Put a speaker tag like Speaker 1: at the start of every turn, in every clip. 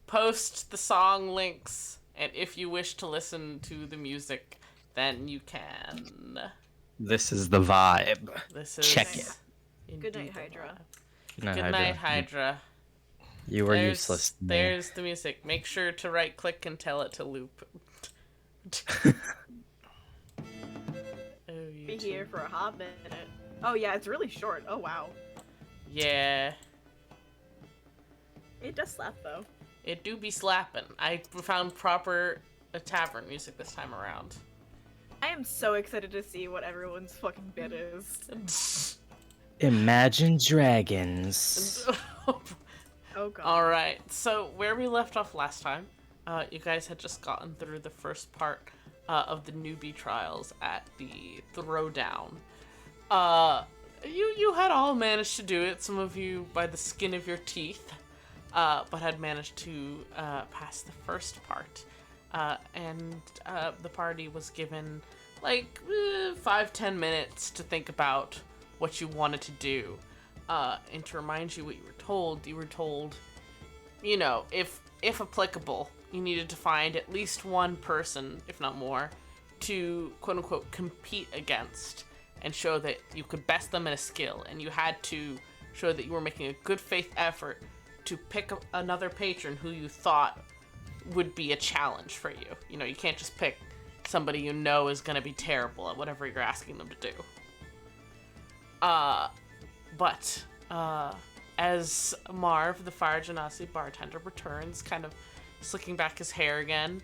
Speaker 1: post the song links, and if you wish to listen to the music, then you can.
Speaker 2: This is the vibe.
Speaker 1: This is
Speaker 2: Check it.
Speaker 3: Good night, Hydra.
Speaker 1: Good night, Hydra.
Speaker 2: You were useless.
Speaker 1: There's the music. Make sure to right click and tell it to loop.
Speaker 3: Be here for a hot minute. Oh yeah, it's really short. Oh wow.
Speaker 1: Yeah.
Speaker 3: It does slap though.
Speaker 1: It do be slapping. I found proper tavern music this time around.
Speaker 3: I am so excited to see what everyone's fucking bit is.
Speaker 2: Imagine Dragons.
Speaker 3: Oh god.
Speaker 1: Alright, so where we left off last time, you guys had just gotten through the first part of the newbie trials at the throwdown. You had all managed to do it, some of you by the skin of your teeth, but had managed to pass the first part. And the party was given like 5-10 minutes to think about what you wanted to do. And to remind you what you were told, you know, if applicable, you needed to find at least one person, if not more, to quote-unquote compete against and show that you could best them in a skill, and you had to show that you were making a good faith effort to pick another patron who you thought would be a challenge for you. You know, you can't just pick somebody you know is going to be terrible at whatever you're asking them to do. But as Marv, the Fire Genasi bartender, returns, kind of slicking back his hair again,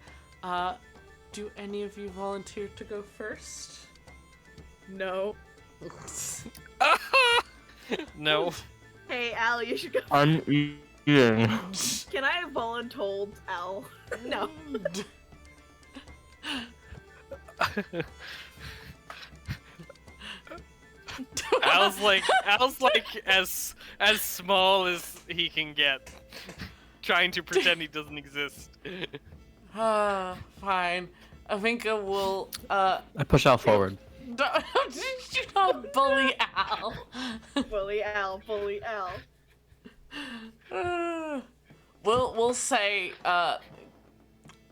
Speaker 1: do any of you volunteer to go first?
Speaker 3: No.
Speaker 4: No.
Speaker 3: Hey Al, you should go.
Speaker 2: I'm eating.
Speaker 3: Can I have voluntold Al? No.
Speaker 4: Al's like as small as he can get, trying to pretend he doesn't exist.
Speaker 1: Fine. Avinka will,
Speaker 2: I push Al forward.
Speaker 1: do not bully Al.
Speaker 3: Bully Al, bully Al.
Speaker 1: We'll say,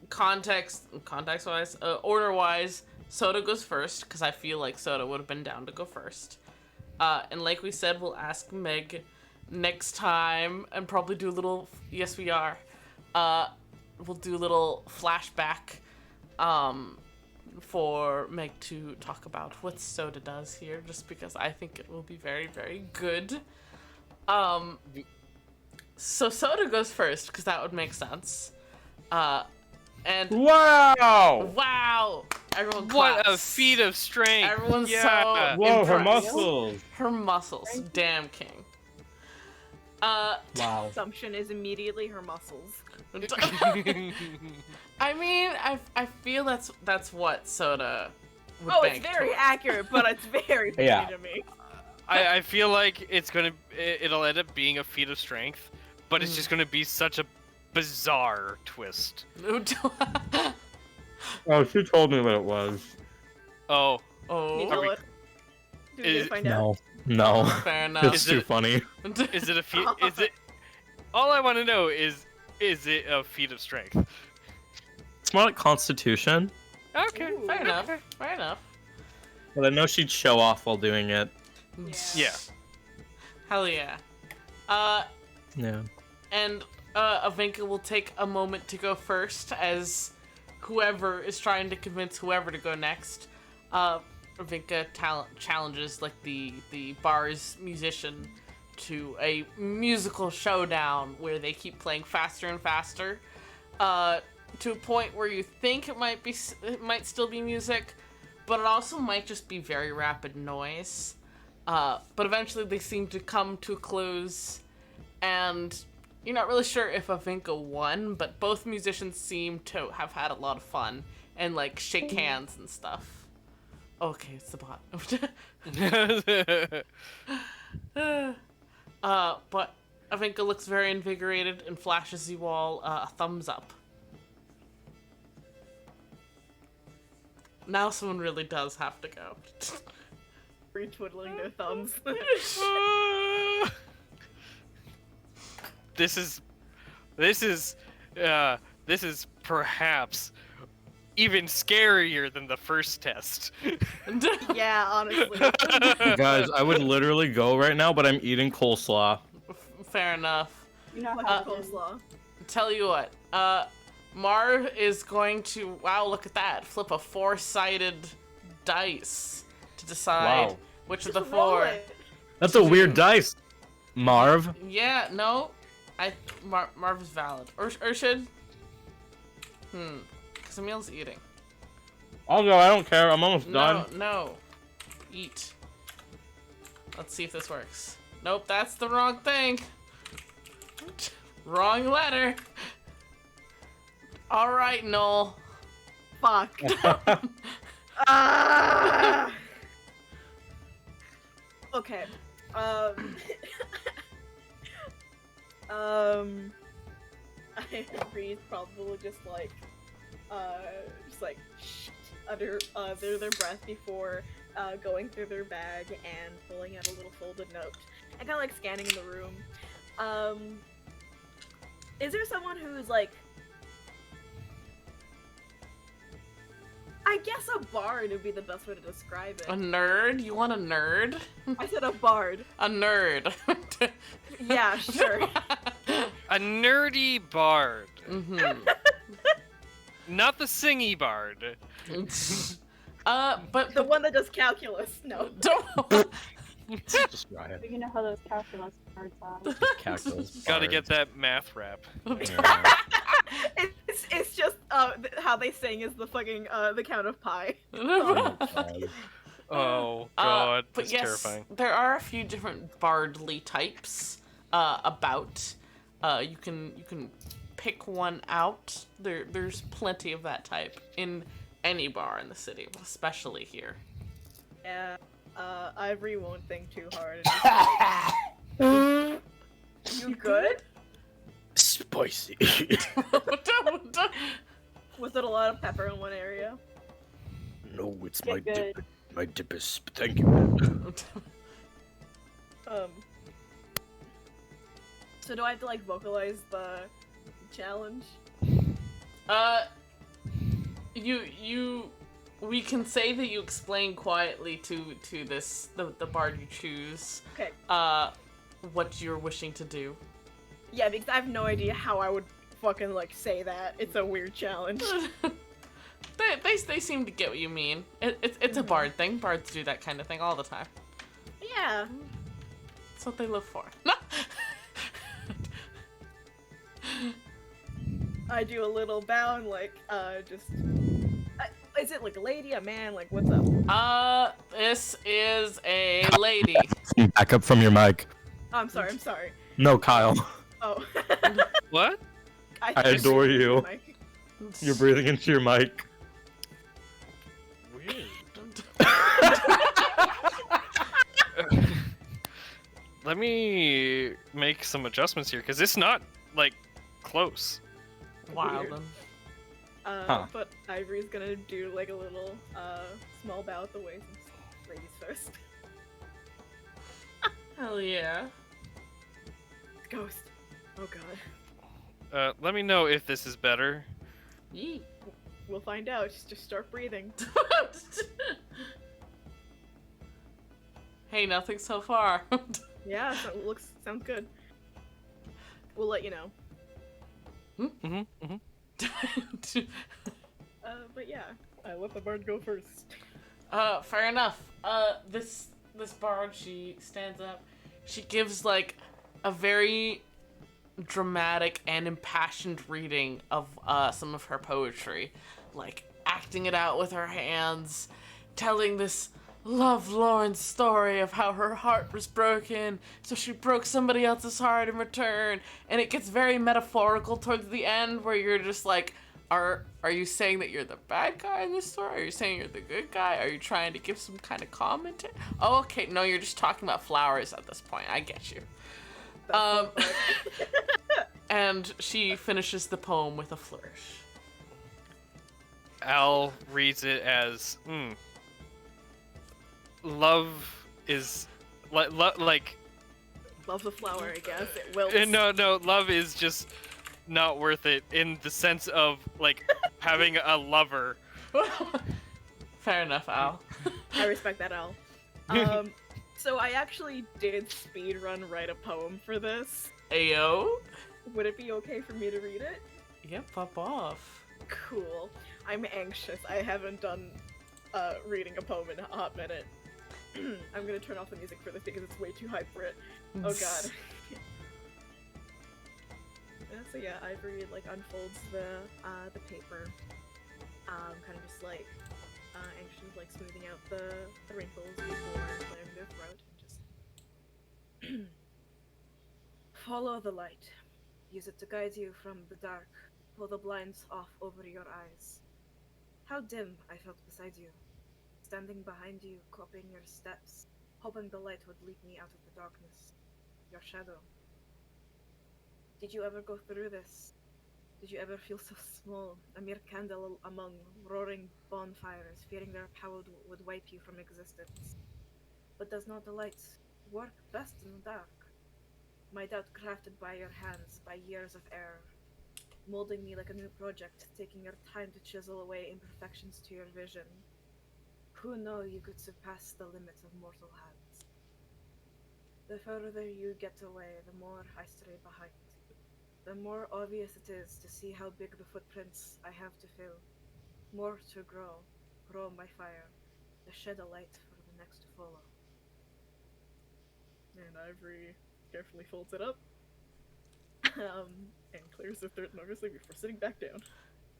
Speaker 1: context-wise, order-wise, Soda goes first, because I feel like Soda would have been down to go first. And like we said, we'll ask Meg next time, and probably do a little, yes we are, we'll do a little flashback, for Meg to talk about what Soda does here, just because I think it will be very, very good. So Soda goes first, because that would make sense. And wow! Everyone claps.
Speaker 4: What a feat of strength!
Speaker 1: Everyone's
Speaker 4: yeah.
Speaker 1: so
Speaker 5: Whoa, her
Speaker 1: impressed.
Speaker 5: muscles!
Speaker 1: Her muscles. Damn king.
Speaker 2: Wow.
Speaker 3: Assumption is immediately her muscles.
Speaker 1: I mean, I feel that's what Soda would
Speaker 3: Oh,
Speaker 1: bank
Speaker 3: it's very
Speaker 1: towards.
Speaker 3: accurate, but it's very funny
Speaker 5: Yeah.
Speaker 3: to me.
Speaker 4: I feel like it'll end up being a feat of strength, but it's just gonna be such a bizarre twist.
Speaker 5: Oh, she told me what it was.
Speaker 4: Oh,
Speaker 3: Can you
Speaker 1: Oh,
Speaker 3: tell
Speaker 4: we-
Speaker 3: what? Do we get to find out?
Speaker 2: No.
Speaker 1: fair enough.
Speaker 2: It's
Speaker 4: Is
Speaker 2: too
Speaker 4: it-
Speaker 2: funny.
Speaker 4: is it a feat? Is it? All I want to know is it a feat of strength?
Speaker 2: It's more like Constitution,
Speaker 4: Okay,
Speaker 3: Ooh.
Speaker 1: Fair enough. Fair enough.
Speaker 2: but I know she'd show off while doing it.
Speaker 4: Yeah.
Speaker 1: Hell yeah.
Speaker 2: Yeah.
Speaker 1: And Avinka will take a moment to go first, whoever is trying to convince whoever to go next. Vinka challenges like the bar's musician to a musical showdown where they keep playing faster and faster, to a point where you think it might still be music, but it also might just be very rapid noise. But eventually they seem to come to a close, and you're not really sure if Avinka won, but both musicians seem to have had a lot of fun and like shake hands and stuff. Okay, it's the bot. But Avinka looks very invigorated and flashes you all a thumbs up. Now someone really does have to go.
Speaker 3: Retwiddling their thumbs.
Speaker 4: This is This is perhaps even scarier than the first test.
Speaker 3: Yeah, honestly.
Speaker 2: Guys, I would literally go right now, but I'm eating coleslaw.
Speaker 1: Fair enough.
Speaker 6: You know
Speaker 3: Fucking
Speaker 6: how
Speaker 3: coleslaw.
Speaker 1: Tell you what, Marv is going to, wow, look at that, flip a 4-sided dice to decide
Speaker 5: Wow.
Speaker 1: which of
Speaker 3: Just
Speaker 1: the
Speaker 3: roll
Speaker 1: 4.
Speaker 3: it.
Speaker 2: That's a weird dice, Marv.
Speaker 1: Yeah, no, Marv is valid. Urshid? Because Emil's eating.
Speaker 5: I'll go. I don't care. I'm almost done.
Speaker 1: No. Eat. Let's see if this works. Nope, that's the wrong thing. Wrong letter. Alright, Noel.
Speaker 3: Fuck. Ah! Okay. I agree. Probably just like shh, under their breath before going through their bag and pulling out a little folded note and kind of like scanning in the room. Is there someone who's like, I guess a bard would be the best way to describe
Speaker 1: A
Speaker 3: it.
Speaker 1: nerd? You want a nerd?
Speaker 3: I said a bard.
Speaker 1: A nerd.
Speaker 3: Yeah, sure.
Speaker 4: A nerdy bard.
Speaker 1: Mm-hmm.
Speaker 4: Not the singy bard.
Speaker 1: But
Speaker 3: The one that does calculus. No.
Speaker 1: don't.
Speaker 2: Just Riot.
Speaker 6: you know how those calculus cards are.
Speaker 2: Calculus.
Speaker 4: Gotta get that math rap.
Speaker 3: It's just how they sing is the fucking the count of pi.
Speaker 4: Oh god,
Speaker 1: but
Speaker 4: that's
Speaker 1: yes,
Speaker 4: terrifying.
Speaker 1: there are a few different bardly types about. You can pick one out. There's plenty of that type in any bar in the city, especially here.
Speaker 3: Yeah. Ivory won't think too hard. You good?
Speaker 2: Spicy.
Speaker 3: Was it a lot of pepper in one area?
Speaker 2: No, it's
Speaker 6: Get good.
Speaker 2: My dip is. Thank you.
Speaker 3: So do I have to like vocalize the challenge?
Speaker 1: We can say that you explain quietly to the bard you choose
Speaker 3: Okay.
Speaker 1: what you're wishing to do.
Speaker 3: Yeah, because I have no idea how I would fucking like say that. It's a weird challenge.
Speaker 1: They seem to get what you mean. It's a bard thing. Bards do that kind of thing all the time.
Speaker 3: Yeah.
Speaker 1: That's what they live for.
Speaker 3: I do a little bow and like just. Is it like a lady, a man? Like what's up?
Speaker 1: This is a lady.
Speaker 2: Back up from your mic.
Speaker 3: Oh, I'm sorry.
Speaker 2: No, Kyle.
Speaker 3: Oh.
Speaker 4: What?
Speaker 2: I adore you.
Speaker 3: Mike.
Speaker 2: You're breathing into your mic.
Speaker 4: Weird. Let me make some adjustments here, because it's not, like, close.
Speaker 1: Wild.
Speaker 3: But Ivory's gonna do like a little small bow at the waist. Ladies first.
Speaker 1: Hell yeah.
Speaker 3: Ghost. Oh god.
Speaker 4: Let me know if this is better.
Speaker 1: Yee.
Speaker 3: We'll find out. Just start breathing.
Speaker 1: Hey, nothing so far.
Speaker 3: Yeah, so it sounds good. We'll let you know. But yeah, I let the bard go first.
Speaker 1: Fair enough. This bard, she stands up. She gives like a very dramatic and impassioned reading of some of her poetry, like acting it out with her hands, telling this lovelorn story of how her heart was broken, so she broke somebody else's heart in return, and it gets very metaphorical towards the end, where you're just like, are you saying that you're the bad guy in this story? Are you saying you're the good guy? Are you trying to give some kind of commentary? Oh, okay, no, you're just talking about flowers at this point. I get you. And she finishes the poem with a flourish.
Speaker 4: Al reads it as, love is, like...
Speaker 3: Love the flower, I guess. It will.
Speaker 4: No, love is just not worth it in the sense of like having a lover.
Speaker 1: Fair enough, Al.
Speaker 3: I respect that, Al. So I actually did speedrun write a poem for this.
Speaker 1: Ayo?
Speaker 3: Would it be okay for me to read it?
Speaker 1: Yep, pop off.
Speaker 3: Cool. I'm anxious. I haven't done reading a poem in a hot minute. I'm gonna turn off the music for this because it's way too hype for it. Oh god. So yeah, Ivory like unfolds the paper. Kind of just like anxious, like smoothing out the wrinkles before clearing their throat. And just follow the light. Use it to guide you from the dark. Pull the blinds off over your eyes. How dim I felt beside you, standing behind you, copying your steps, hoping the light would lead me out of the darkness. Your shadow. Did you ever go through this? Did you ever feel so small, a mere candle among roaring bonfires, fearing their power would wipe you from existence? But does not the light work best in the dark? My doubt crafted by your hands, by years of error, molding me like a new project, taking your time to chisel away imperfections to your vision. Who knew you could surpass the limits of mortal hands? The further you get away, the more I stray behind. The more obvious it is to see how big the footprints I have to fill. More to grow my fire, to shed a light for the next to follow. And Ivory carefully folds it up, and clears her throat nervously before sitting back down.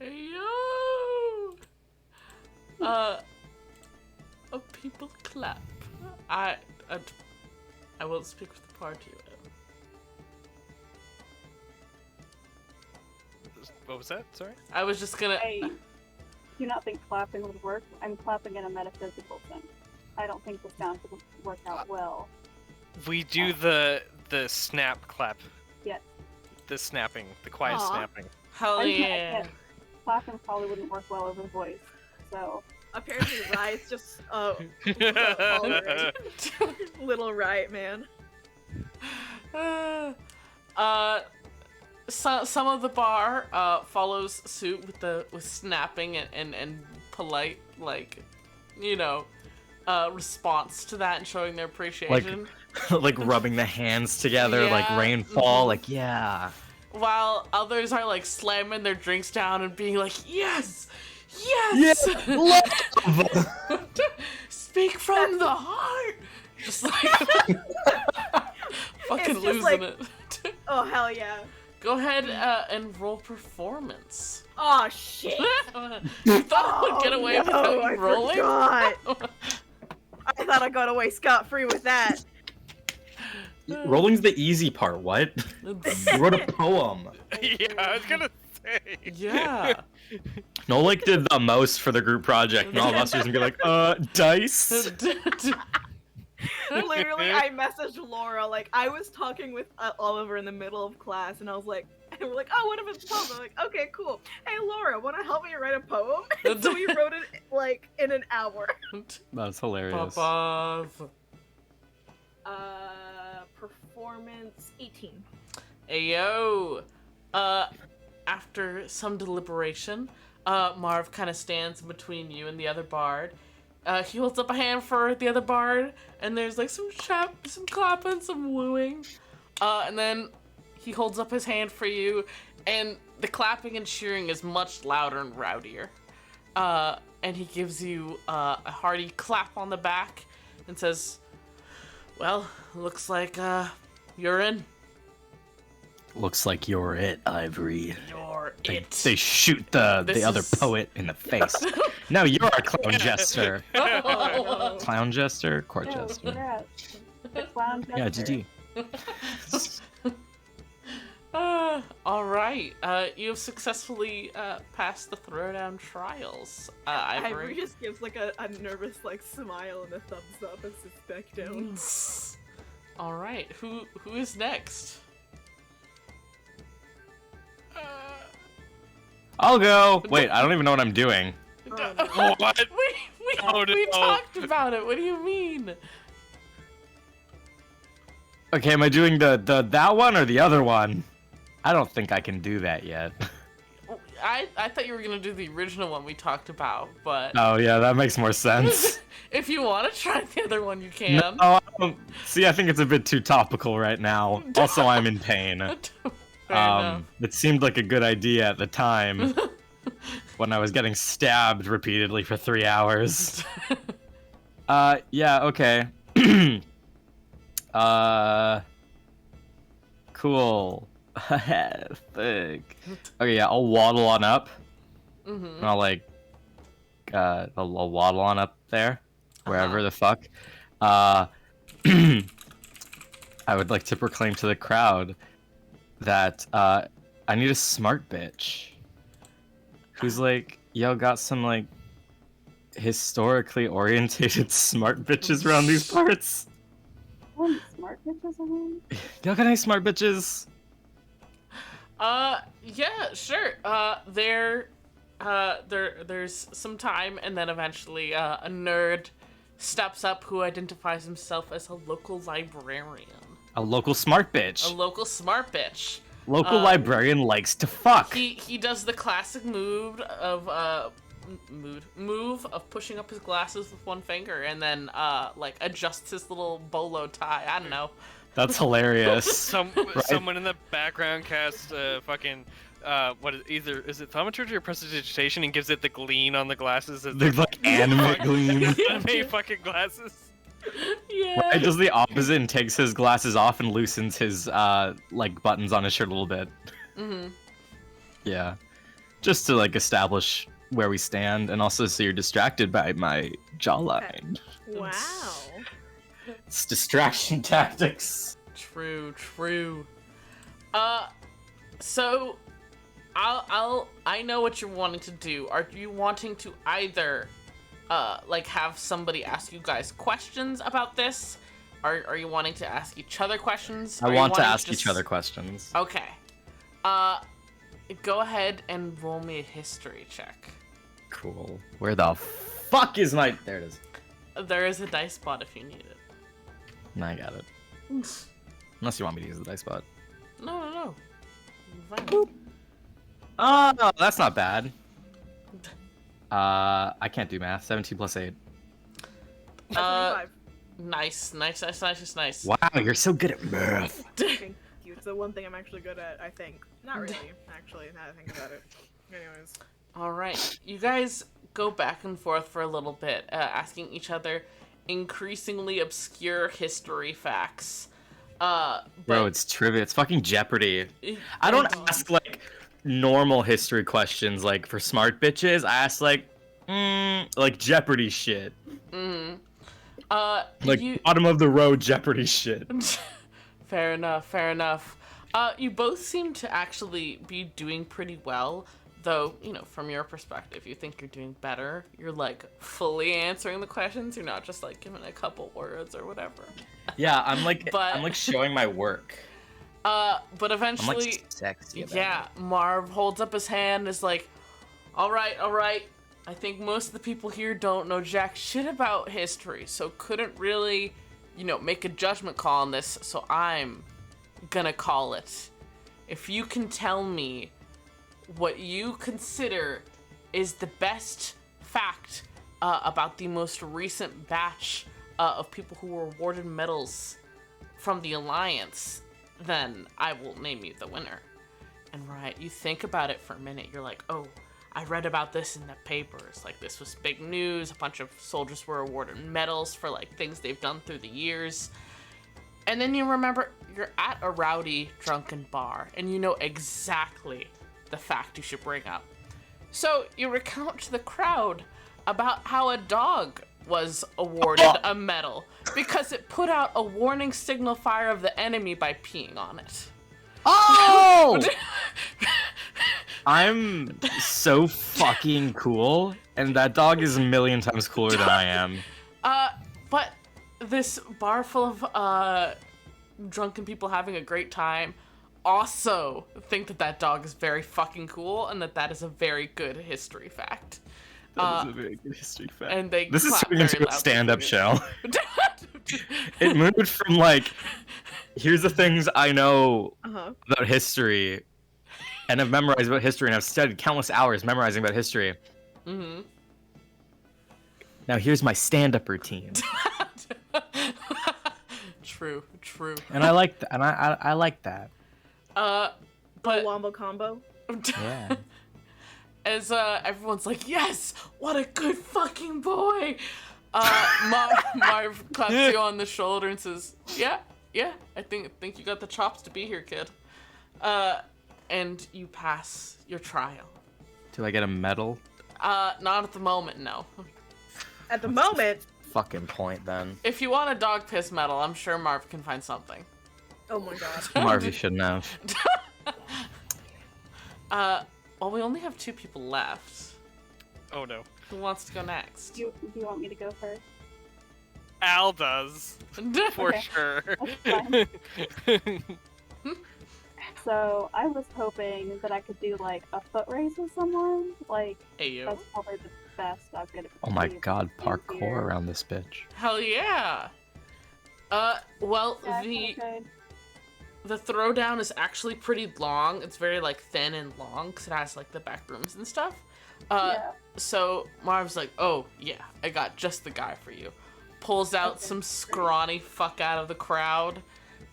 Speaker 1: Ayo! People clap. I will speak with the party.
Speaker 4: What was that? Sorry?
Speaker 1: I was just gonna.
Speaker 6: I do not think clapping would work. I'm clapping in a metaphysical sense. I don't think the sound would work out well.
Speaker 4: We do the snap clap.
Speaker 6: Yes.
Speaker 4: The snapping, the quiet
Speaker 3: Aw.
Speaker 4: snapping.
Speaker 1: Hell
Speaker 6: I
Speaker 1: yeah!
Speaker 6: can't. Clapping probably wouldn't work well over voice. So
Speaker 3: Apparently Riot's just, little Riot man.
Speaker 1: Some of the bar follows suit with snapping and polite, like, response to that and showing their appreciation.
Speaker 2: Like rubbing the hands together, like
Speaker 1: Yeah.
Speaker 2: rainfall,
Speaker 1: Mhm.
Speaker 2: like yeah.
Speaker 1: While others are like slamming their drinks down and being like, yes, yes, speak from the heart, just like fucking
Speaker 3: It's just
Speaker 1: losing
Speaker 3: like-
Speaker 1: it.
Speaker 3: Oh, hell yeah.
Speaker 1: Go ahead and roll performance.
Speaker 3: Oh shit.
Speaker 1: You thought I would get away without you
Speaker 3: I
Speaker 1: rolling?
Speaker 3: forgot. I thought I got away scot-free with that.
Speaker 2: Rolling's the easy part. What? You wrote a poem.
Speaker 4: Yeah, I was gonna say.
Speaker 1: Yeah.
Speaker 2: Nolik did the most for the group project, and all of us are just gonna be like, dice.
Speaker 3: Literally, I messaged Laura, like, I was talking with Oliver in the middle of class, and I was like, and we're like, oh, what if it's a poem? I'm like, okay, cool. Hey, Laura, wanna help me write a poem? And so we wrote it, like, in an hour.
Speaker 2: That's hilarious.
Speaker 1: Popov.
Speaker 3: Performance 18.
Speaker 1: Ayo. After some deliberation, Marv kind of stands between you and the other bard. He holds up a hand for the other bard, and there's like some clapping, some wooing. And then he holds up his hand for you, and the clapping and cheering is much louder and rowdier. And he gives you a hearty clap on the back and says, well, looks like you're in.
Speaker 2: Looks like you're it, Ivory.
Speaker 1: You're
Speaker 2: They,
Speaker 1: it.
Speaker 2: they shoot the
Speaker 1: This
Speaker 2: other
Speaker 1: is-
Speaker 2: poet in the face. No, you're a clown jester.
Speaker 1: Oh.
Speaker 2: Clown jester? Court
Speaker 6: no,
Speaker 2: jester.
Speaker 6: yeah, the clown
Speaker 2: Yeah,
Speaker 6: jester.
Speaker 2: GG.
Speaker 1: All right. You have successfully passed the throwdown trials,
Speaker 3: Ivory
Speaker 1: Ivory.
Speaker 3: just gives, like, a nervous, like, smile and a thumbs up and sits back down.
Speaker 1: All right. Who is next?
Speaker 2: I'll go. Wait, I don't even know what I'm doing.
Speaker 3: Oh, no.
Speaker 4: What?
Speaker 1: We
Speaker 4: Oh, no.
Speaker 1: talked about it. What do you mean?
Speaker 2: Okay, am I doing the that one or the other one? I don't think I can do that yet.
Speaker 1: I thought you were gonna do the original one we talked about, but
Speaker 2: Oh yeah, that makes more sense.
Speaker 1: if you want to try the other one, you can.
Speaker 2: No, I don't, see, I think it's a bit too topical right now. Also, I'm in pain.
Speaker 1: Fair enough.
Speaker 2: It seemed like a good idea at the time when I was getting stabbed repeatedly for 3 hours. Yeah, okay. Cool. Fuck. Okay, yeah, I'll waddle on up. And I'll like, I'll waddle on up there, wherever the fuck. I would like to proclaim to the crowd that I need a smart bitch who's like, yo, got some like historically orientated smart bitches around these parts.
Speaker 6: One smart bitches around.
Speaker 2: Y'all got any smart bitches?
Speaker 1: Yeah, sure. There's some time, and then eventually, a nerd steps up who identifies himself as a local librarian.
Speaker 2: A local smart bitch.
Speaker 1: A local smart bitch.
Speaker 2: Local librarian likes to fuck.
Speaker 1: He does the classic move of pushing up his glasses with one finger and then like adjusts his little bolo tie. I don't know.
Speaker 2: That's hilarious.
Speaker 4: Someone in the background casts fucking what is it thaumaturgy or prestidigitation and gives it the gleam on the glasses.
Speaker 2: They're like anime gleam.
Speaker 4: Anime fucking glasses.
Speaker 1: Yeah.
Speaker 2: Right, does the opposite and takes his glasses off and loosens his like buttons on his shirt a little bit. Yeah, just to like establish where we stand, and also so you're distracted by my jawline.
Speaker 3: Wow.
Speaker 2: It's distraction tactics.
Speaker 1: True. So I know what you're wanting to do. Are you wanting to either like have somebody ask you guys questions about this? Are you wanting to ask each other questions?
Speaker 2: I want to ask each other questions.
Speaker 1: Okay. Go ahead and roll me a history check.
Speaker 2: Cool. Where the fuck is my... There it is.
Speaker 1: There is a dice spot if you need it.
Speaker 2: I got it. Unless you want me to use the dice spot.
Speaker 1: No. Fine.
Speaker 2: Oh, that's not bad. I can't do math. 17 plus 8.
Speaker 3: 25.
Speaker 1: Nice.
Speaker 2: Wow, you're so good at math.
Speaker 3: Thank you. It's the one thing I'm actually good at, I think. Not really, actually, now that I think about it. Anyways.
Speaker 1: Alright, you guys go back and forth for a little bit, asking each other increasingly obscure history facts.
Speaker 2: Bro, it's trivia. It's fucking Jeopardy. I don't ask, like, normal history questions, like, for smart bitches. I ask, like Jeopardy shit. Like, bottom of the road Jeopardy shit.
Speaker 1: Fair enough. You both seem to actually be doing pretty well. Though, you know, from your perspective, you think you're doing better. You're, like, fully answering the questions. You're not just, like, giving a couple words or whatever.
Speaker 2: Yeah, I'm like showing my work.
Speaker 1: But
Speaker 2: I'm
Speaker 1: eventually...
Speaker 2: like sexy about
Speaker 1: yeah,
Speaker 2: it.
Speaker 1: Marv holds up his hand and is like, all right. I think most of the people here don't know jack shit about history, so couldn't really, you know, make a judgment call on this, so I'm gonna call it. If you can tell me what you consider is the best fact about the most recent batch of people who were awarded medals from the Alliance, then I will name you the winner. And right, you think about it for a minute, you're like, oh, I read about this in the papers, like this was big news, a bunch of soldiers were awarded medals for like things they've done through the years. And then you remember you're at a rowdy, drunken bar, and you know exactly the fact you should bring up. So you recount to the crowd about how a dog was awarded a medal because it put out a warning signal fire of the enemy by peeing on it.
Speaker 2: Oh! I'm so fucking cool, and that dog is a million times cooler than I am.
Speaker 1: But this bar full of drunken people having a great time also think that dog is very fucking cool and that is a very good history fact.
Speaker 2: That is a very good history fact.
Speaker 1: And
Speaker 2: this is
Speaker 1: clap
Speaker 2: turning
Speaker 1: very
Speaker 2: into a
Speaker 1: loudly
Speaker 2: stand-up
Speaker 1: for
Speaker 2: show.
Speaker 1: it.
Speaker 2: It moved from like, here's the things I know
Speaker 3: Uh-huh.
Speaker 2: about history, and have memorized about history and have studied countless hours memorizing about history.
Speaker 1: Mm-hmm.
Speaker 2: Now here's my stand-up routine.
Speaker 1: True.
Speaker 2: And I like and I like that.
Speaker 1: But
Speaker 3: Wombo combo.
Speaker 2: Yeah.
Speaker 1: as everyone's like, yes, what a good fucking boy. Marv claps you on the shoulder and says, yeah, I think you got the chops to be here, kid. And you pass your trial.
Speaker 2: Do I get a medal?
Speaker 1: Not at the moment, no.
Speaker 3: At the moment.
Speaker 2: Fucking point then.
Speaker 1: If you want a dog piss medal, I'm sure Marv can find something.
Speaker 3: Oh my god.
Speaker 2: Marvy shouldn't have.
Speaker 1: Well, we only have 2 people left.
Speaker 4: Oh no.
Speaker 1: Who wants to go next?
Speaker 6: Do you want me to go first?
Speaker 4: Al does. For
Speaker 6: Okay.
Speaker 4: sure.
Speaker 6: That's fine. So I was hoping that I could do like a foot race with someone. Like
Speaker 1: Ayo.
Speaker 6: that's probably the best I'm gonna.
Speaker 2: Oh my
Speaker 6: achieve
Speaker 2: god,
Speaker 6: this
Speaker 2: parkour
Speaker 6: year.
Speaker 2: around this bitch.
Speaker 1: Hell yeah. Well,
Speaker 6: Yeah,
Speaker 1: the
Speaker 6: okay.
Speaker 1: the throwdown is actually pretty long. It's very like thin and long because it has like the back rooms and stuff.
Speaker 6: Yeah.
Speaker 1: So Marv's like, oh yeah, I got just the guy for you. Pulls out
Speaker 6: Okay,
Speaker 1: some
Speaker 6: great.
Speaker 1: scrawny fuck out of the crowd.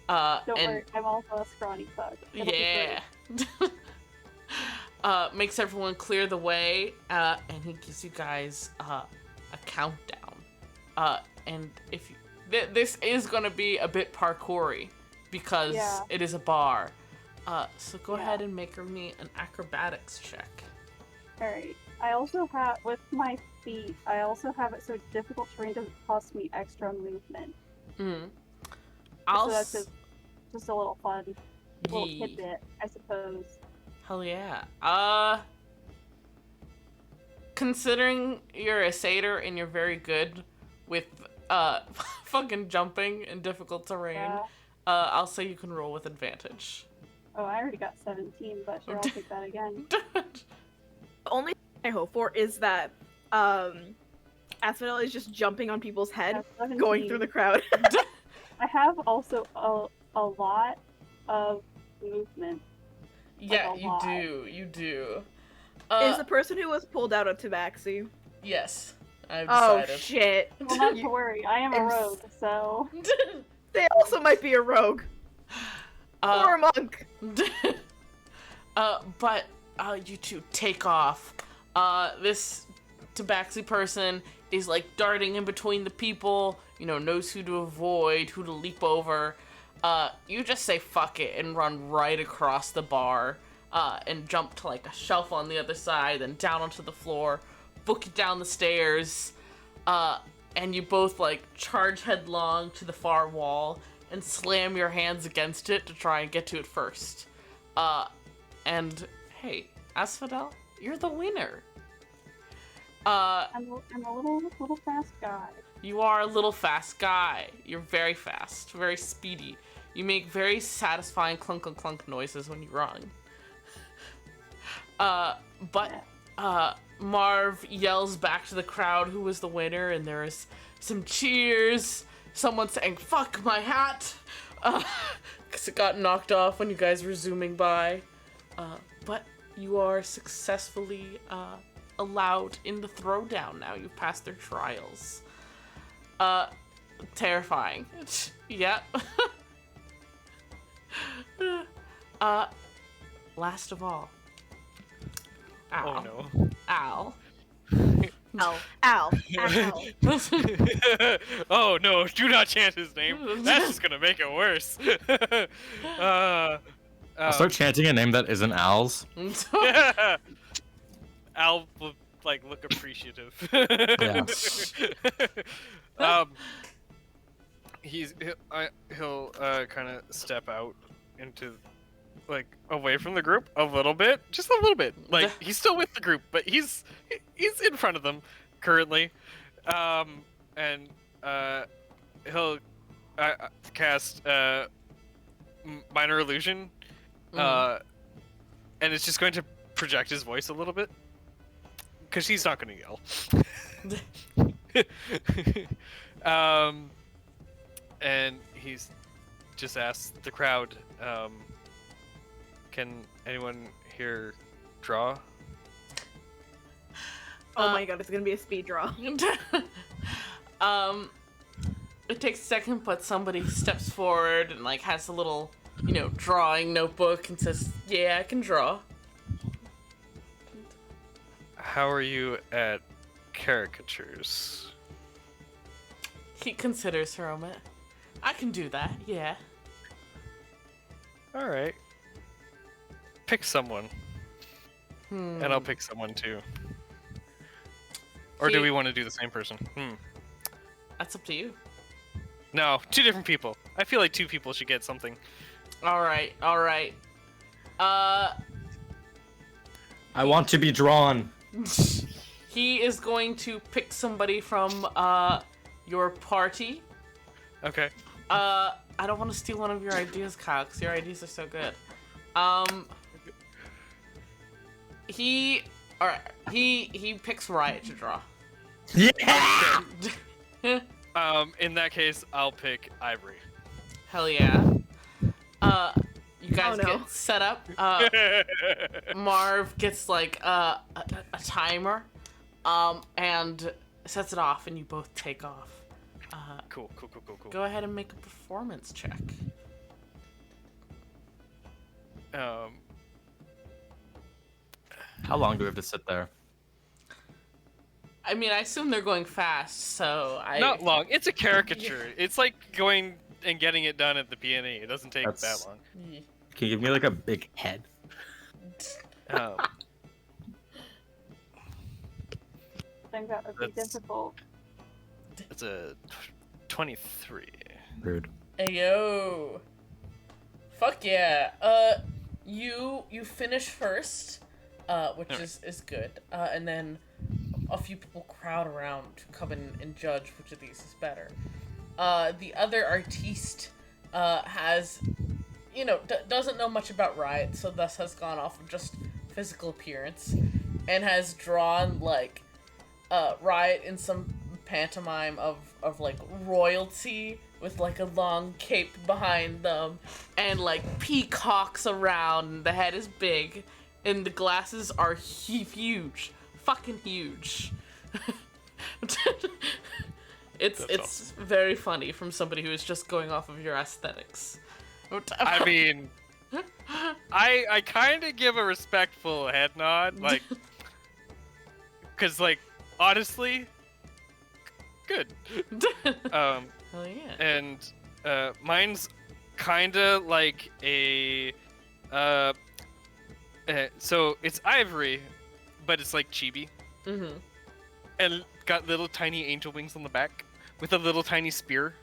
Speaker 6: Don't
Speaker 1: and
Speaker 6: worry, I'm also a scrawny fuck. It'll be
Speaker 1: yeah. Makes everyone clear the way, and he gives you guys a countdown. And if you, this is gonna be a bit parkoury because
Speaker 6: Yeah.
Speaker 1: it is a bar. So go
Speaker 6: Yeah.
Speaker 1: ahead and make me an acrobatics check.
Speaker 6: great. Alright. I also have with my feet. I also have it so difficult terrain doesn't cost me extra movement.
Speaker 1: Mm.
Speaker 6: So
Speaker 1: I'll
Speaker 6: that's just a little fun little
Speaker 1: Yee.
Speaker 6: tidbit, I suppose.
Speaker 1: Hell yeah. Considering you're a satyr and you're very good with fucking jumping in difficult terrain,
Speaker 6: Yeah.
Speaker 1: I'll say you can roll with advantage.
Speaker 6: Oh, I already got 17, but sure, I'll take that again.
Speaker 3: The only thing I hope for is that Asphodel is just jumping on people's head,
Speaker 6: That's 17.
Speaker 3: going through the crowd.
Speaker 6: I have also a lot of movement.
Speaker 1: Yeah,
Speaker 6: Like a lot.
Speaker 1: you do.
Speaker 3: Is the person who was pulled out of Tabaxi?
Speaker 1: Yes, I've
Speaker 3: Oh
Speaker 1: decided.
Speaker 3: shit.
Speaker 6: Well, not to worry, I am a
Speaker 3: I'm
Speaker 6: rogue, so
Speaker 3: They also might be a rogue. Or a monk.
Speaker 1: But you two take off. This Tabaxi person is like darting in between the people, knows who to avoid, who to leap over. You just say fuck it and run right across the bar, and jump to like a shelf on the other side, then down onto the floor, book it down the stairs, and you both like charge headlong to the far wall and slam your hands against it to try and get to it first. And hey, Asphodel, you're the winner.
Speaker 6: I'm a little fast guy.
Speaker 1: You are a little fast guy. You're very fast, very speedy. You make very satisfying clunk clunk clunk noises when you run. But Marv yells back to the crowd who was the winner, and there is some cheers. Someone saying, fuck my hat! Because it got knocked off when you guys were zooming by. But you are successfully allowed in the throwdown now. You've passed their trials. Terrifying. Yep. Last of all. Al.
Speaker 4: Oh no.
Speaker 1: Al.
Speaker 3: Ow.
Speaker 4: Oh no, do not chant his name. That's just gonna make it worse.
Speaker 2: I'll start chanting a name that isn't Al's.
Speaker 4: Al will look appreciative.
Speaker 2: Yeah.
Speaker 4: He'll kind of step out into away from the group a little bit, just a little bit. He's still with the group, but he's in front of them currently, and he'll cast minor illusion, and it's just going to project his voice a little bit, because he's not going to yell. And he's just asked the crowd, can anyone hear draw.
Speaker 3: Oh my god, it's gonna be a speed draw.
Speaker 1: It takes a second, but somebody steps forward and like has a little, drawing notebook and says, "Yeah, I can draw."
Speaker 4: How are you at caricatures?
Speaker 1: He considers for a moment. I can do that, yeah.
Speaker 4: All right. Pick someone, and I'll pick someone too. Or do we want to do the same person?
Speaker 1: That's up to you.
Speaker 4: No, 2 different people. I feel like 2 people should get something.
Speaker 1: Alright.
Speaker 2: I want to be drawn.
Speaker 1: He is going to pick somebody from, your party.
Speaker 4: Okay.
Speaker 1: I don't want to steal one of your ideas, Kyle, because your ideas are so good. He picks Riot to draw.
Speaker 2: Yeah.
Speaker 4: In that case, I'll pick Ivory.
Speaker 1: Hell yeah. You guys
Speaker 3: Oh, no.
Speaker 1: get set up. Marv gets like a timer, and sets it off, and you both take off.
Speaker 4: Cool.
Speaker 1: Go ahead and make a performance check.
Speaker 2: How long do we have to sit there?
Speaker 1: I mean, I assume they're going fast, so
Speaker 4: Not long. It's a caricature. It's like going and getting it done at the PNE. It doesn't take
Speaker 2: That's-
Speaker 4: that long.
Speaker 2: Can you give me like a big head?
Speaker 3: Oh.
Speaker 6: I think that would be
Speaker 4: That's-
Speaker 6: difficult.
Speaker 4: It's a 23.
Speaker 2: Rude.
Speaker 1: Ayo. Fuck yeah. You finish first, which is good. And then a few people crowd around to come in and judge which of these is better. The other artiste has, doesn't know much about Riot, so thus has gone off of just physical appearance, and has drawn like Riot in some pantomime of like royalty with like a long cape behind them and like peacocks around, and the head is big and the glasses are huge, fucking huge. It's very funny from somebody who is just going off of your aesthetics.
Speaker 4: I mean, I kind of give a respectful head nod, like, because, like, honestly, good.
Speaker 1: Hell yeah.
Speaker 4: And mine's kind of like a, so it's ivory, but it's like chibi,
Speaker 1: Mm-hmm.
Speaker 4: and got little tiny angel wings on the back with a little tiny spear,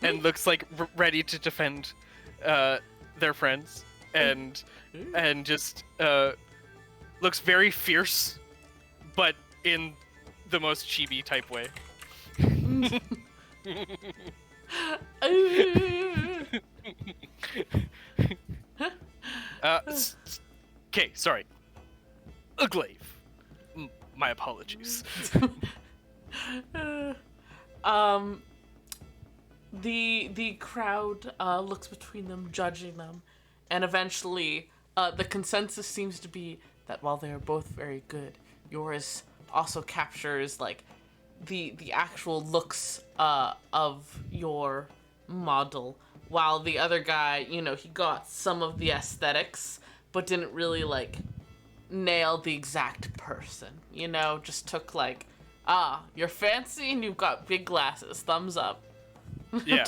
Speaker 4: and looks like ready to defend their friends, and just looks very fierce, but in the most chibi type way. Okay, sorry. Uglaive. My apologies.
Speaker 1: The crowd looks between them, judging them, and eventually the consensus seems to be that while they are both very good, yours also captures like the actual looks of your model, while the other guy, he got some of the aesthetics but didn't really like nail the exact person, just took like, you're fancy and you've got big glasses, thumbs up.
Speaker 4: Yeah.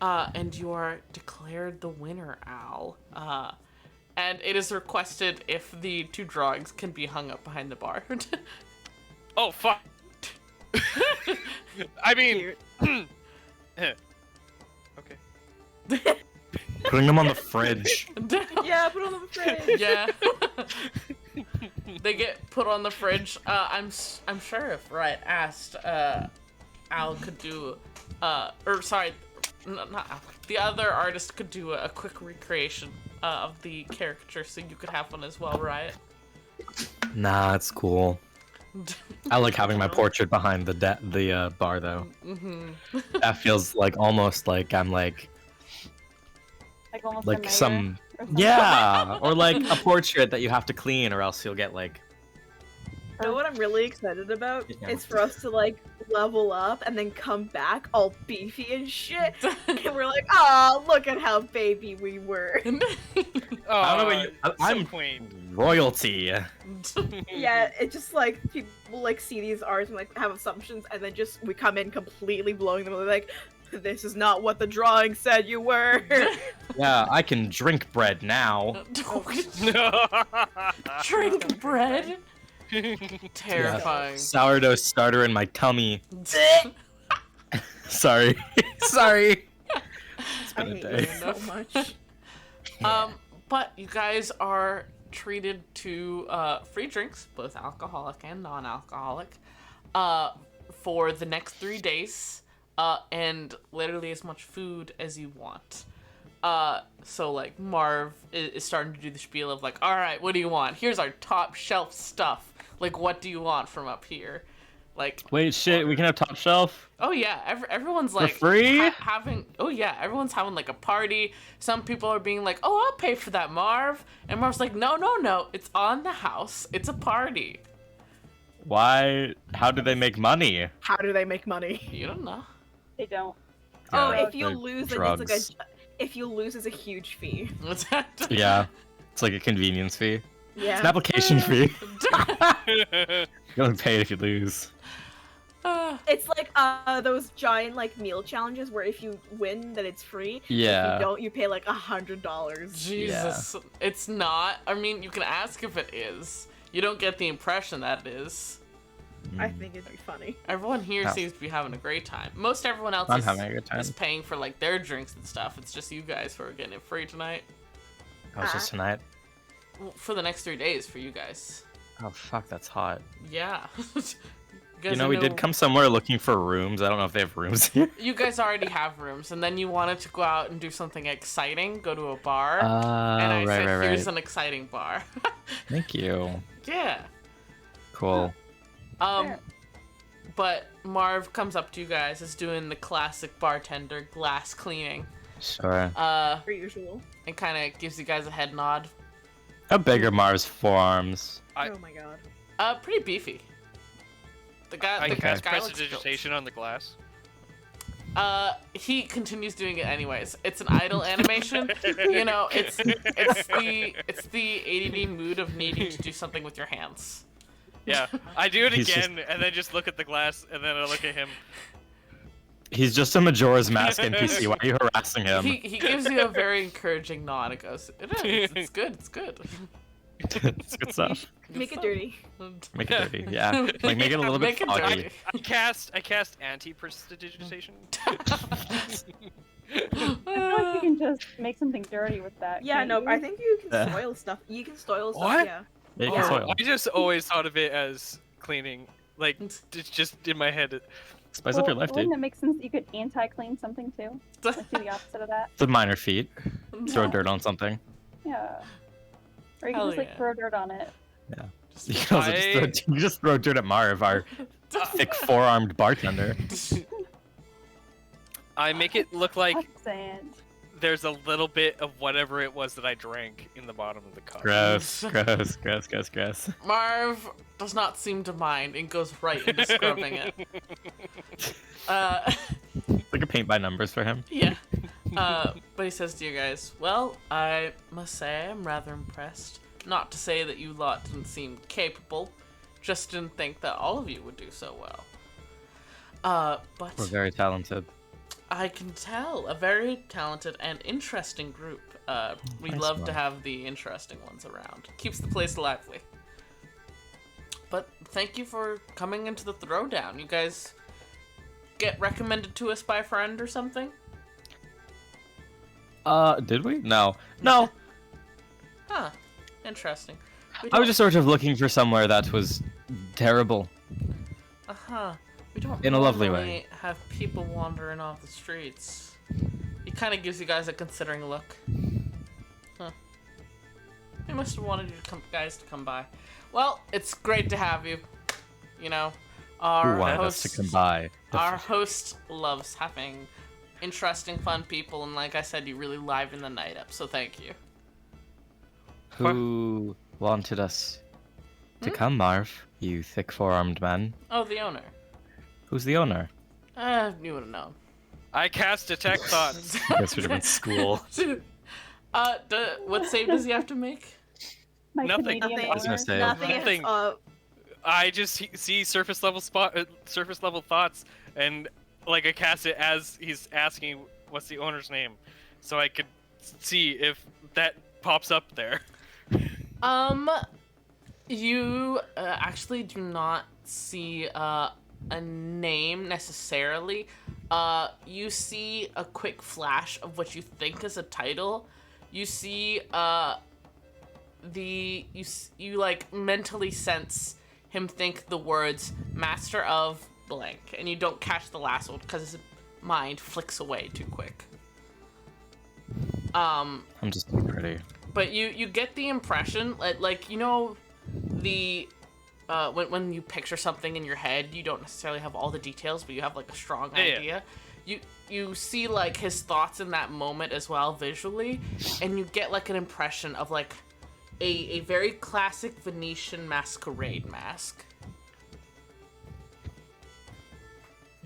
Speaker 1: And you are declared the winner, Al. And it is requested if the 2 drawings can be hung up behind the bar.
Speaker 4: Oh, fuck. I mean... okay.
Speaker 2: Putting them on the fridge.
Speaker 3: Yeah, put it on the fridge.
Speaker 1: Yeah. They get put on the fridge. I'm sure if Riot asked, Al could do, or sorry, not Al. The other artist could do a quick recreation of the caricature, so you could have one as well, Riot.
Speaker 2: Nah, it's cool. I like having my portrait behind the bar though.
Speaker 1: Mm-hmm.
Speaker 2: That feels like almost like I'm like
Speaker 6: Like almost
Speaker 2: like
Speaker 6: a mayor.
Speaker 2: some
Speaker 6: or something.
Speaker 2: Yeah, or like a portrait that you have to clean, or else you'll get like.
Speaker 3: You know what I'm really excited about?
Speaker 2: Yeah.
Speaker 3: Is for us to like level up and then come back all beefy and shit. And we're like, oh, look at how baby we were.
Speaker 2: I don't know about you. I'm
Speaker 4: quaint.
Speaker 2: royalty.
Speaker 3: Yeah, it just like people like see these arts and like have assumptions, and then just we come in completely blowing them. They're like, this is not what the drawing said you were.
Speaker 2: Yeah, I can drink bread now.
Speaker 1: Drink bread. Terrifying.
Speaker 2: Sourdough starter in my tummy. Sorry. Sorry. It's
Speaker 3: I
Speaker 2: been a
Speaker 3: hate
Speaker 2: day.
Speaker 3: you so much.
Speaker 1: But you guys are treated to free drinks, both alcoholic and non-alcoholic, for the next 3 days, and literally as much food as you want. So like Marv is starting to do the spiel of like, all right, what do you want? Here's our top shelf stuff. Like, what do you want from up here? Like,
Speaker 2: Wait, shit, we can have top shelf?
Speaker 1: oh yeah, everyone's like
Speaker 2: free?
Speaker 1: having. Oh yeah, everyone's having like a party. Some people are being like, "Oh, I'll pay for that, Marv," and Marv's like, "No, no, no, it's on the house. It's a party."
Speaker 2: Why? How do they make money?
Speaker 3: How do they make money?
Speaker 1: You don't know.
Speaker 6: They don't.
Speaker 3: Oh,
Speaker 2: Yeah,
Speaker 3: if you
Speaker 2: like
Speaker 3: lose,
Speaker 2: drugs.
Speaker 3: then it's like if you lose, it's a huge fee.
Speaker 1: What's that?
Speaker 2: Yeah, it's like a convenience fee.
Speaker 3: Yeah.
Speaker 2: It's an application fee. You only pay it if you lose.
Speaker 3: It's like those giant like meal challenges where if you win, then it's free. If
Speaker 2: Yeah.
Speaker 3: you don't, you pay like $100.
Speaker 1: Jesus, it's not. I mean, you can ask if it is. You don't get the impression that it is.
Speaker 3: I think it'd be funny.
Speaker 1: Everyone here
Speaker 2: Oh.
Speaker 1: seems to be having a great time. Most everyone else
Speaker 2: I'm
Speaker 1: is,
Speaker 2: having a good time.
Speaker 1: is paying for like their drinks and stuff. It's just you guys who are getting it free tonight.
Speaker 2: Oh, it's just tonight.
Speaker 1: Well, for the next 3 days for you guys.
Speaker 2: Oh, fuck, that's hot.
Speaker 1: Yeah.
Speaker 2: You know, we did come somewhere looking for rooms. I don't know if they have rooms here.
Speaker 1: You guys already have rooms, and then you wanted to go out and do something exciting, go to a bar, and I
Speaker 2: right,
Speaker 1: said,
Speaker 2: right,
Speaker 1: "Here's
Speaker 2: right.
Speaker 1: an exciting bar."
Speaker 2: Thank you.
Speaker 1: Yeah.
Speaker 2: Cool.
Speaker 6: Fair.
Speaker 1: But Marv comes up to you guys, is doing the classic bartender glass cleaning,
Speaker 2: Sure.
Speaker 3: Per usual.
Speaker 1: and kind of gives you guys a head nod.
Speaker 2: How big are Marv's forearms?
Speaker 3: Oh my god.
Speaker 1: Pretty beefy. The guy,
Speaker 4: I
Speaker 1: the
Speaker 4: cast
Speaker 1: guy looks built.
Speaker 4: prestidigitation on the glass.
Speaker 1: He continues doing it anyways. It's an idle animation. You know, it's the ADD mood of needing to do something with your hands.
Speaker 4: Yeah, I do it
Speaker 2: He's
Speaker 4: again, and then just look at the glass, and then I look at him.
Speaker 2: He's just a Majora's Mask NPC. Why are you harassing him?
Speaker 1: He gives you a very encouraging nod and goes, "It is. It's good. It's good."
Speaker 2: It's good stuff.
Speaker 3: Make it dirty.
Speaker 2: Make it dirty. Yeah. Like, make it a little bit
Speaker 1: Make it
Speaker 2: foggy.
Speaker 1: dirty.
Speaker 4: I cast anti-prestidigitation.
Speaker 6: I feel like you can just make something dirty with that.
Speaker 3: Yeah,
Speaker 6: can't
Speaker 3: no,
Speaker 6: you?
Speaker 3: I think you can
Speaker 2: Yeah.
Speaker 3: spoil stuff. You can spoil stuff,
Speaker 4: What?
Speaker 3: yeah.
Speaker 2: Yeah, you can
Speaker 1: Oh.
Speaker 2: soil.
Speaker 4: I just always thought of it as cleaning. Like, it's just in my head.
Speaker 2: Spice up your life, dude.
Speaker 6: Wouldn't it make sense that you could anti-clean something too? Let's do the opposite of that.
Speaker 2: It's a minor feat. Throw
Speaker 6: Yeah.
Speaker 2: dirt on something.
Speaker 6: Yeah. Or you
Speaker 1: Hell
Speaker 6: can just like
Speaker 1: yeah.
Speaker 6: throw dirt on it.
Speaker 2: You can also just throw dirt at Marv, our thick four-armed bartender.
Speaker 4: I make it look like
Speaker 6: I'm saying.
Speaker 4: there's a little bit of whatever it was that I drank in the bottom of the cup.
Speaker 2: Gross, gross, gross, gross, gross.
Speaker 1: Marv does not seem to mind and goes right into scrubbing it.
Speaker 2: It's like a paint by numbers for him.
Speaker 1: Yeah. But he says to you guys, "Well, I must say I'm rather impressed. Not to say that you lot didn't seem capable, just didn't think that all of you would do so well. But
Speaker 2: We're very talented.
Speaker 1: I can tell, a very talented and interesting group. We
Speaker 2: Nice
Speaker 1: love
Speaker 2: one.
Speaker 1: to have the interesting ones around. Keeps the place lively. But thank you for coming into the throwdown. You guys get recommended to us by a friend or something?
Speaker 2: Did we? No. No.
Speaker 1: Huh. Interesting. We
Speaker 2: I was just sort of looking for somewhere that was terrible.
Speaker 1: Uh-huh. We don't
Speaker 2: In a lovely
Speaker 1: normally
Speaker 2: way.
Speaker 1: have people wandering off the streets. He kind of gives you guys a considering look. Huh. He must have wanted you guys to come by. Well, it's great to have you. You know, our
Speaker 2: Who wanted us to come by?
Speaker 1: Our host loves having interesting, fun people, and like I said, you really liven the night up. So thank you.
Speaker 2: Who wanted us to come, Marv? You thick four-armed man.
Speaker 1: Oh, the owner.
Speaker 2: Who's the owner?
Speaker 1: You would have known.
Speaker 4: I cast detect thoughts.
Speaker 2: Guess we're in school.
Speaker 1: What save does he have to make?
Speaker 6: My
Speaker 4: Nothing.
Speaker 6: Canadian
Speaker 2: I was gonna
Speaker 6: owner.
Speaker 2: say-
Speaker 3: Nothing.
Speaker 4: Nothing. I just see surface level thoughts, and like I cast it as he's asking what's the owner's name, so I could see if that pops up there.
Speaker 1: You actually do not see a name necessarily. You see a quick flash of what you think is a title. You see you like mentally sense him think the words master of blank, and you don't catch the last one because his mind flicks away too quick.
Speaker 2: I'm just too pretty.
Speaker 1: But you get the impression, like you know, the when you picture something in your head, you don't necessarily have all the details, but you have like a strong idea. You see like his thoughts in that moment as well visually, and you get like an impression of like a very classic Venetian masquerade mask.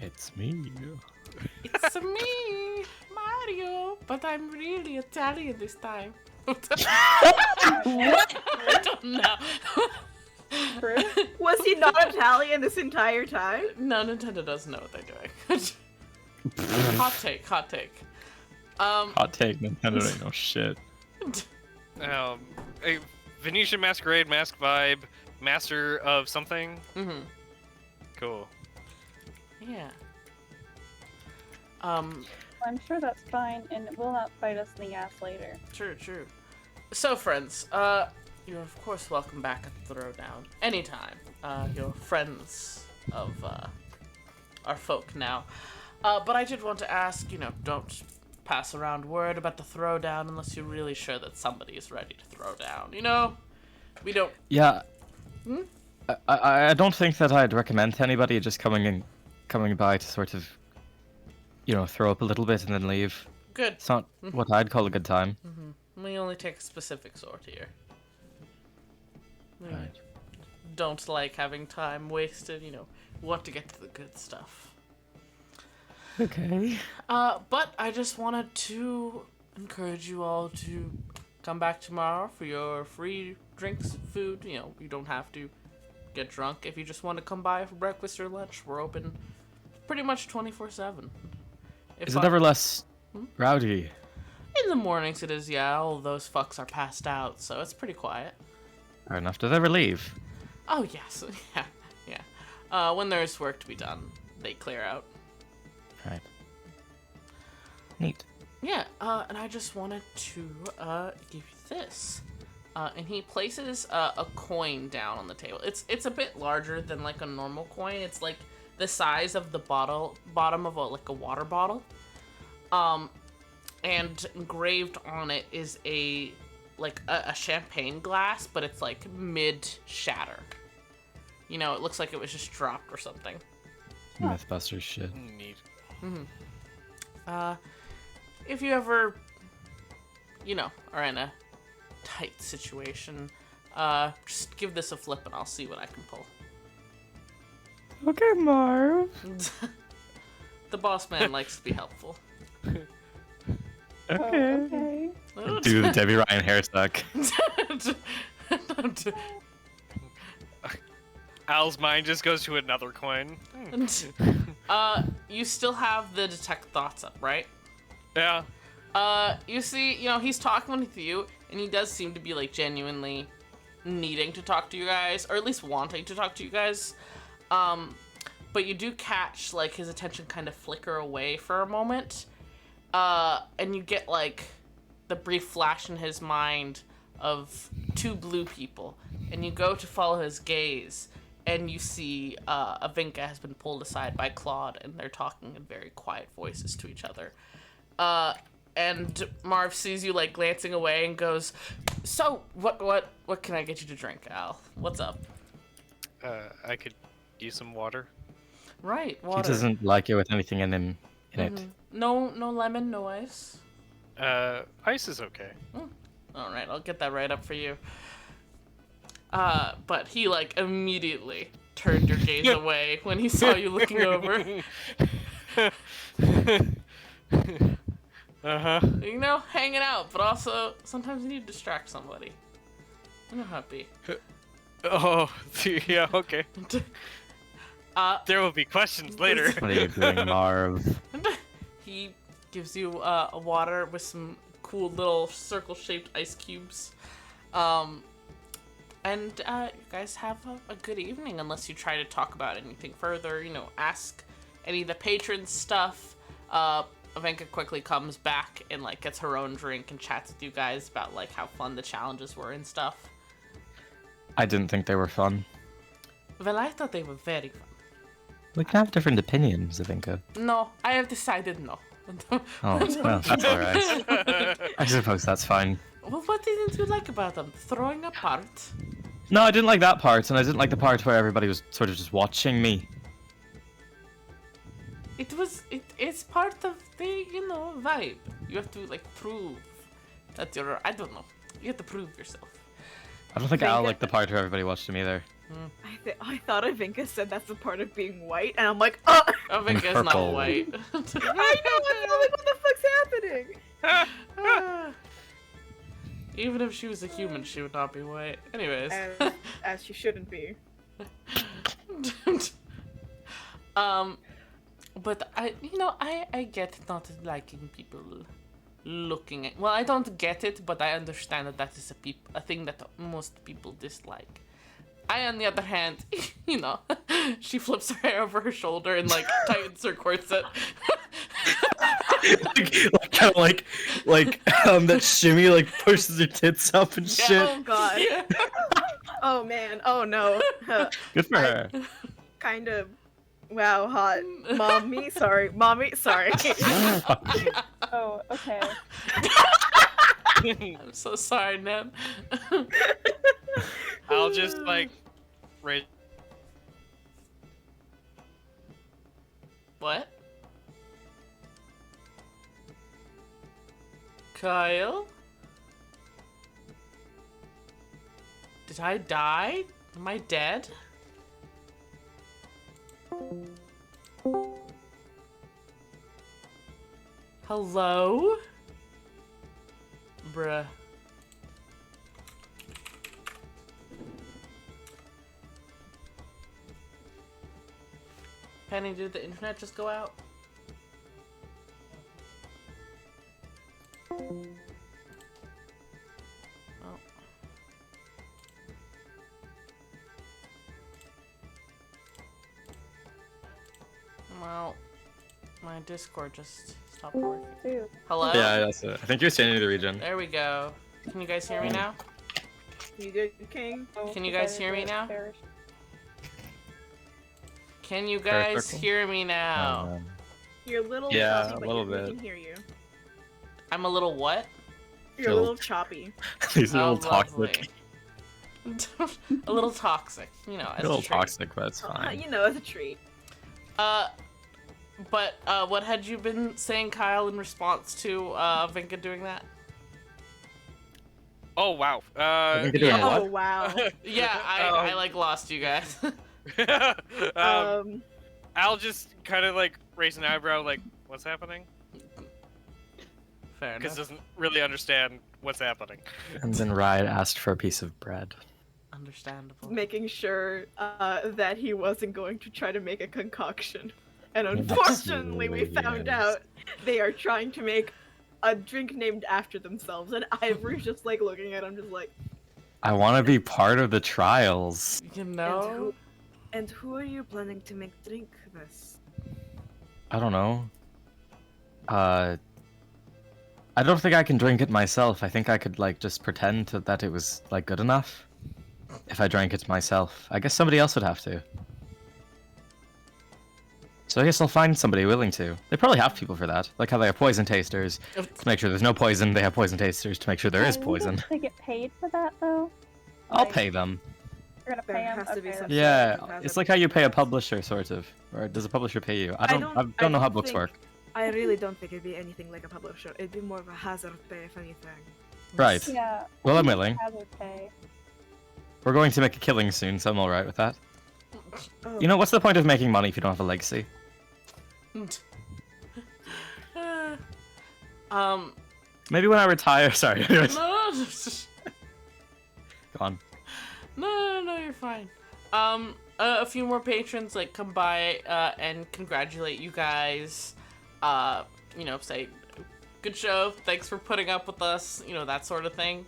Speaker 2: It's me.
Speaker 1: It's me, Mario, but I'm really Italian this time. I don't know.
Speaker 6: True.
Speaker 3: Was he not Italian this entire time?
Speaker 1: No, Nintendo doesn't know what they're doing. Hot take.
Speaker 2: Hot take, Nintendo ain't no shit.
Speaker 4: A Venetian masquerade mask vibe, master of something.
Speaker 1: Mm-hmm.
Speaker 4: Cool.
Speaker 1: Yeah.
Speaker 6: I'm sure that's fine, and it will not bite us in the ass later.
Speaker 1: True. So, friends, you're of course welcome back at the Throwdown anytime. You're friends of our folk now. But I did want to ask, don't pass around word about the Throwdown unless you're really sure that somebody is ready to throw down. We don't.
Speaker 2: Yeah.
Speaker 1: Hmm?
Speaker 2: I don't think that I'd recommend to anybody just coming by to sort of, throw up a little bit and then leave.
Speaker 1: Good.
Speaker 2: It's not what I'd call a good time.
Speaker 1: We only take a specific sort here. We
Speaker 2: Right.
Speaker 1: don't like having time wasted. Want to get to the good stuff.
Speaker 2: Okay.
Speaker 1: But I just wanted to encourage you all to come back tomorrow for your free drinks, food. You don't have to get drunk. If you just want to come by for breakfast or lunch, we're open pretty much 24/7.
Speaker 2: Is it ever less
Speaker 1: Hmm?
Speaker 2: rowdy?
Speaker 1: In the mornings it is, yeah. All those fucks are passed out, so it's pretty quiet.
Speaker 2: Fair enough. Does it ever leave?
Speaker 1: Oh, yes. Yeah. When there's work to be done, they clear out.
Speaker 2: Right. Neat.
Speaker 1: Yeah, and I just wanted to give you this. And he places a coin down on the table. It's a bit larger than like a normal coin. It's like the size of the bottom of a water bottle. And engraved on it is a champagne glass, but it's like mid shatter. It looks like it was just dropped or something.
Speaker 2: Mythbusters shit.
Speaker 4: Neat.
Speaker 1: If you ever, are in a tight situation, just give this a flip and I'll see what I can pull.
Speaker 2: Okay, Marv.
Speaker 1: The boss man likes to be helpful.
Speaker 2: Okay. Do the Debbie Ryan hair suck.
Speaker 4: Al's mind just goes to another coin.
Speaker 1: You still have the detect thoughts up, right?
Speaker 4: Yeah.
Speaker 1: You see, he's talking with you, and he does seem to be like genuinely needing to talk to you guys, or at least wanting to talk to you guys. But you do catch like his attention kind of flicker away for a moment, and you get like the brief flash in his mind of two blue people, and you go to follow his gaze, and you see Avinka has been pulled aside by Claude, and they're talking in very quiet voices to each other. And Marv sees you like glancing away and goes, "So, what can I get you to drink, Al? What's up?"
Speaker 4: I could use some water.
Speaker 1: Right,
Speaker 2: He
Speaker 1: water.
Speaker 2: doesn't like it with anything in it.
Speaker 1: No lemon, no ice.
Speaker 4: Ice is okay.
Speaker 1: All right, I'll get that right up for you. But he like immediately turned your gaze away when he saw you looking over.
Speaker 4: Uh-huh.
Speaker 1: You know, hanging out, but also sometimes you need to distract somebody. You know how it be.
Speaker 4: Oh, yeah, okay. There will be questions later.
Speaker 2: What are you doing, Marv?
Speaker 1: He gives you a water with some cool little circle-shaped ice cubes. And you guys have a good evening unless you try to talk about anything further, you know, ask any of the patrons stuff. Ivanka quickly comes back and like gets her own drink and chats with you guys about like how fun the challenges were and stuff.
Speaker 2: I didn't think they were fun.
Speaker 1: Well, I thought they were very fun.
Speaker 2: We can have different opinions, Ivanka.
Speaker 1: No, I have decided no.
Speaker 2: Oh, well, that's alright. I suppose that's fine.
Speaker 1: Well, what didn't you like about them? Throwing apart?
Speaker 2: No, I didn't like that part, and I didn't like the part where everybody was sort of just watching me.
Speaker 1: It's part of the, you know, vibe. You have to, like, prove that you're, I don't know. You have to prove yourself.
Speaker 2: I don't think I'll like the part where everybody watched him either.
Speaker 3: I thought Ivanka said that's a part of being white, and I'm like, oh!
Speaker 1: Ivanka's not
Speaker 2: Purple.
Speaker 1: white.
Speaker 3: I know, I'm like, what the fuck's happening?
Speaker 1: Even if she was a human, she would not be white. Anyways.
Speaker 3: As she shouldn't be.
Speaker 1: But I get not liking people looking at. Well, I don't get it, but I understand that is a thing that most people dislike. I, on the other hand, you know, she flips her hair over her shoulder and like tightens her corset.
Speaker 2: Kind of like that shimmy, like pushes her tits up and shit.
Speaker 3: Oh god.
Speaker 1: Yeah.
Speaker 3: Oh man. Oh no.
Speaker 2: Good for her.
Speaker 3: Kind of. Wow, hot. Mommy, sorry. Mommy, sorry.
Speaker 6: Oh, okay.
Speaker 1: I'm so sorry, Ned.
Speaker 4: I'll just like raise.
Speaker 1: What? Kyle? Did I die? Am I dead? Hello? Bruh. Penny, did the internet just go out? Oh. Well, my Discord just stopped working.
Speaker 6: Dude.
Speaker 1: Hello?
Speaker 2: Yeah, that's it. I think you're changing the region.
Speaker 1: There we go. Can you guys hear me now?
Speaker 3: You good, King?
Speaker 1: Can you guys hear me now? Can you guys hear me now?
Speaker 3: You're a little
Speaker 2: Yeah,
Speaker 3: choppy,
Speaker 2: a
Speaker 3: but
Speaker 2: little
Speaker 3: we
Speaker 2: bit.
Speaker 3: can hear you.
Speaker 1: I'm a little what?
Speaker 3: You're a
Speaker 2: Feel-
Speaker 3: little choppy.
Speaker 2: He's a
Speaker 1: Oh,
Speaker 2: little toxic.
Speaker 1: lovely. A little toxic, you know, as
Speaker 2: A little
Speaker 1: a treat.
Speaker 2: toxic, but it's fine.
Speaker 3: You know, as a treat.
Speaker 1: But what had you been saying, Kyle, in response to Vinka doing that?
Speaker 4: Oh wow.
Speaker 2: Vinka doing
Speaker 1: yeah.
Speaker 2: what?
Speaker 3: Oh wow.
Speaker 1: Yeah, I like lost you guys.
Speaker 4: I'll just kind of like raise an eyebrow, like, what's happening?
Speaker 1: Fair
Speaker 4: Because
Speaker 1: enough.
Speaker 4: doesn't really understand what's happening.
Speaker 2: And then Riot asked for a piece of bread.
Speaker 1: Understandable.
Speaker 3: Making sure that he wasn't going to try to make a concoction. And
Speaker 2: He
Speaker 3: unfortunately, we
Speaker 2: absolutely
Speaker 3: found
Speaker 2: is.
Speaker 3: out they are trying to make a drink named after themselves. And Ivory's just like looking at him, just like,
Speaker 2: I want to be part of the trials.
Speaker 1: You know?
Speaker 3: and who are you planning to make drink this?
Speaker 2: I don't know. I don't think I can drink it myself. I think I could like just pretend that it was like good enough. If I drank it myself, I guess somebody else would have to. So I guess I'll find somebody willing to. They probably have people for that. Like how they have poison tasters to make sure there's no poison. They have poison tasters to make sure there is poison.
Speaker 6: They get paid for that though.
Speaker 2: I'll
Speaker 6: Like,
Speaker 2: pay them.
Speaker 6: You're gonna
Speaker 3: There
Speaker 6: pay them.
Speaker 3: has to be
Speaker 6: Okay,
Speaker 3: some-
Speaker 2: Yeah,
Speaker 3: Has
Speaker 2: it's
Speaker 3: a-
Speaker 2: like how you pay a publisher, sort of. Or does a publisher pay you? I don't know how books work.
Speaker 3: I really don't think it'd be anything like a publisher. It'd be more of a hazard pay, if anything.
Speaker 2: Right.
Speaker 6: Yeah.
Speaker 2: Well, I'm
Speaker 6: I think
Speaker 2: willing.
Speaker 6: Hazard pay.
Speaker 2: We're going to make a killing soon, so I'm alright with that.
Speaker 3: Oh,
Speaker 2: You know, what's the point of making money if you don't have a legacy?
Speaker 1: Um,
Speaker 2: Maybe when I retire. Sorry. Anyways, go
Speaker 1: no,
Speaker 2: on.
Speaker 1: no, you're fine. A few more patrons like come by and congratulate you guys. You know, say good show, thanks for putting up with us, you know, that sort of thing.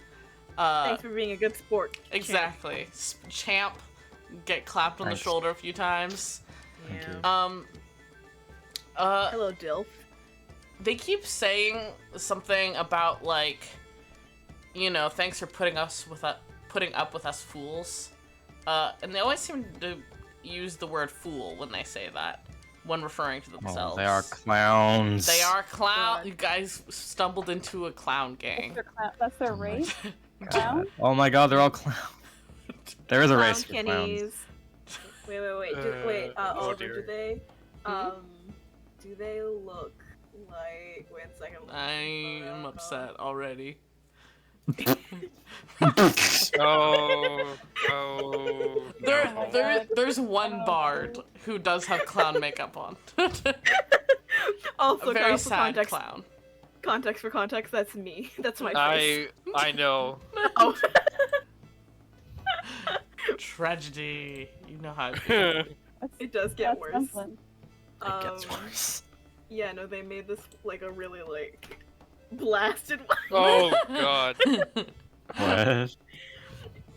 Speaker 3: thanks for being a good sport. champ.
Speaker 1: Exactly. Champ, get clapped on the
Speaker 2: Thanks.
Speaker 1: shoulder a few times.
Speaker 2: Thank
Speaker 3: Yeah.
Speaker 2: you.
Speaker 3: Hello, Dilf.
Speaker 1: They keep saying something about like, you know, thanks for putting up with us fools. And they always seem to use the word fool when they say that, when referring to themselves.
Speaker 2: Oh, they are clowns.
Speaker 1: They are clown.
Speaker 3: God.
Speaker 1: You guys stumbled into a clown gang.
Speaker 6: That's their race. Clown?
Speaker 2: Oh my god, they're all clowns. There is a
Speaker 3: Clown
Speaker 2: race for clowns.
Speaker 3: Kennies. Wait.
Speaker 4: Oh
Speaker 3: Oliver,
Speaker 4: dear.
Speaker 3: do they?
Speaker 1: Hmm?
Speaker 3: Do they look like? Wait a second.
Speaker 1: I am upset already.
Speaker 4: Oh.
Speaker 1: There's one
Speaker 6: Oh.
Speaker 1: bard who does have clown makeup on.
Speaker 3: Also,
Speaker 1: A very
Speaker 3: guys, for
Speaker 1: sad
Speaker 3: context,
Speaker 1: clown.
Speaker 3: context for context, that's me. That's my face.
Speaker 4: I know.
Speaker 3: Oh.
Speaker 1: Tragedy. You know how.
Speaker 3: It does get
Speaker 6: That's
Speaker 3: worse.
Speaker 6: something.
Speaker 2: It gets
Speaker 3: Um,
Speaker 2: worse.
Speaker 3: Yeah, no, they made this like a really like blasted one.
Speaker 4: Oh god.
Speaker 2: What?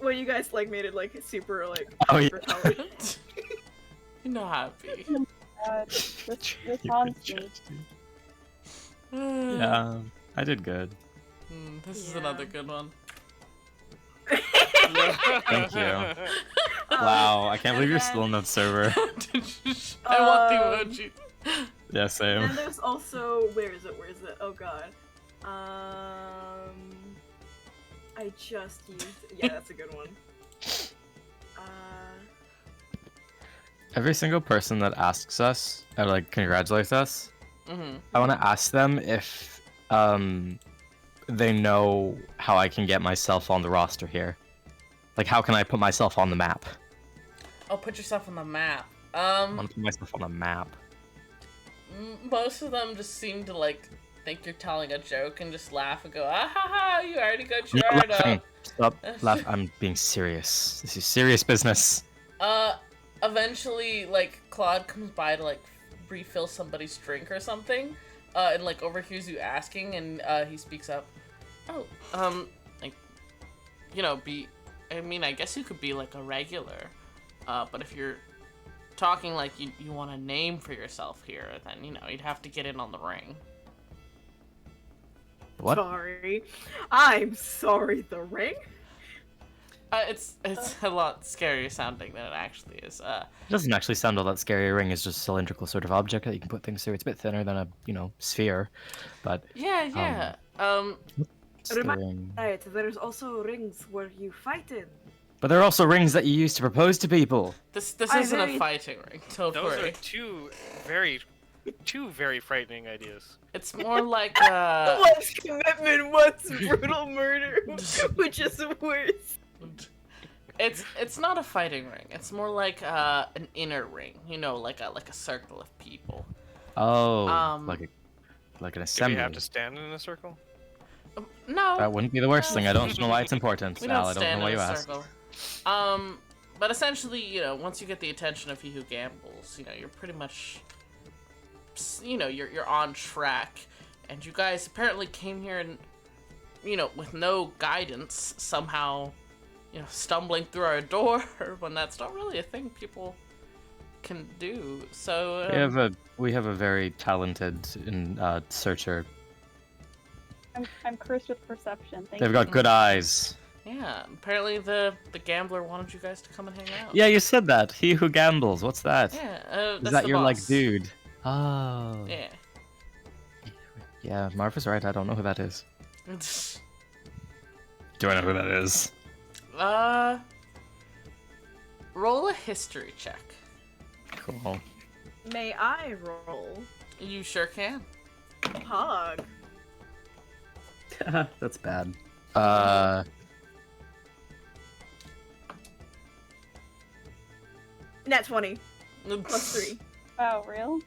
Speaker 3: Well, you guys like made it like super like
Speaker 2: Oh, yeah.
Speaker 3: hyper-colored.
Speaker 1: You know how it be.
Speaker 6: This
Speaker 2: You
Speaker 6: haunts
Speaker 2: could
Speaker 6: me.
Speaker 2: just do- Yeah, I did good.
Speaker 1: This is
Speaker 3: Yeah.
Speaker 1: another good one.
Speaker 2: Thank you. Wow, I can't believe you're still on that server.
Speaker 1: I want the emoji.
Speaker 2: Yeah, same.
Speaker 3: And there's also where is it? Oh god. I just used yeah, that's a good one.
Speaker 2: Every single person that asks us or like congratulates us,
Speaker 1: Mm-hmm.
Speaker 2: I want to ask them if they know how I can get myself on the roster here. Like, how can I put myself on the map?
Speaker 1: Oh, put yourself on the map.
Speaker 2: I want to put myself on the map.
Speaker 1: Most of them just seem to like think you're telling a joke and just laugh and go, ah ha ha, you already got
Speaker 2: I'm
Speaker 1: your
Speaker 2: not
Speaker 1: art
Speaker 2: laughing.
Speaker 1: up.
Speaker 2: Stop laughing. I'm being serious. This is serious business.
Speaker 1: Eventually, like, Claude comes by to, like, refill somebody's drink or something, and, like, overhears you asking, and, he speaks up. Oh, like, you know, I mean, I guess you could be, like, a regular, but if you're talking like you want a name for yourself here, then, you know, you'd have to get in on the ring.
Speaker 2: What?
Speaker 3: Sorry. I'm sorry, the ring?
Speaker 1: It's a lot scarier sounding than it actually is.
Speaker 2: It doesn't actually sound all that scary. A ring is just a cylindrical sort of object that you can put things through. It's a bit thinner than a, sphere, but
Speaker 1: Yeah.
Speaker 2: it's the ring.
Speaker 3: Right, there's also rings where you fight in.
Speaker 2: But there are also rings that you use to propose to people.
Speaker 1: This
Speaker 3: I
Speaker 1: isn't a
Speaker 3: very-
Speaker 1: fighting ring. Don't
Speaker 4: Those
Speaker 1: worry.
Speaker 4: are two very frightening ideas.
Speaker 1: It's more like
Speaker 3: One's commitment, one's brutal murder. Which is worse?
Speaker 1: It's not a fighting ring. It's more like an inner ring. You know, like a circle of people.
Speaker 2: Oh, like an
Speaker 4: Do we
Speaker 2: assembly.
Speaker 4: have to stand in a circle?
Speaker 1: No,
Speaker 2: That wouldn't be the worst thing. I don't know why it's important.
Speaker 1: we
Speaker 2: Al,
Speaker 1: don't
Speaker 2: I don't
Speaker 1: stand
Speaker 2: know why
Speaker 1: in
Speaker 2: you
Speaker 1: a
Speaker 2: asked.
Speaker 1: circle. But essentially, you know, once you get the attention of he who gambles, you know, you're pretty much, you know, you're on track. And you guys apparently came here and, you know, with no guidance, somehow, you know, stumbling through our door when that's not really a thing people can do. So
Speaker 2: We have a very talented searcher.
Speaker 6: I'm cursed with perception. Thank
Speaker 2: They've
Speaker 6: you.
Speaker 2: got good eyes.
Speaker 1: yeah, apparently the gambler wanted you guys to come and hang out.
Speaker 2: Yeah, you said that. He who gambles. What's that?
Speaker 1: Yeah,
Speaker 2: Is
Speaker 1: that's
Speaker 2: that
Speaker 1: the
Speaker 2: your like
Speaker 1: boss.
Speaker 2: dude? Oh.
Speaker 1: Yeah.
Speaker 2: Yeah, Marv is right. I don't know who that is. Do I know who that is?
Speaker 1: Roll a history check.
Speaker 2: Cool.
Speaker 3: May I roll?
Speaker 1: You sure can.
Speaker 3: Hog.
Speaker 2: That's bad.
Speaker 3: Nat 20 plus 3.
Speaker 6: Oh, real?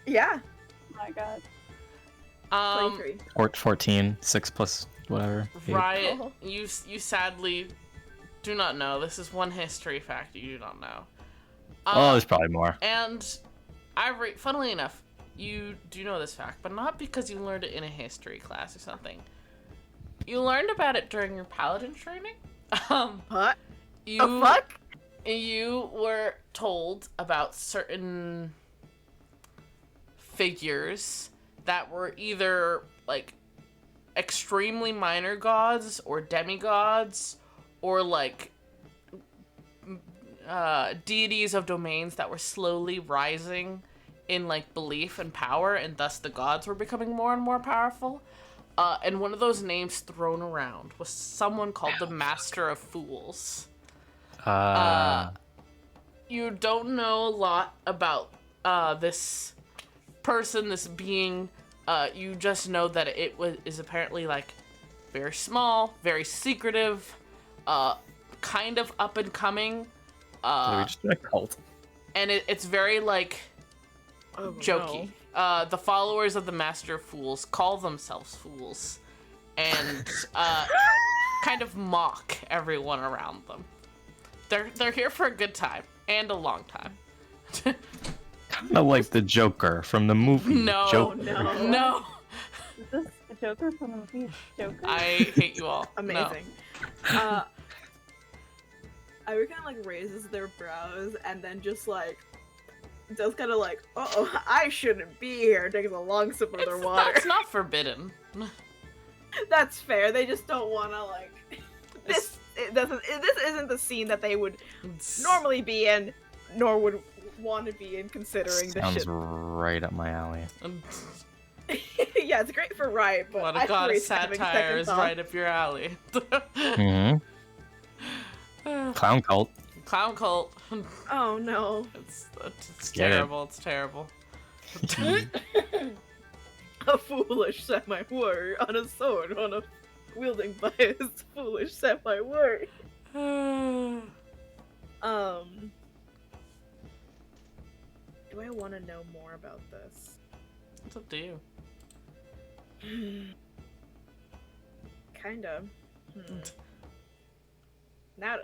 Speaker 3: Yeah,
Speaker 6: Oh my god.
Speaker 3: 23.
Speaker 2: 14, 6 plus whatever. 8.
Speaker 1: Riot,
Speaker 3: Oh.
Speaker 1: you sadly do not know. This is one history fact you do not know.
Speaker 2: Oh, there's probably more.
Speaker 1: And Ivory, funnily enough, you do know this fact, but not because you learned it in a history class or something. You learned about it during your paladin training.
Speaker 3: What?
Speaker 1: You,
Speaker 3: The fuck?
Speaker 1: You were told about certain figures that were either like extremely minor gods or demigods or like deities of domains that were slowly rising in like belief and power, and thus the gods were becoming more and more powerful. And one of those names thrown around was someone called the Master of Fools. You don't know a lot about this person, this being. You just know that it is apparently like very small, very secretive, kind of up and coming.
Speaker 2: Maybe just a cult.
Speaker 1: And it's very like
Speaker 3: Oh,
Speaker 1: jokey. The followers of the Master of Fools call themselves fools, and kind of mock everyone around them. They're here for a good time and a long time.
Speaker 2: Kind of like the Joker from the movie.
Speaker 1: No,
Speaker 2: Joker.
Speaker 3: no.
Speaker 1: No,
Speaker 6: Is this the Joker from the movie Joker?
Speaker 1: I hate you all. No.
Speaker 3: Amazing. Ira kind of like raises their brows and then just like does kind of like, oh, I shouldn't be here. Takes a long sip of their water.
Speaker 1: That's not forbidden.
Speaker 3: That's fair. They just don't want to like. This isn't the scene that they would normally be in, nor would want to be in, considering the
Speaker 2: Sounds
Speaker 3: shit.
Speaker 2: right up my alley.
Speaker 3: Yeah, it's great for Riot, but
Speaker 1: What a
Speaker 3: I
Speaker 1: god of
Speaker 3: raised having
Speaker 1: satire
Speaker 3: second
Speaker 1: is
Speaker 3: thought.
Speaker 1: right up your alley.
Speaker 2: Mm-hmm. Clown cult.
Speaker 1: Clown cult.
Speaker 3: Oh no.
Speaker 1: It's
Speaker 2: Get it.
Speaker 1: terrible. It's terrible.
Speaker 3: A foolish semi-warrior on a sword, on a wielding by his foolish semi-warrior. Do I want to know more about this?
Speaker 1: It's up to you.
Speaker 3: Kinda. Now,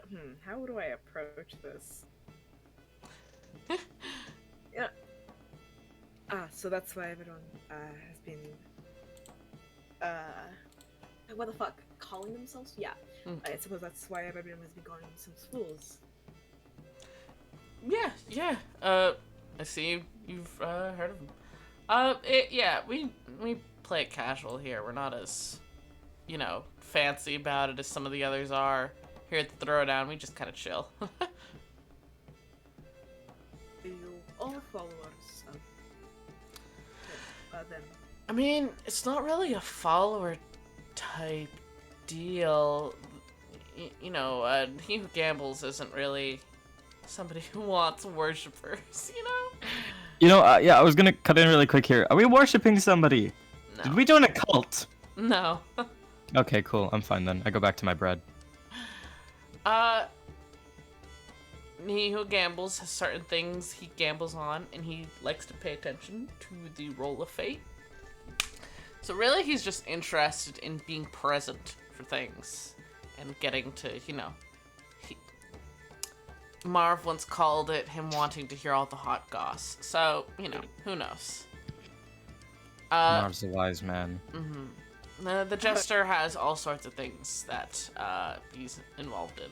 Speaker 3: how do I approach this? Yeah. So that's why everyone has been what the fuck? Calling themselves? Yeah. I suppose that's why everyone has been calling themselves fools.
Speaker 1: Yeah. I see you've heard of them. Yeah, we play it casual here. We're not as, fancy about it as some of the others are. Here at the Throwdown, we just kind of chill.
Speaker 3: Are you all followers of them?
Speaker 1: I mean, it's not really a follower type deal. He who gambles isn't really somebody who wants worshippers,
Speaker 2: Yeah, I was gonna cut in really quick here. Are we worshipping somebody?
Speaker 1: No.
Speaker 2: Did we join a cult?
Speaker 1: No.
Speaker 2: Okay, cool. I'm fine then. I go back to my bread.
Speaker 1: He who gambles has certain things he gambles on, and he likes to pay attention to the roll of fate. So really, he's just interested in being present for things and getting to, Marv once called it him wanting to hear all the hot goss. So, who knows?
Speaker 2: Marv's a wise man.
Speaker 1: The Jester has all sorts of things that he's involved in.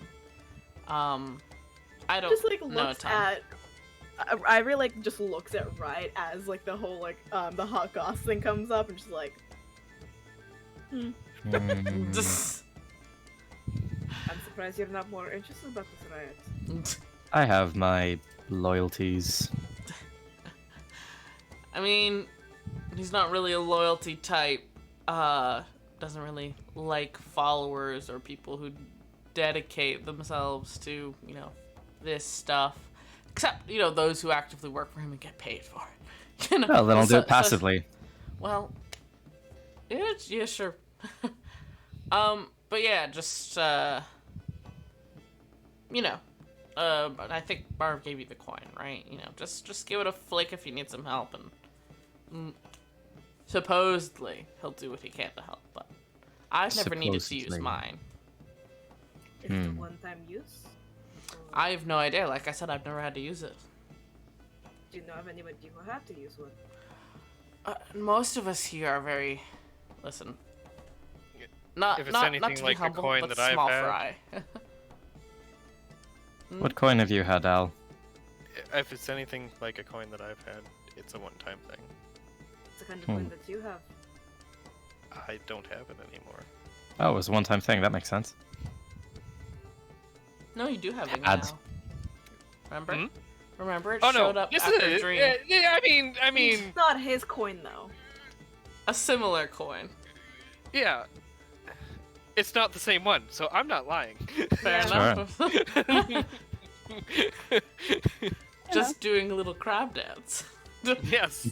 Speaker 1: I don't
Speaker 3: Just like
Speaker 1: know a
Speaker 3: looks
Speaker 1: ton.
Speaker 3: at. I really like just looks at Riot as like the whole the hot goss thing comes up and just like.
Speaker 1: Just-
Speaker 3: I'm surprised you're not more interested about this, Riot.
Speaker 2: I have my loyalties.
Speaker 1: I mean, he's not really a loyalty type. Doesn't really like followers or people who dedicate themselves to, this stuff. Except, those who actively work for him and get paid for it.
Speaker 2: Well, then I'll do it passively.
Speaker 1: Well, yeah, sure. But yeah, just you know, I think Barb gave you the coin, right? You know, just give it a flick if you need some help, and supposedly he'll do what he can to help. But I've never needed to use
Speaker 2: Supposedly.
Speaker 1: mine.
Speaker 3: Is it a one-time use? Or
Speaker 1: I have no idea. Like I said, I've never had to use it.
Speaker 3: do you know of anybody who had to use one?
Speaker 1: Most of us here are very, listen. Not
Speaker 4: If it's
Speaker 1: not
Speaker 4: anything
Speaker 1: to
Speaker 4: like
Speaker 1: be
Speaker 4: the
Speaker 1: humble,
Speaker 4: coin
Speaker 1: but
Speaker 4: that I've
Speaker 1: small
Speaker 4: had.
Speaker 1: fry.
Speaker 2: What coin have you had, Al?
Speaker 4: If it's anything like a coin that I've had, it's a one-time thing.
Speaker 3: It's the kind of coin that you have.
Speaker 4: I don't have it anymore.
Speaker 2: Oh, it was a one-time thing. That makes sense.
Speaker 1: No, you do have it
Speaker 2: Ads.
Speaker 1: now. Remember?
Speaker 4: Hmm?
Speaker 1: Remember, it
Speaker 4: Oh
Speaker 1: showed
Speaker 4: no!
Speaker 1: up
Speaker 4: Yes,
Speaker 1: after
Speaker 4: it
Speaker 1: a
Speaker 4: is.
Speaker 1: dream.
Speaker 4: Yeah, I mean,
Speaker 3: It's not his coin though.
Speaker 1: A similar coin.
Speaker 4: yeah. It's not the same one, so I'm not lying.
Speaker 1: Fair
Speaker 3: Yeah.
Speaker 1: enough. Just doing a little crab dance.
Speaker 4: Yes.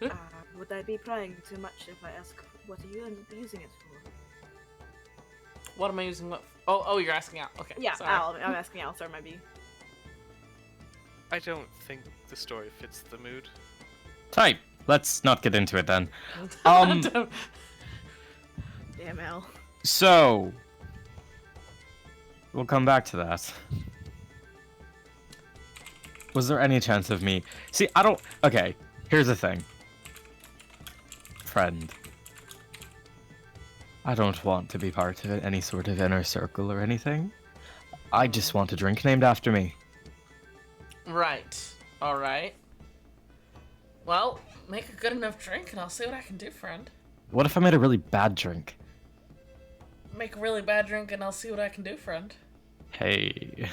Speaker 3: Would I be prying too much if I ask what are you using it for?
Speaker 1: What am I using? What? Oh, you're asking out. Okay.
Speaker 3: Yeah,
Speaker 1: sorry.
Speaker 3: Al. I'm asking Al. Sorry, might be.
Speaker 4: I don't think the story fits the mood.
Speaker 2: Tight. Let's not get into it then. Um,
Speaker 3: Damn, Al.
Speaker 2: So, we'll come back to that. Was there any chance of me? See, I don't. Okay, here's the thing. Friend. I don't want to be part of any sort of inner circle or anything. I just want a drink named after me.
Speaker 1: Right. All right. Well, make a good enough drink, and I'll see what I can do, friend.
Speaker 2: What if I made a really bad drink?
Speaker 1: Make a really bad drink, and I'll see what I can do, friend.
Speaker 2: Hey.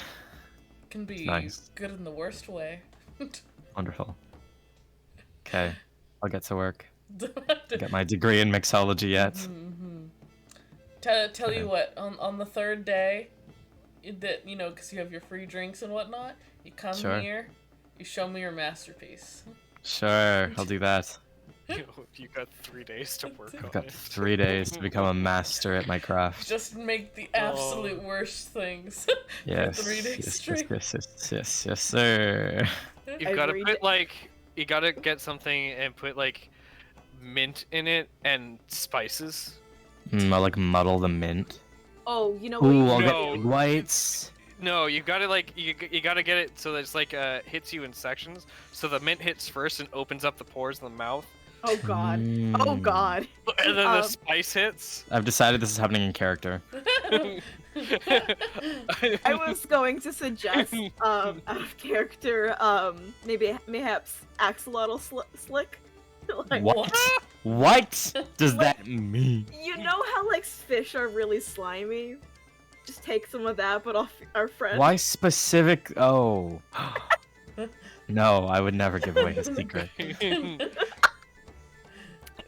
Speaker 1: Can be
Speaker 2: Nice.
Speaker 1: good in the worst way.
Speaker 2: Wonderful. Okay, I'll get to work. Get my degree in mixology yet.
Speaker 1: Tell you what, on the third day, that because you have your free drinks and whatnot, you come
Speaker 2: Sure.
Speaker 1: here, you show me your masterpiece.
Speaker 2: Sure, I'll do that.
Speaker 4: You got 3 days to work
Speaker 2: I've
Speaker 4: on
Speaker 2: got
Speaker 4: it.
Speaker 2: 3 days to become a master at my craft.
Speaker 1: Just make the absolute worst things.
Speaker 2: Yes,
Speaker 1: 3 days
Speaker 2: yes,
Speaker 1: straight.
Speaker 2: yes, sir.
Speaker 4: You've got to
Speaker 3: Agreed.
Speaker 4: put you got to get something and put mint in it and spices.
Speaker 2: I'll muddle the mint.
Speaker 3: Oh, you know what?
Speaker 2: Ooh,
Speaker 3: you
Speaker 2: I'll
Speaker 3: should
Speaker 2: get
Speaker 4: No.
Speaker 2: egg whites.
Speaker 4: No, you got to you got to get it so that it's hits you in sections. So the mint hits first and opens up the pores in the mouth,
Speaker 3: Oh god. Oh
Speaker 2: Mm.
Speaker 3: god.
Speaker 4: and then the
Speaker 3: Um,
Speaker 4: spice hits.
Speaker 2: I've decided this is happening in character.
Speaker 3: I was going to suggest, out of character, mayhaps axolotl slick. Like,
Speaker 2: What? What does that mean?
Speaker 3: you know how fish are really slimy? Just take some of that, but off our friend.
Speaker 2: Why specific? Oh. No, I would never give away his secret.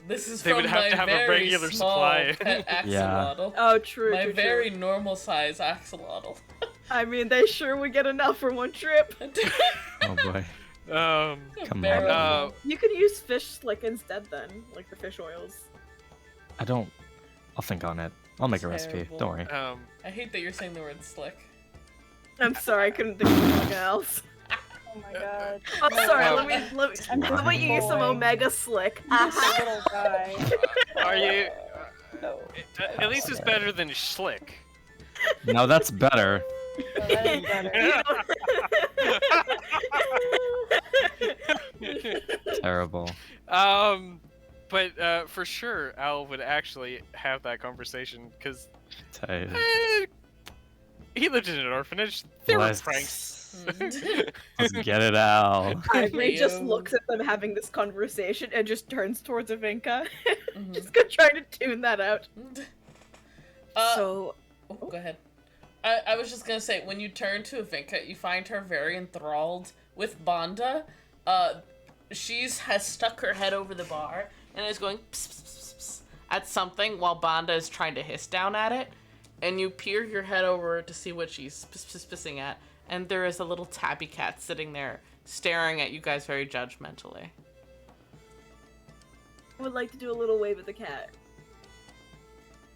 Speaker 1: This is
Speaker 4: They
Speaker 1: from
Speaker 4: would have
Speaker 1: my
Speaker 4: to have a
Speaker 1: very
Speaker 4: regular
Speaker 1: small
Speaker 4: supply.
Speaker 1: pet
Speaker 2: Yeah.
Speaker 1: axolotl.
Speaker 3: Oh, true.
Speaker 1: My
Speaker 3: true,
Speaker 1: very
Speaker 3: True.
Speaker 1: normal size axolotl.
Speaker 3: I mean, they sure would get enough for one trip.
Speaker 2: Oh boy. Come
Speaker 1: Barrel.
Speaker 2: on.
Speaker 3: You could use fish slick instead, then, like the fish oils.
Speaker 2: I don't. I'll think on it. I'll make a recipe.
Speaker 1: Terrible.
Speaker 2: Don't worry.
Speaker 1: I hate that you're saying the word slick.
Speaker 3: I'm sorry, I couldn't think of anything else.
Speaker 6: Oh my god.
Speaker 3: Oh, sorry.
Speaker 4: Um,
Speaker 3: let me.
Speaker 6: I'm
Speaker 3: How about you use some
Speaker 6: boy.
Speaker 3: Omega Slick?
Speaker 6: I'm just a little guy.
Speaker 4: Are you?
Speaker 6: No.
Speaker 4: At least it's better than schlick.
Speaker 2: No, that's better.
Speaker 6: No, that is better.
Speaker 2: Terrible.
Speaker 4: But for sure, Al would actually have that conversation because
Speaker 2: Tight.
Speaker 4: he lived in an orphanage. There were
Speaker 2: Let's-
Speaker 4: pranks.
Speaker 2: Let's get it out.
Speaker 3: Ivory just
Speaker 1: Leo.
Speaker 3: looks at them having this conversation and just turns towards Avinka.
Speaker 1: Mhm.
Speaker 3: Just gonna try to tune that out.
Speaker 1: Oh, go ahead. I was just gonna say, when you turn to Avinka, you find her very enthralled with Banda. Has stuck her head over the bar and is going pss, pss, pss, pss, at something while Banda is trying to hiss down at it. And you peer your head over to see what she's pissing at, and there is a little tabby cat sitting there staring at you guys very judgmentally.
Speaker 3: I would like to do a little wave at the cat.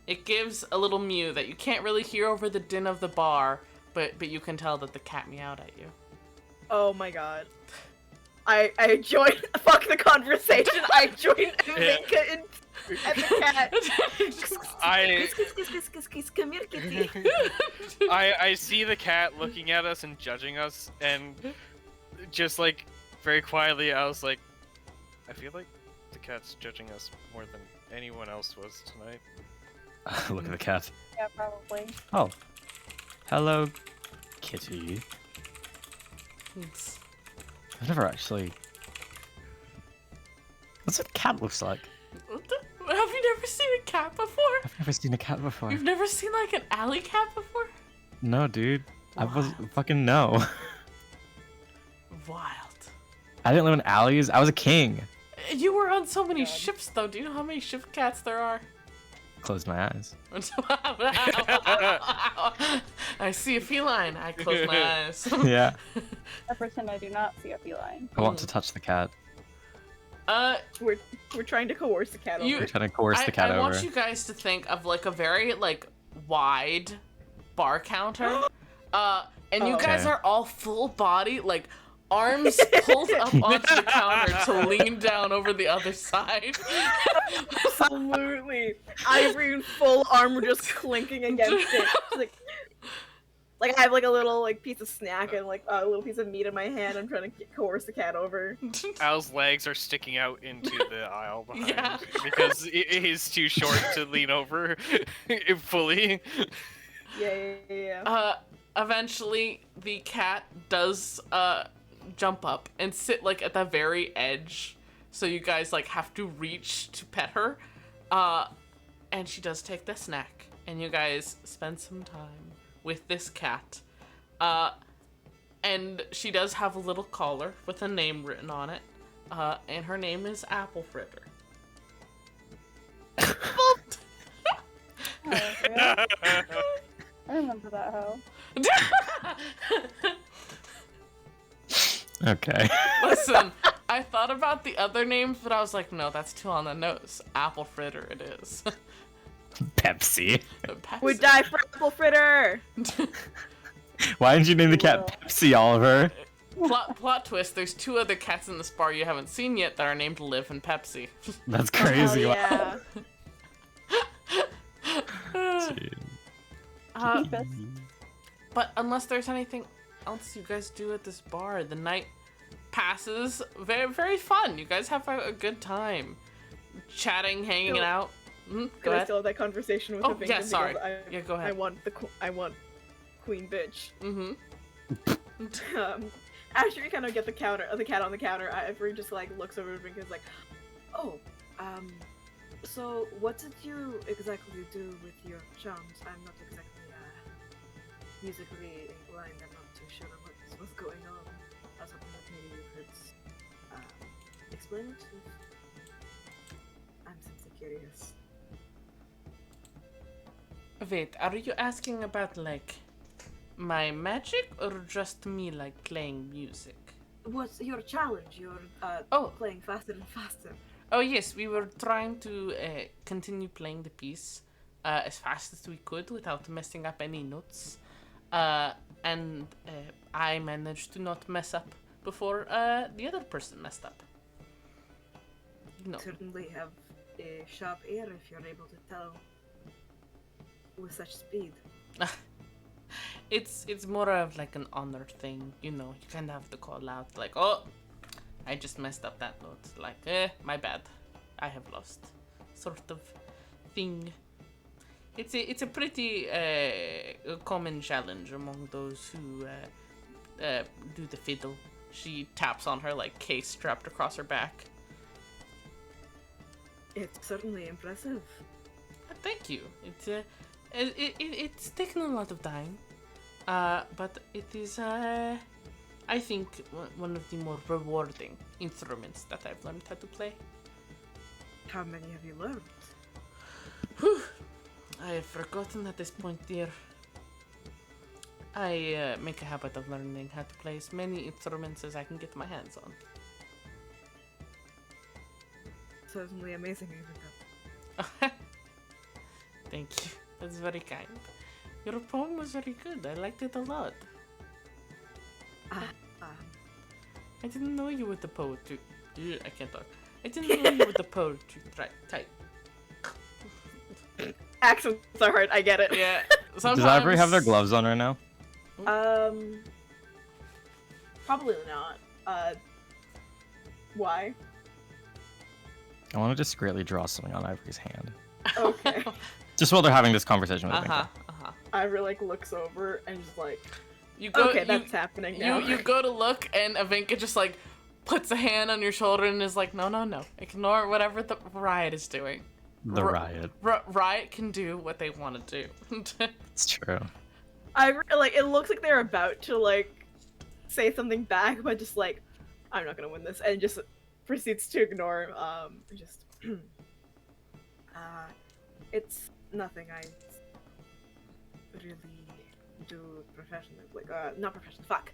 Speaker 1: It gives a little mew that you can't really hear over the din of the bar, but you can tell that the cat meowed at you.
Speaker 3: Oh my god. I joined. Fuck the conversation. I joined Mika and the cat.
Speaker 4: I
Speaker 3: Come here, kitty.
Speaker 4: I see the cat looking at us and judging us, and just like very quietly, I was like, I feel like the cat's judging us more than anyone else was tonight.
Speaker 2: Look at the cat.
Speaker 6: Yeah, probably.
Speaker 2: Oh. Hello, kitty.
Speaker 1: It's-
Speaker 2: I've never actually... What's a cat looks like?
Speaker 1: Have you never seen a cat before?
Speaker 2: I've never seen a cat before.
Speaker 1: You've never seen like an alley cat before?
Speaker 2: No, dude. I was
Speaker 1: Wow.
Speaker 2: fucking no.
Speaker 1: Wild.
Speaker 2: I didn't live in alleys. I was a king.
Speaker 1: You were on so many
Speaker 3: God.
Speaker 1: ships though. Do you know how many ship cats there are?
Speaker 2: Closed my eyes.
Speaker 1: I see a feline. I close my eyes.
Speaker 2: Yeah.
Speaker 6: I pretend I do not see a feline.
Speaker 2: I want to touch the cat.
Speaker 3: We're trying to coerce the cat over.
Speaker 1: You-
Speaker 2: We're trying to coerce the cat
Speaker 1: I
Speaker 2: over.
Speaker 1: want you guys to think of like a very like wide bar counter. And you guys
Speaker 2: Okay.
Speaker 1: are all full body, like arms pulled up onto the counter to lean down over the other side.
Speaker 3: Absolutely. Ivory in full armor just clinking against it. Just like I have like a little like piece of snack and like a little piece of meat in my hand. I'm trying to coerce the cat over.
Speaker 4: Al's legs are sticking out into the aisle behind
Speaker 1: Yeah.
Speaker 4: because he's too short to lean over fully.
Speaker 3: Yeah.
Speaker 1: Eventually the cat does jump up and sit like at the very edge, so you guys like have to reach to pet her. And she does take the snack, and you guys spend some time with this cat. And she does have a little collar with a name written on it. And her name is Apple Fritter.
Speaker 6: Oh, yeah. I remember that hoe.
Speaker 2: Okay.
Speaker 1: Listen, I thought about the other names, but I was like, no, that's too on the nose. Apple Fritter it is.
Speaker 2: Pepsi.
Speaker 1: Pepsi.
Speaker 3: We die for apple fritter.
Speaker 2: Why didn't you name the cat
Speaker 6: Well.
Speaker 2: Pepsi, Oliver?
Speaker 1: Plot twist, there's two other cats in this bar you haven't seen yet that are named Liv and Pepsi.
Speaker 2: That's
Speaker 3: Hell
Speaker 2: crazy.
Speaker 3: yeah.
Speaker 2: Dude.
Speaker 6: Keepus.
Speaker 1: But unless there's anything else you guys do at this bar, the night passes very, very fun. You guys have a good time. Chatting, hanging
Speaker 3: Still-
Speaker 1: out. Go
Speaker 3: Can I
Speaker 1: ahead.
Speaker 3: still have that conversation with
Speaker 1: Oh,
Speaker 3: the Vinkin
Speaker 1: yeah, sorry.
Speaker 3: because
Speaker 1: Yeah, go
Speaker 3: I
Speaker 1: ahead.
Speaker 3: want queen bitch.
Speaker 1: Mm-hmm.
Speaker 3: After we kind of get the cat on the counter, Ivory just like looks over to Vinkin like, oh, so what did you exactly do with your charms? I'm not exactly musically inclined. I'm not too sure what's going on. I was hoping that maybe you could explain it. I'm simply curious.
Speaker 1: Wait, are you asking about like my magic or just me like playing music?
Speaker 3: What's your challenge? You're
Speaker 1: Oh.
Speaker 3: playing faster and faster.
Speaker 1: Oh yes, we were trying to continue playing the piece as fast as we could without messing up any notes. And I managed to not mess up before the other person messed up. No.
Speaker 3: Certainly have a sharp ear if you're able to tell with such speed.
Speaker 1: It's more of like an honor thing, you know. You kind of have to call out like, oh, I just messed up that note. Like, my bad. I have lost. Sort of thing. It's a pretty common challenge among those who do the fiddle. She taps on her like case strapped across her back.
Speaker 3: It's certainly impressive.
Speaker 1: Thank you. It's taken a lot of time, but it is I think one of the more rewarding instruments that I've learned how to play.
Speaker 3: How many have you learned?
Speaker 1: Whew. I have forgotten at this point, dear. I make a habit of learning how to play as many instruments as I can get my hands on.
Speaker 3: Certainly amazing, Ivika.
Speaker 1: Thank you. That's very kind. Your poem was very good. I liked it a lot. I didn't know you were the poetry. I can't talk. I didn't know you were the poetry type.
Speaker 3: Accents are hard. I get it.
Speaker 1: Yeah.
Speaker 2: Does Ivory have their gloves on right now?
Speaker 3: Probably not. Why?
Speaker 2: I want to discreetly draw something on Ivory's hand.
Speaker 3: Okay.
Speaker 2: Just while they're having this conversation with
Speaker 1: Uh-huh.
Speaker 2: Minka.
Speaker 1: Uh-huh.
Speaker 3: Ivor like looks over and just like,
Speaker 1: You go,
Speaker 3: okay, that's happening now.
Speaker 1: You go to look, and Avinka just like puts a hand on your shoulder and is like, no. Ignore whatever the Riot is doing.
Speaker 2: The Riot.
Speaker 1: Riot can do what they want to do.
Speaker 2: It's true.
Speaker 3: It looks like they're about to like say something back, but just like, I'm not gonna win this, and just proceeds to ignore. It's nothing I really do professionally. Like, not professional. Fuck.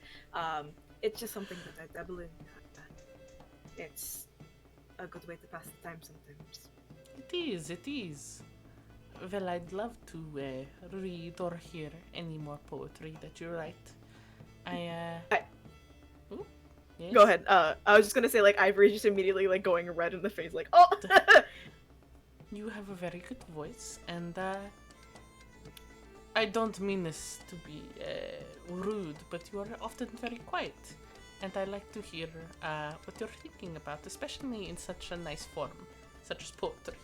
Speaker 3: It's just something that I dabble in. It's a good way to pass the time sometimes.
Speaker 1: It is. Well, I'd love to read or hear any more poetry that you write. Ooh, yes?
Speaker 3: Go ahead. I was just gonna say, like, Ivory's just immediately like going red in the face, like, oh.
Speaker 1: You have a very good voice, and I don't mean this to be rude, but you are often very quiet, and I like to hear what you're thinking about, especially in such a nice form, such as poetry.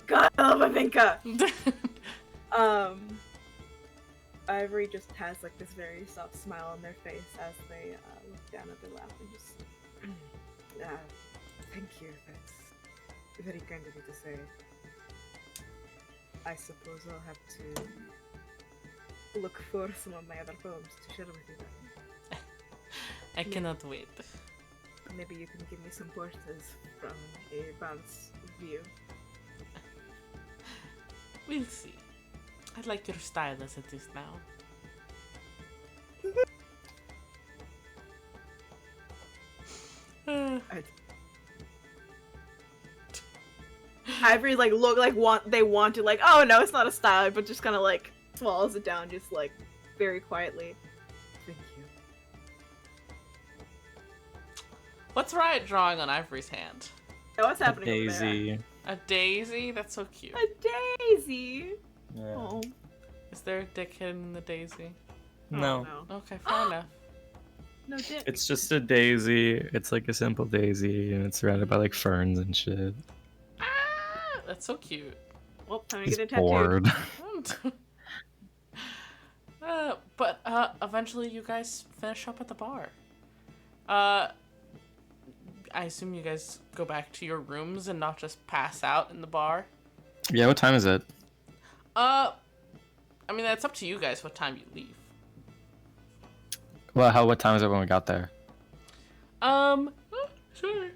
Speaker 3: God, I love Avinka. Ivory just has like this very soft smile on their face as they look down at their lap and just, thank you. That's very kind of you to say. I suppose I'll have to look for some of my other poems to share with you then.
Speaker 1: I cannot wait.
Speaker 3: Maybe you can give me some portraits from a bard's view.
Speaker 1: We'll see. I like your style as it is now.
Speaker 3: Ivory like look like they want to like, oh no, it's not a style, but just kind of like swallows it down, just like very quietly. Thank you.
Speaker 1: What's Riot drawing on Ivory's hand?
Speaker 3: Oh, what's happening over
Speaker 2: Daisy.
Speaker 1: A daisy? That's so cute.
Speaker 3: there? A daisy.
Speaker 2: Yeah.
Speaker 3: Oh.
Speaker 1: Is there a dick hidden in the daisy?
Speaker 2: No.
Speaker 3: Oh, no.
Speaker 1: Okay, fair enough.
Speaker 3: No dick.
Speaker 2: It's just a daisy. It's like a simple daisy, and it's surrounded by like ferns and shit.
Speaker 1: Ah, that's so cute.
Speaker 3: Well, time to
Speaker 2: He's
Speaker 3: get a tattoo.
Speaker 2: bored.
Speaker 1: But eventually you guys finish up at the bar. I assume you guys go back to your rooms and not just pass out in the bar.
Speaker 2: Yeah, what time is it?
Speaker 1: I mean, that's up to you guys what time you leave.
Speaker 2: Well, what time is it when we got there?
Speaker 1: Sorry.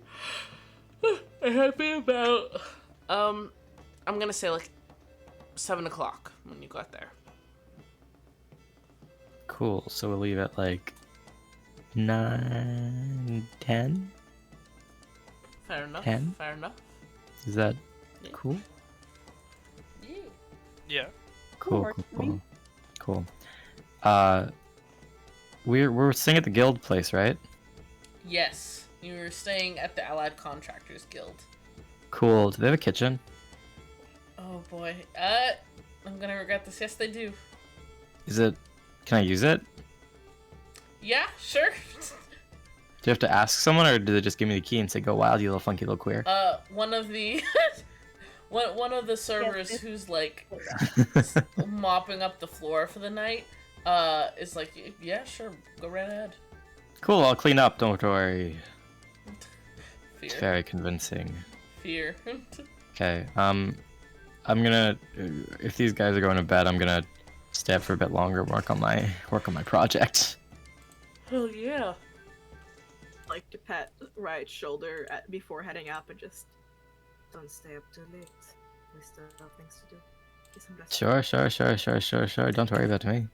Speaker 1: It had been about, I'm gonna say like 7 o'clock when you got there.
Speaker 2: Cool. So we'll leave at like 9, 10?
Speaker 1: Fair enough.
Speaker 2: 10?
Speaker 1: Fair enough.
Speaker 2: Is that
Speaker 1: Yeah.
Speaker 2: cool?
Speaker 1: Yeah.
Speaker 4: Yeah.
Speaker 2: Cool,
Speaker 6: Works
Speaker 2: cool,
Speaker 6: for me.
Speaker 2: cool. Cool. We're staying at the guild place, right?
Speaker 1: Yes, you were staying at the Allied Contractors Guild.
Speaker 2: Cool. Do they have a kitchen?
Speaker 1: Oh boy. I'm gonna regret this. Yes, they do.
Speaker 2: Is it? Can I use it?
Speaker 1: Yeah, sure.
Speaker 2: Do you have to ask someone, or do they just give me the key and say, "Go wild, you little funky little queer"?
Speaker 1: One of the one of the servers
Speaker 6: Yes,
Speaker 1: who's like mopping up the floor for the night is like, yeah, sure, go right ahead.
Speaker 2: Cool. I'll clean up. Don't worry. It's
Speaker 1: Fear.
Speaker 2: very convincing.
Speaker 1: Fear.
Speaker 2: Okay. I'm gonna. If these guys are going to bed, I'm gonna stay up for a bit longer. Work on my project.
Speaker 1: Hell yeah.
Speaker 3: Like to pat Riot's shoulder before heading up and just don't stay up too late. We still have things to do. Get some rest.
Speaker 2: Sure. Don't worry about me.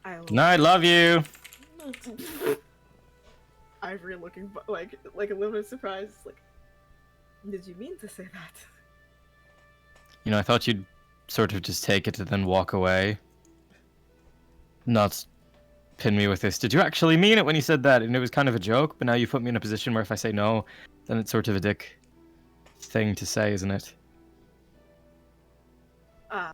Speaker 3: I'll,
Speaker 2: Good night. Love you.
Speaker 3: Ivory looking like a little bit surprised. Like, did you mean to say that?
Speaker 2: You know, I thought you'd sort of just take it and then walk away. Not pin me with this. Did you actually mean it when you said that? And it was kind of a joke, but now you put me in a position where if I say no, then it's sort of a dick thing to say, isn't it?
Speaker 3: I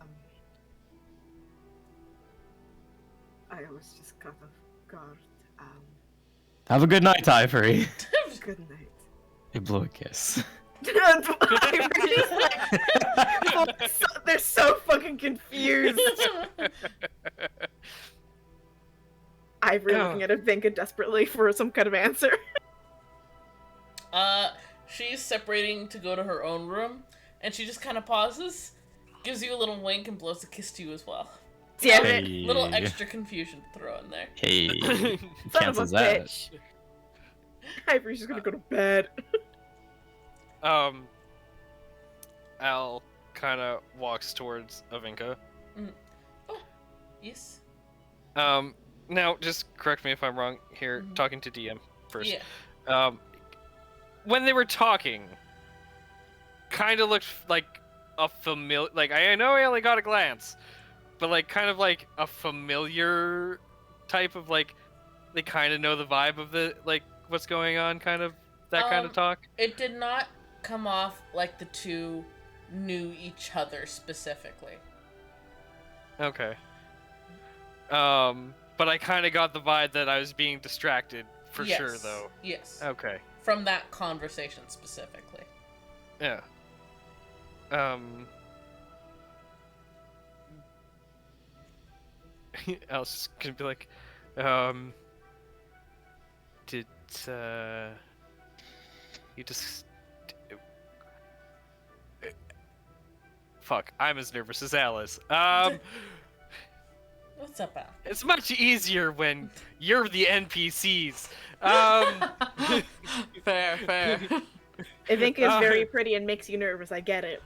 Speaker 3: was just caught off guard.
Speaker 2: Have a good night, Ivory.
Speaker 3: Good night.
Speaker 2: You blew a kiss.
Speaker 3: Ivory's like, they're so fucking confused. Ivory looking at Ivanka desperately for some kind of answer.
Speaker 1: She's separating to go to her own room, and she just kind of pauses, gives you a little wink, and blows a kiss to you as well.
Speaker 3: Damn it.
Speaker 2: Hey.
Speaker 1: Little extra confusion to throw in there.
Speaker 2: Hey.
Speaker 3: Son of a
Speaker 2: Cancels that.
Speaker 3: bitch. Ivory's just gonna go to bed.
Speaker 4: Al kind of walks towards Avinka.
Speaker 1: Oh, yes.
Speaker 4: Now, just correct me if I'm wrong here,
Speaker 1: Mhm.
Speaker 4: talking to DM first.
Speaker 1: Yeah.
Speaker 4: When they were talking, kind of looked like a familiar, like, I know I only got a glance, but, like, kind of like a familiar type of, like, they kind of know the vibe of the, like, what's going on, kind of, that kind of talk.
Speaker 1: It did not come off like the two knew each other specifically.
Speaker 4: Okay. But I kind of got the vibe that I was being distracted, for
Speaker 1: Yes.
Speaker 4: sure, though.
Speaker 1: Yes.
Speaker 4: Okay.
Speaker 1: From that conversation specifically.
Speaker 4: Yeah. I was just gonna be like, did, you just... Fuck, I'm as nervous as Alice.
Speaker 1: What's up, Al?
Speaker 4: It's much easier when you're the NPCs.
Speaker 1: Fair.
Speaker 3: Ivanka is very pretty and makes you nervous, I get it.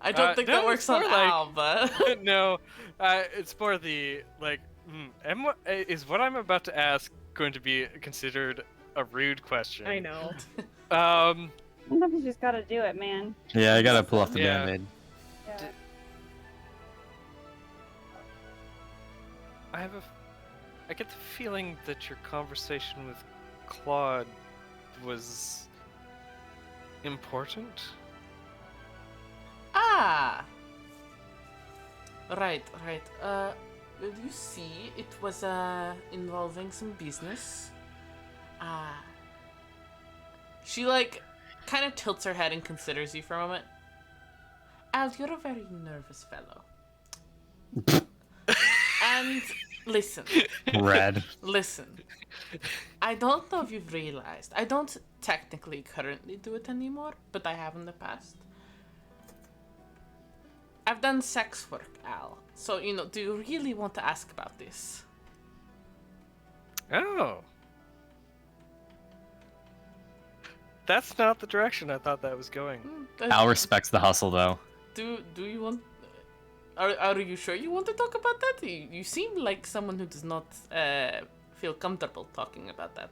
Speaker 1: I don't think
Speaker 4: no,
Speaker 1: that works
Speaker 4: it's
Speaker 1: on
Speaker 4: more like-
Speaker 1: Al, but...
Speaker 4: No, it's more the, like, is what I'm about to ask going to be considered a rude question?
Speaker 3: I know.
Speaker 6: Sometimes you just gotta do it, man.
Speaker 2: Yeah, I gotta pull off the
Speaker 4: Yeah.
Speaker 2: band-aid.
Speaker 6: Yeah.
Speaker 4: I get the feeling that your conversation with Claude was important.
Speaker 1: Ah! Right. Well, you see, it was, involving some business. She, like, kind of tilts her head and considers you for a moment. Al, you're a very nervous fellow. And, listen.
Speaker 2: Red.
Speaker 1: Listen. I don't know if you've realized. I don't technically currently do it anymore, but I have in the past. I've done sex work, Al. So, do you really want to ask about this?
Speaker 4: Oh. That's not the direction I thought that was going.
Speaker 2: Al respects the hustle, though.
Speaker 1: Do you want... Are you sure you want to talk about that? You seem like someone who does not feel comfortable talking about that.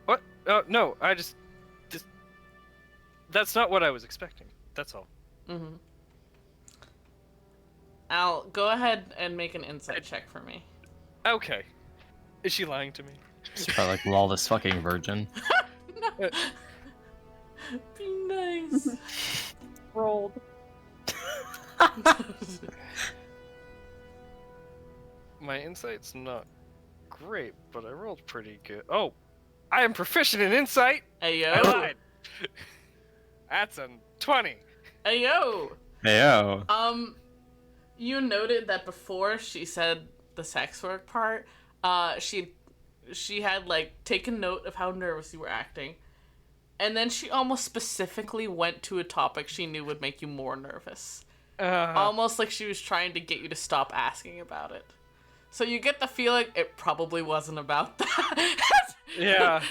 Speaker 4: What? No, I just... That's not what I was expecting. That's all.
Speaker 1: Mm-hmm. Al, go ahead and make an insight check for me.
Speaker 4: Okay. Is she lying to me?
Speaker 2: She's probably like lawless fucking virgin.
Speaker 1: No. Be nice.
Speaker 6: Rolled.
Speaker 4: My insight's not great, but I rolled pretty good. Oh! I am proficient in insight!
Speaker 1: Ayo.
Speaker 4: I lied! That's a 20.
Speaker 1: Ayo.
Speaker 2: Heyo.
Speaker 1: You noted that before she said the sex work part, she had, like, taken note of how nervous you were acting. And then she almost specifically went to a topic she knew would make you more nervous. Almost like she was trying to get you to stop asking about it. So you get the feeling it probably wasn't about that.
Speaker 4: Yeah.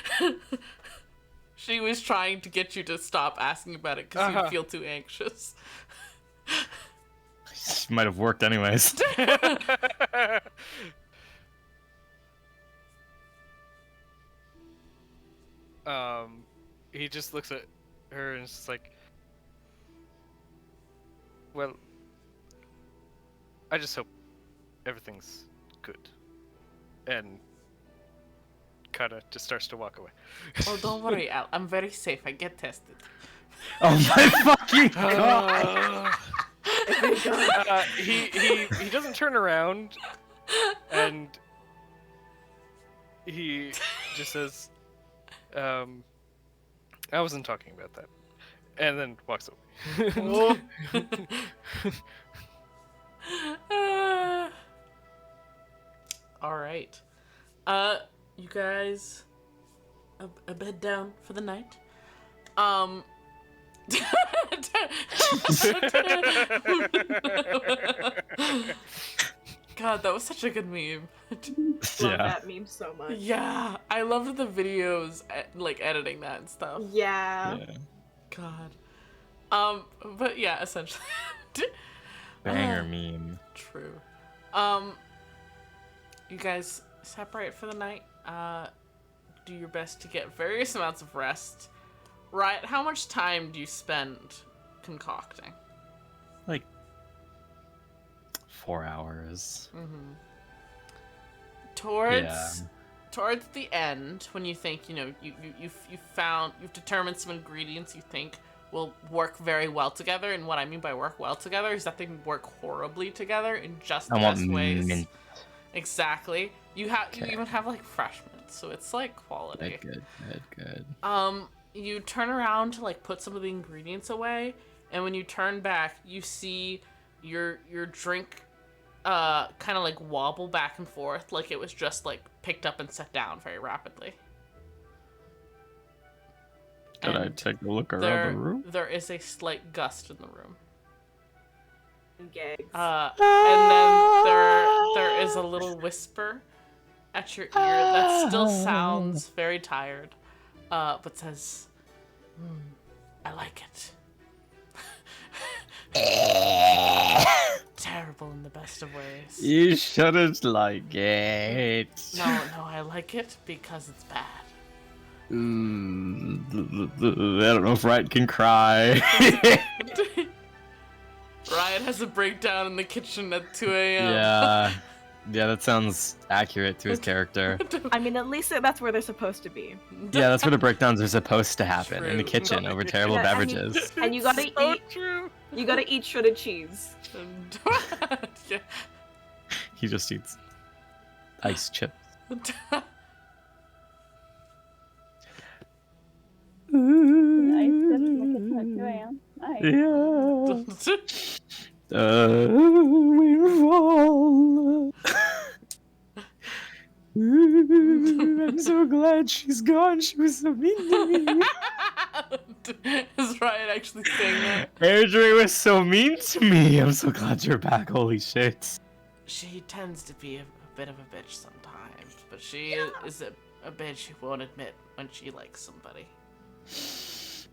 Speaker 1: She was trying to get you to stop asking about it because you feel too anxious.
Speaker 2: Might have worked anyways.
Speaker 4: he just looks at her and is just like, well, I just hope everything's good. And kind of just starts to walk away.
Speaker 1: Oh, don't worry, Al. I'm very safe. I get tested.
Speaker 2: Oh my fucking god!
Speaker 4: He doesn't turn around, and he just says, I wasn't talking about that, and then walks away.
Speaker 1: All right. You guys, a bed down for the night. God, that was such a good meme.
Speaker 3: Love
Speaker 2: Yeah.
Speaker 3: that meme so much.
Speaker 1: Yeah, I loved the videos, like editing that and stuff.
Speaker 3: Yeah.
Speaker 2: Yeah.
Speaker 1: God. But yeah, essentially.
Speaker 2: Banger meme.
Speaker 1: True. You guys separate for the night. Do your best to get various amounts of rest. Riot, how much time do you spend concocting?
Speaker 2: Like 4 hours.
Speaker 1: Mm-hmm. Towards the end, when you think, you know, you've determined some ingredients you think will work very well together, and what I mean by work well together is that they work horribly together in just the
Speaker 2: I want
Speaker 1: best ways.
Speaker 2: mint.
Speaker 1: Exactly. You even have like fresh mint, so it's like quality.
Speaker 2: Good.
Speaker 1: You turn around to like put some of the ingredients away, and when you turn back, you see your drink kind of like wobble back and forth, like it was just like picked up and set down very rapidly.
Speaker 2: Did I
Speaker 1: And
Speaker 2: take a look around the room?
Speaker 1: there is a slight gust in the room.
Speaker 3: Gags.
Speaker 1: And then there is a little whisper at your ear that still sounds very tired, but says, I like it. Terrible in the best of ways.
Speaker 2: You shouldn't like it.
Speaker 1: No, I like it because it's bad.
Speaker 2: I don't know if Riot can cry.
Speaker 1: Riot has a breakdown in the kitchen at 2 a.m.
Speaker 2: Yeah, that sounds accurate to his character.
Speaker 3: I mean, at least that's where they're supposed to be.
Speaker 2: Yeah, that's where the breakdowns are supposed to happen, in the
Speaker 1: True.
Speaker 2: kitchen over terrible
Speaker 3: Yeah, I mean-
Speaker 2: beverages.
Speaker 3: And you gotta
Speaker 4: So
Speaker 3: eat.
Speaker 4: true.
Speaker 3: You gotta eat shredded cheese.
Speaker 1: Yeah.
Speaker 2: He just eats ice chips.
Speaker 6: Nice. That's in the kitchen at 2 a.m. Nice.
Speaker 2: Yeah. We fall. I'm so glad she's gone. She was so mean to me.
Speaker 1: Is Riot actually saying that?
Speaker 2: Airdrie was so mean to me. I'm so glad you're back. Holy shit.
Speaker 1: She tends to be a bit of a bitch sometimes, but she is a bitch who won't admit when she likes somebody.
Speaker 2: Does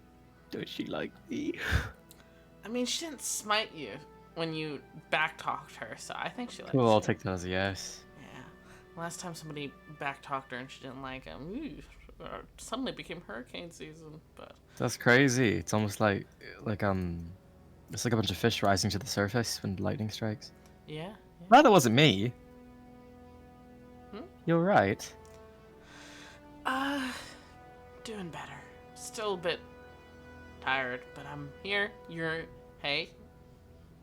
Speaker 2: she like me?
Speaker 1: I mean, she didn't smite you when you backtalked her, so I think she likes
Speaker 2: Well, I'll
Speaker 1: you.
Speaker 2: take that as a yes.
Speaker 1: Yeah. Last time somebody backtalked her and she didn't like him, suddenly became hurricane season, but...
Speaker 2: That's crazy. It's almost like it's like a bunch of fish rising to the surface when lightning strikes.
Speaker 1: Yeah.
Speaker 2: No, that wasn't me.
Speaker 1: Hmm?
Speaker 2: You're right.
Speaker 1: Doing better. Still a bit tired, but I'm here. Hey.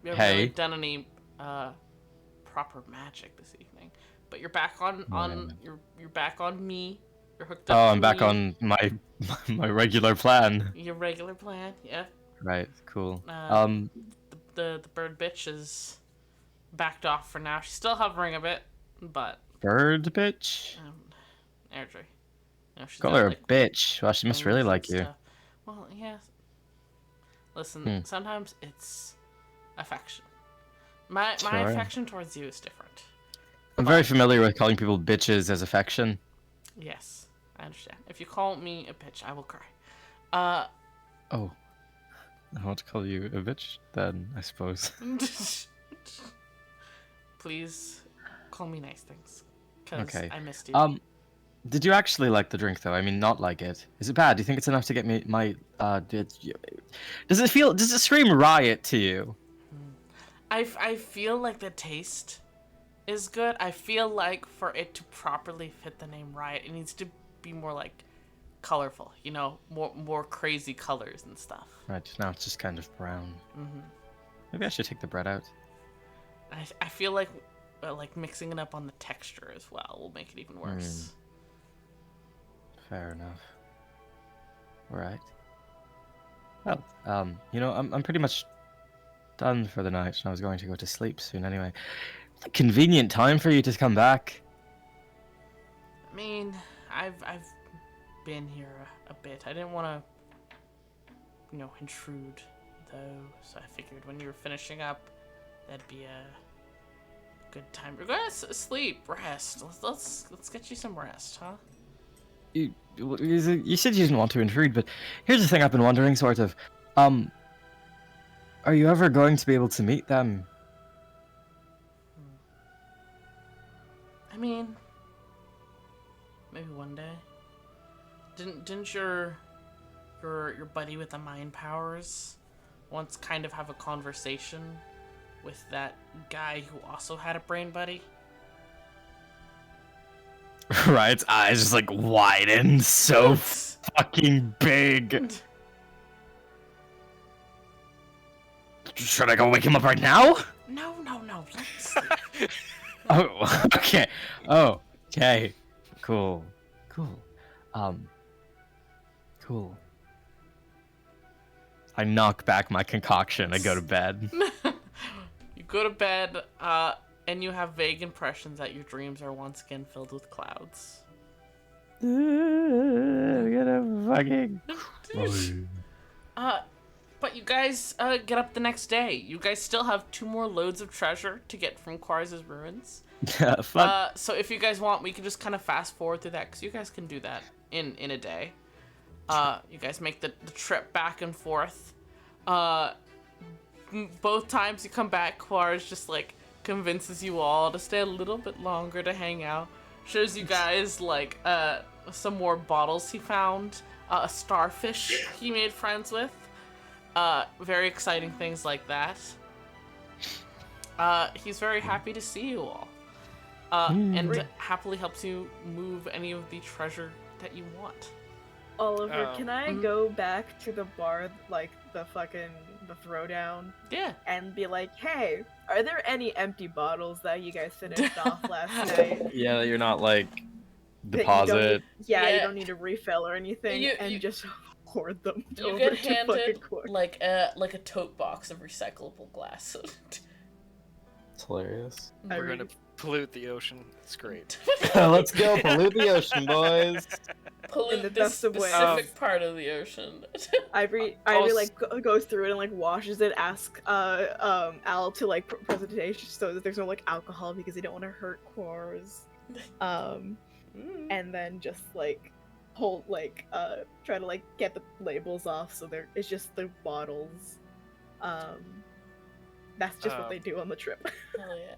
Speaker 1: You haven't really
Speaker 2: Hey.
Speaker 1: done any proper magic this evening, but you're back on you're back on me. You're hooked up.
Speaker 2: Oh,
Speaker 1: to
Speaker 2: I'm back
Speaker 1: me.
Speaker 2: on my regular plan.
Speaker 1: Your regular plan, yeah.
Speaker 2: Right, cool.
Speaker 1: The bird bitch is backed off for now. She's still hovering a bit, but
Speaker 2: Bird bitch?
Speaker 1: Airdrie. You know, she's
Speaker 2: Call
Speaker 1: got,
Speaker 2: her a
Speaker 1: like,
Speaker 2: bitch. Well, she must really
Speaker 1: wings and
Speaker 2: like you.
Speaker 1: stuff. Well, yeah. Listen,
Speaker 2: Hmm.
Speaker 1: sometimes it's affection. My
Speaker 2: Sure.
Speaker 1: affection towards you is different.
Speaker 2: I'm very familiar with calling people bitches as affection.
Speaker 1: Yes, I understand. If you call me a bitch, I will cry.
Speaker 2: Oh. I want to call you a bitch then, I suppose.
Speaker 1: Please call me nice things, cause
Speaker 2: Okay.
Speaker 1: I missed you.
Speaker 2: Did you actually like the drink though? I mean, not like it. Is it bad? Do you think it's enough to get me my? Does it feel? Does it scream Riot to you?
Speaker 1: I feel like the taste is good. I feel like for it to properly fit the name Riot, it needs to be more like colorful. You know, more crazy colors and stuff.
Speaker 2: Right now it's just kind of brown.
Speaker 1: Mm-hmm.
Speaker 2: Maybe I should take the bread out.
Speaker 1: I feel like mixing it up on the texture as well will make it even worse.
Speaker 2: Fair enough. All right. Well, you know, I'm pretty much done for the night, and I was going to go to sleep soon anyway. It's a convenient time for you to come back.
Speaker 1: I mean, I've been here a bit. I didn't want to, intrude though. So I figured when you were finishing up, that'd be a good time. Go ahead, sleep, rest. Let's get you some rest, huh?
Speaker 2: You said you didn't want to intrude, but here's the thing I've been wondering, sort of. Are you ever going to be able to meet them?
Speaker 1: I mean, maybe one day. Didn't your buddy with the mind powers once kind of have a conversation with that guy who also had a brain buddy?
Speaker 2: Riot's eyes just like widen so fucking big. Should I go wake him up right now?
Speaker 1: No. Let's sleep.
Speaker 2: Oh, okay. Oh, okay. Cool. Cool. I knock back my concoction. I go to bed.
Speaker 1: You go to bed, and you have vague impressions that your dreams are once again filled with clouds.
Speaker 2: I'm gonna fucking.
Speaker 1: But you guys get up the next day. You guys still have 2 more loads of treasure to get from Quarz's ruins.
Speaker 2: Yeah, fun.
Speaker 1: So if you guys want, we can just kind of fast forward through that, because you guys can do that in a day. You guys make the trip back and forth. Both times you come back, Quarz just like convinces you all to stay a little bit longer to hang out. Shows you guys like some more bottles he found, a starfish he made friends with. Very exciting things like that. He's very happy to see you all. And happily helps you move any of the treasure that you want.
Speaker 3: Oliver, can I go back to the bar, like the throwdown?
Speaker 1: Yeah.
Speaker 3: And be like, hey, are there any empty bottles that you guys finished off last night?
Speaker 2: Yeah, you're not like
Speaker 3: that
Speaker 2: deposit.
Speaker 3: you
Speaker 1: Yeah.
Speaker 3: don't need a refill or anything,
Speaker 1: You-
Speaker 3: just hoard them
Speaker 1: You
Speaker 3: over
Speaker 1: get
Speaker 3: to
Speaker 1: handed
Speaker 3: fucking Quark.
Speaker 1: like a tote box of recyclable glass.
Speaker 2: It's hilarious.
Speaker 3: I
Speaker 4: We're
Speaker 3: really-
Speaker 4: gonna pollute the ocean. It's great.
Speaker 2: Let's go pollute the ocean, boys.
Speaker 1: Pollute
Speaker 3: the
Speaker 1: this
Speaker 3: best of ways.
Speaker 1: specific part of the ocean.
Speaker 3: Ivory like goes through it and like washes it. Asks Al to like presentation so that there's no like alcohol because they don't want to hurt Quarz. And then just like hold like try to like get the labels off so it's just the bottles. That's just what they do on the trip.
Speaker 1: Hell yeah.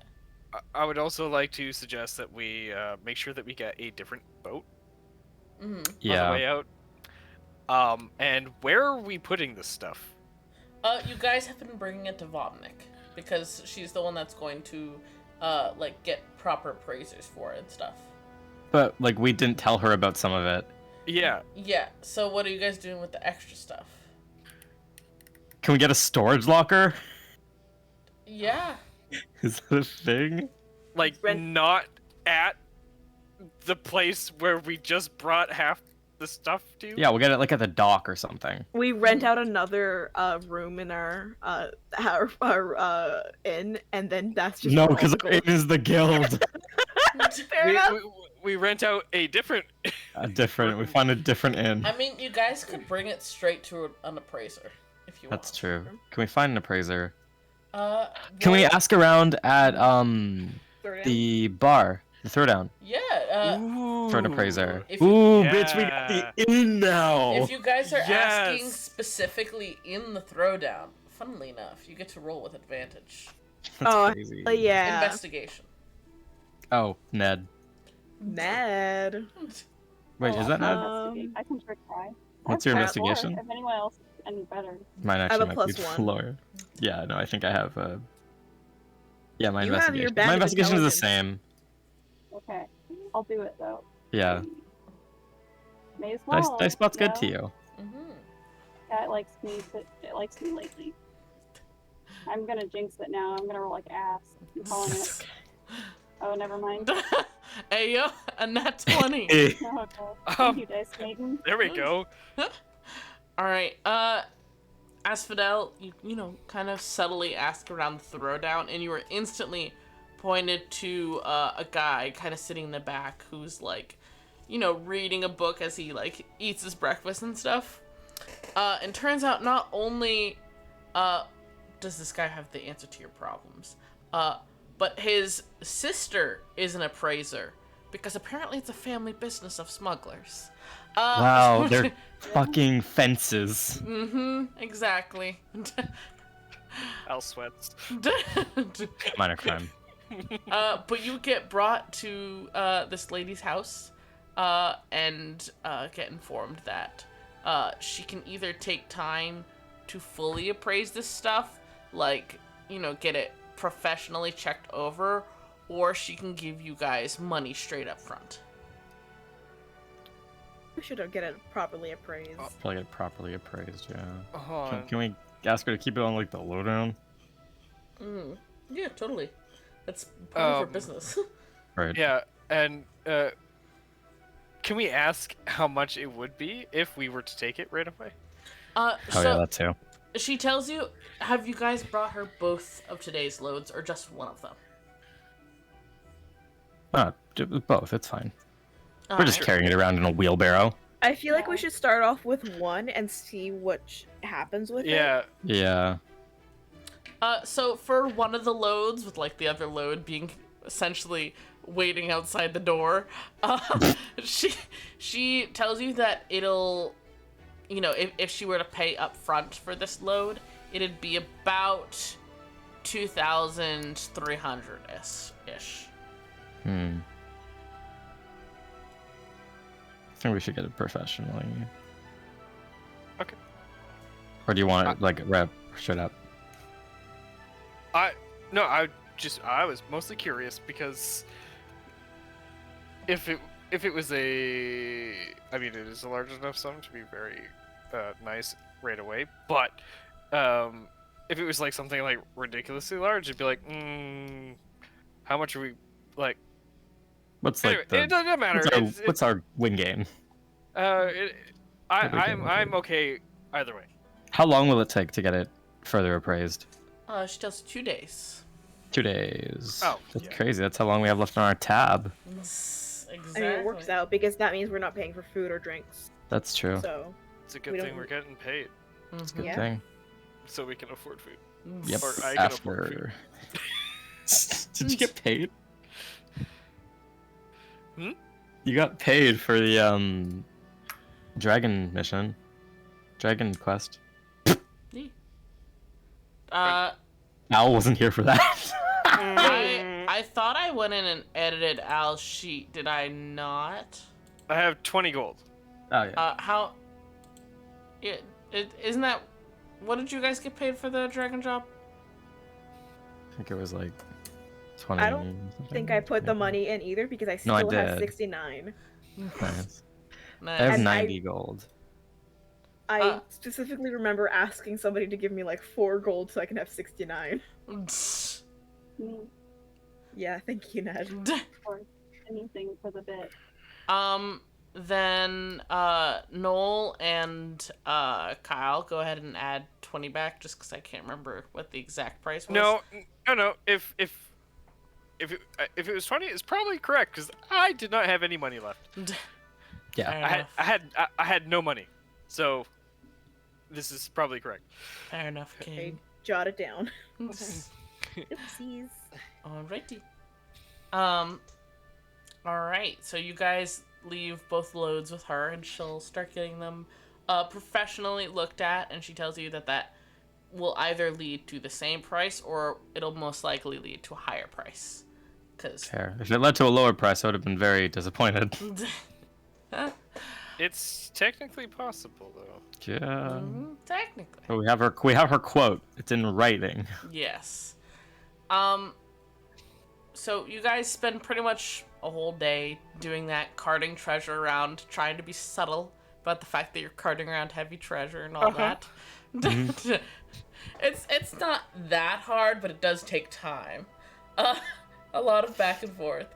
Speaker 4: I would also like to suggest that we make sure that we get a different boat on the way out. And where are we putting this stuff?
Speaker 1: You guys have been bringing it to Vodnik because she's the one that's going to like get proper appraisers for it and stuff.
Speaker 2: But like we didn't tell her about some of it.
Speaker 4: Yeah.
Speaker 1: Yeah. So what are you guys doing with the extra stuff?
Speaker 2: Can we get a storage locker?
Speaker 1: Yeah.
Speaker 2: Is that a thing?
Speaker 4: Like, not at the place where we just brought half the stuff to?
Speaker 2: Yeah, we'll get it like at the dock or something.
Speaker 3: We rent out another room in our inn, and then that's just
Speaker 2: No,
Speaker 3: where all
Speaker 2: because
Speaker 3: the
Speaker 2: it is the guild.
Speaker 3: Fair enough.
Speaker 4: We rent out a different...
Speaker 2: We find a different inn.
Speaker 1: I mean, you guys could bring it straight to an appraiser if you want.
Speaker 2: That's true. Can we find an appraiser?
Speaker 1: Can
Speaker 2: Can we ask around at
Speaker 3: Throwdown?
Speaker 2: the bar, the throwdown,
Speaker 1: Yeah.
Speaker 2: for an appraiser?
Speaker 1: If you-
Speaker 2: Ooh, bitch, we got the inn now.
Speaker 1: If you guys are asking
Speaker 4: Yes.
Speaker 1: specifically in the throwdown, funnily enough, you get to roll with advantage.
Speaker 2: That's crazy.
Speaker 3: Yeah.
Speaker 1: Investigation.
Speaker 2: Oh, Ned.
Speaker 3: Mad.
Speaker 2: Wait,
Speaker 6: Oh,
Speaker 2: is that
Speaker 6: I
Speaker 2: Ned?
Speaker 6: can investigate. I can try.
Speaker 2: What's your
Speaker 6: I have
Speaker 2: investigation?
Speaker 6: +4, if anyone else is any better.
Speaker 2: Mine
Speaker 3: have
Speaker 2: actually
Speaker 3: a
Speaker 2: might be
Speaker 3: +1.
Speaker 2: lower. Yeah, no, I think I have yeah, my
Speaker 3: You have your
Speaker 2: investigation.
Speaker 3: band
Speaker 2: My
Speaker 3: of
Speaker 2: investigation is the
Speaker 3: intelligence.
Speaker 2: same.
Speaker 6: Okay, I'll do it though.
Speaker 2: Yeah.
Speaker 6: May as well.
Speaker 2: Dice spot's
Speaker 6: you
Speaker 2: good
Speaker 6: know?
Speaker 2: to you.
Speaker 1: Mm-hmm.
Speaker 6: Yeah, it likes me. It likes me lately. I'm gonna jinx it now. I'm gonna roll like ass. I'm calling it. Oh, never mind.
Speaker 1: Hey yo, a nat 20.
Speaker 6: No, okay. Thank you, Dice Maiden.
Speaker 4: There we go.
Speaker 1: All right. Asphodel, you know, kind of subtly ask around the throwdown, and you were instantly pointed to a guy kind of sitting in the back who's like, you know, reading a book as he like eats his breakfast and stuff. And turns out not only does this guy have the answer to your problems, but his sister is an appraiser because apparently it's a family business of smugglers.
Speaker 2: Wow, they're fucking fences.
Speaker 1: Mm-hmm, exactly.
Speaker 4: Al sweats.
Speaker 2: Minor crime.
Speaker 1: But you get brought to this lady's house and get informed that she can either take time to fully appraise this stuff, like, you know, get it professionally checked over, or she can give you guys money straight up front.
Speaker 3: We should get it properly appraised.
Speaker 2: Probably get properly appraised, yeah.
Speaker 4: Hold on.
Speaker 2: Can we ask her to keep it on like the lowdown?
Speaker 1: Yeah, totally. That's part of her
Speaker 4: Um,
Speaker 1: business.
Speaker 2: Right.
Speaker 4: Yeah, and can we ask how much it would be if we were to take it right away?
Speaker 2: Oh
Speaker 1: So
Speaker 2: yeah, that too.
Speaker 1: she tells you, have you guys brought her both of today's loads or just one of them?
Speaker 2: Both. It's fine. We're just carrying it around in a wheelbarrow.
Speaker 3: I feel like we should start off with one and see what happens with it.
Speaker 4: Yeah.
Speaker 2: Yeah.
Speaker 1: So for one of the loads, with like the other load being essentially waiting outside the door, she tells you that it'll, you know, if she were to pay up front for this load, it'd be about 2,300 ish.
Speaker 2: I think we should get it professionally.
Speaker 4: Okay.
Speaker 2: Or do you want it like rep straight up?
Speaker 4: I was mostly curious because if it was a, I mean, it is a large enough sum to be very nice right away, but if it was like something like ridiculously large, it'd be like, how much are we like?
Speaker 2: What's
Speaker 4: Anyway,
Speaker 2: like
Speaker 4: it doesn't matter.
Speaker 2: What's our win game?
Speaker 4: I'm okay either way.
Speaker 2: How long will it take to get it further appraised?
Speaker 1: She tells 2 days.
Speaker 2: 2 days.
Speaker 4: Oh,
Speaker 2: That's
Speaker 4: yeah.
Speaker 2: crazy. That's how long we have left on our tab.
Speaker 1: Exactly.
Speaker 3: I mean, it works out because that means we're not paying for food or drinks.
Speaker 2: That's true.
Speaker 3: So,
Speaker 4: It's a good
Speaker 3: We
Speaker 4: thing
Speaker 3: don't-
Speaker 4: we're getting paid,
Speaker 2: It's a good
Speaker 3: yeah.
Speaker 2: thing.
Speaker 4: so we can afford food.
Speaker 2: Yep.
Speaker 4: Or I can afford food.
Speaker 2: After. Did you get paid?
Speaker 4: Hmm?
Speaker 2: You got paid for the dragon mission. Dragon quest. Al wasn't here for that.
Speaker 1: I thought I went in and edited Al's sheet. Did I not?
Speaker 4: I have 20 gold.
Speaker 2: Oh yeah.
Speaker 1: How? Isn't that? What did you guys get paid for the dragon job?
Speaker 2: I think it was like 20.
Speaker 3: I don't think I put the money in either because I
Speaker 2: No, I
Speaker 3: still have
Speaker 2: did.
Speaker 3: 69.
Speaker 2: Nice.
Speaker 1: Nice.
Speaker 2: I have
Speaker 3: And
Speaker 2: 90 gold.
Speaker 3: I specifically remember asking somebody to give me like 4 gold so I can have 69. Yeah, thank you, Ned.
Speaker 6: Or anything for the bit.
Speaker 1: Then Noel and Kyle, go ahead and add 20 back, just because I can't remember what the exact price was.
Speaker 4: No. If it was 20, it's probably correct because I did not have any money left.
Speaker 2: Yeah.
Speaker 1: Fair enough.
Speaker 4: I had no money, so this is probably correct.
Speaker 1: Fair enough,
Speaker 3: Okay,
Speaker 1: King.
Speaker 3: jot it down.
Speaker 1: Oopsies.
Speaker 3: Oopsies.
Speaker 1: Alrighty. Alright, so you guys leave both loads with her, and she'll start getting them professionally looked at, and she tells you that will either lead to the same price, or it'll most likely lead to a higher price. Cause
Speaker 2: Fair. If it led to a lower price, I would have been very disappointed.
Speaker 4: It's technically possible, though.
Speaker 2: Yeah.
Speaker 1: Technically.
Speaker 2: Oh, we have her quote. It's in writing.
Speaker 1: Yes. So you guys spend pretty much a whole day doing that, carting treasure around, trying to be subtle about the fact that you're carting around heavy treasure and all that. It's not that hard, but it does take time. A lot of back and forth.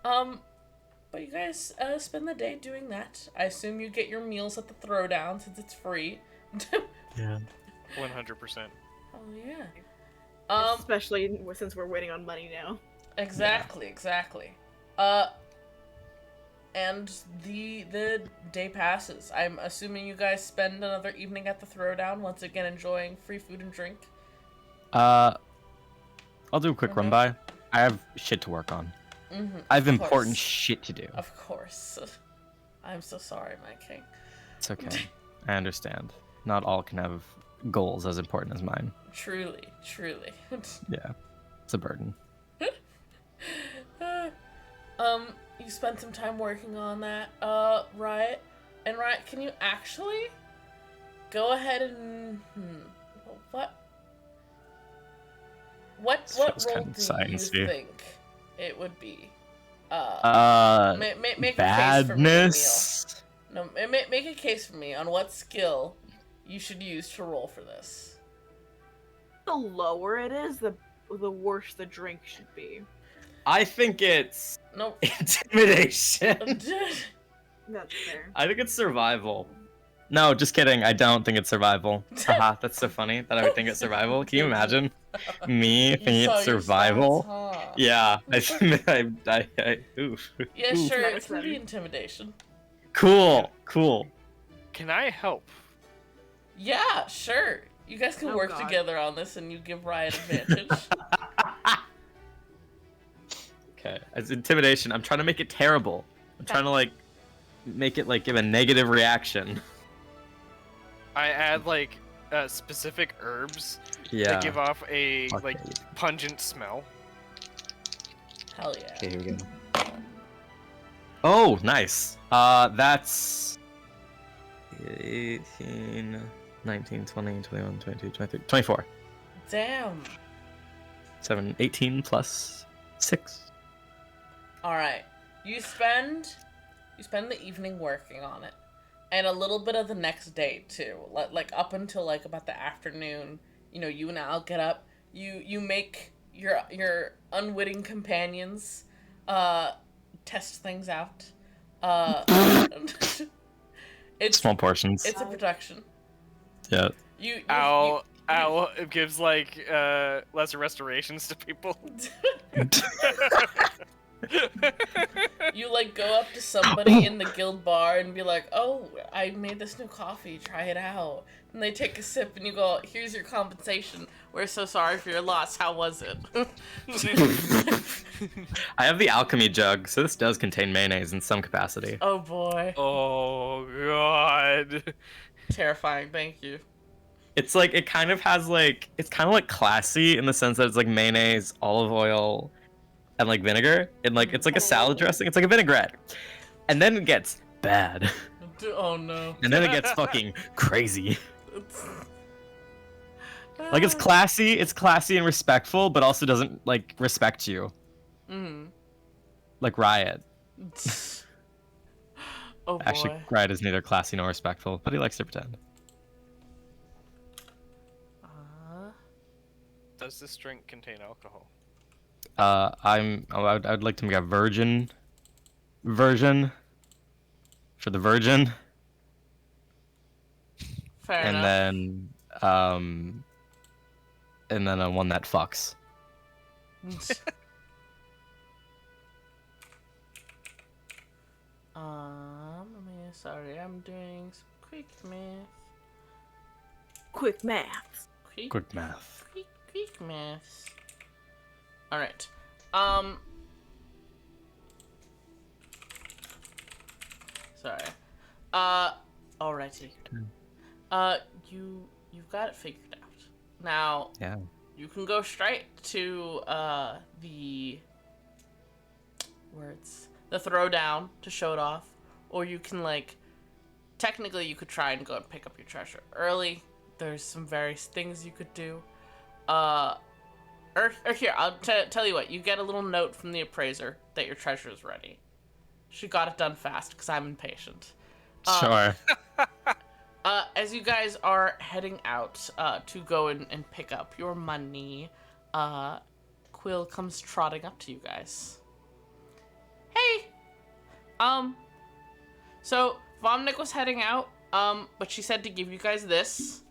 Speaker 1: But you guys spend the day doing that. I assume you get your meals at the throwdown since it's free.
Speaker 2: Yeah.
Speaker 4: 100%.
Speaker 1: Oh yeah.
Speaker 3: Especially since we're waiting on money now.
Speaker 1: Exactly. And the day passes. I'm assuming you guys spend another evening at the throwdown, once again enjoying free food and drink.
Speaker 2: I'll do a quick
Speaker 1: Okay.
Speaker 2: run by. I have shit to work on. I have important shit to do.
Speaker 1: Of course. I'm so sorry, my king.
Speaker 2: It's okay. I understand. Not all can have goals as important as mine.
Speaker 1: Truly.
Speaker 2: Yeah. It's a burden.
Speaker 1: You spent some time working on that, Riot. And Riot, can you actually go ahead and what
Speaker 2: Sounds
Speaker 1: role
Speaker 2: kind of
Speaker 1: do
Speaker 2: science-y.
Speaker 1: you think it would be? Make
Speaker 2: Badness.
Speaker 1: a case for me, Emil. No, make a case for me on what skill you should use to roll for this.
Speaker 3: The lower it is, the worse the drink should be.
Speaker 2: I think it's
Speaker 1: Nope.
Speaker 2: intimidation.
Speaker 3: That's fair.
Speaker 2: I think it's survival. No, just kidding. I don't think it's survival. Haha, that's so funny that I would think it's survival. Can you imagine me thinking
Speaker 1: saw
Speaker 2: it's
Speaker 1: your
Speaker 2: survival?
Speaker 1: stats, huh?
Speaker 2: Yeah, oof.
Speaker 1: Yeah,
Speaker 2: Oof.
Speaker 1: sure.
Speaker 3: That
Speaker 1: It
Speaker 3: was
Speaker 1: can be
Speaker 3: funny.
Speaker 1: intimidation.
Speaker 2: Cool.
Speaker 4: Can I help?
Speaker 1: Yeah, sure. You guys can
Speaker 3: Oh,
Speaker 1: work
Speaker 3: God.
Speaker 1: together on this, and you give Riot advantage.
Speaker 2: Okay, as intimidation, I'm trying to make it terrible. I'm trying to like make it like give a negative reaction.
Speaker 4: I add like specific herbs
Speaker 2: Yeah.
Speaker 4: that give off a
Speaker 2: Okay.
Speaker 4: like pungent smell.
Speaker 1: Hell yeah.
Speaker 2: Okay, here we go. Oh, nice. That's 18, 19, 20, 21, 22, 23, 24.
Speaker 1: Damn.
Speaker 2: 7, 18 plus 6.
Speaker 1: All right. You spend the evening working on it, and a little bit of the next day too. Like up until like about the afternoon. You know, you and Al get up. You make your unwitting companions test things out. It's
Speaker 2: Small portions.
Speaker 1: it's a production.
Speaker 2: Yeah.
Speaker 1: You
Speaker 4: Ow gives like lesser restorations to people.
Speaker 1: You like go up to somebody in the guild bar and be like, "Oh, I made this new coffee. Try it out." And they take a sip, and you go, "Here's your compensation. We're so sorry for your loss. How was it?"
Speaker 2: I have the alchemy jug, so this does contain mayonnaise in some capacity.
Speaker 1: Oh boy,
Speaker 4: Oh god.
Speaker 1: terrifying. Thank you.
Speaker 2: It's like it kind of has like it's kind of like classy in the sense that it's like mayonnaise, olive oil, and like vinegar, and like it's like a salad dressing. It's like a vinaigrette, and then it gets bad,
Speaker 1: Oh no.
Speaker 2: and then it gets fucking crazy. Like it's classy and respectful, but also doesn't like respect you. Like Riot.
Speaker 1: Oh boy.
Speaker 2: Actually, Riot is neither classy nor respectful, but he likes to pretend.
Speaker 4: Does this drink contain alcohol?
Speaker 2: I'd like to make a virgin version for the virgin,
Speaker 1: Fair
Speaker 2: and
Speaker 1: enough.
Speaker 2: then a one that fucks.
Speaker 1: Sorry, I'm doing some quick math.
Speaker 3: Quick maths.
Speaker 2: Quick math.
Speaker 1: Quick maths. All right. Sorry. Alrighty. You've got it figured out. Now,
Speaker 2: Yeah.
Speaker 1: you can go straight to the throwdown to show it off, or you can like, technically you could try and go and pick up your treasure early. There's some various things you could do. Or here, I'll tell you what. You get a little note from the appraiser that your treasure is ready. She got it done fast because I'm impatient.
Speaker 2: Sure.
Speaker 1: As you guys are heading out to go and pick up your money, Quill comes trotting up to you guys. Hey! So Vomnik was heading out, but she said to give you guys this,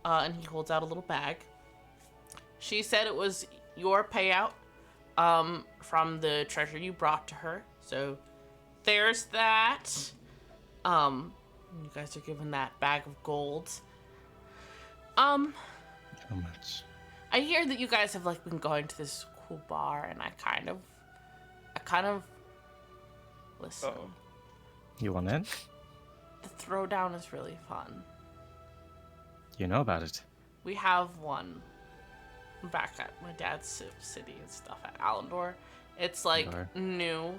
Speaker 1: and he holds out a little bag. She said it was your payout, from the treasure you brought to her. So there's that. You guys are given that bag of gold.
Speaker 2: How much?
Speaker 1: I hear that you guys have like been going to this cool bar, and I kind of listen.
Speaker 4: Uh-oh.
Speaker 2: You want in?
Speaker 1: The throwdown is really fun.
Speaker 2: You know about it.
Speaker 1: We have one back at my dad's city and stuff at Allendor. It's like
Speaker 2: Sure.
Speaker 1: new,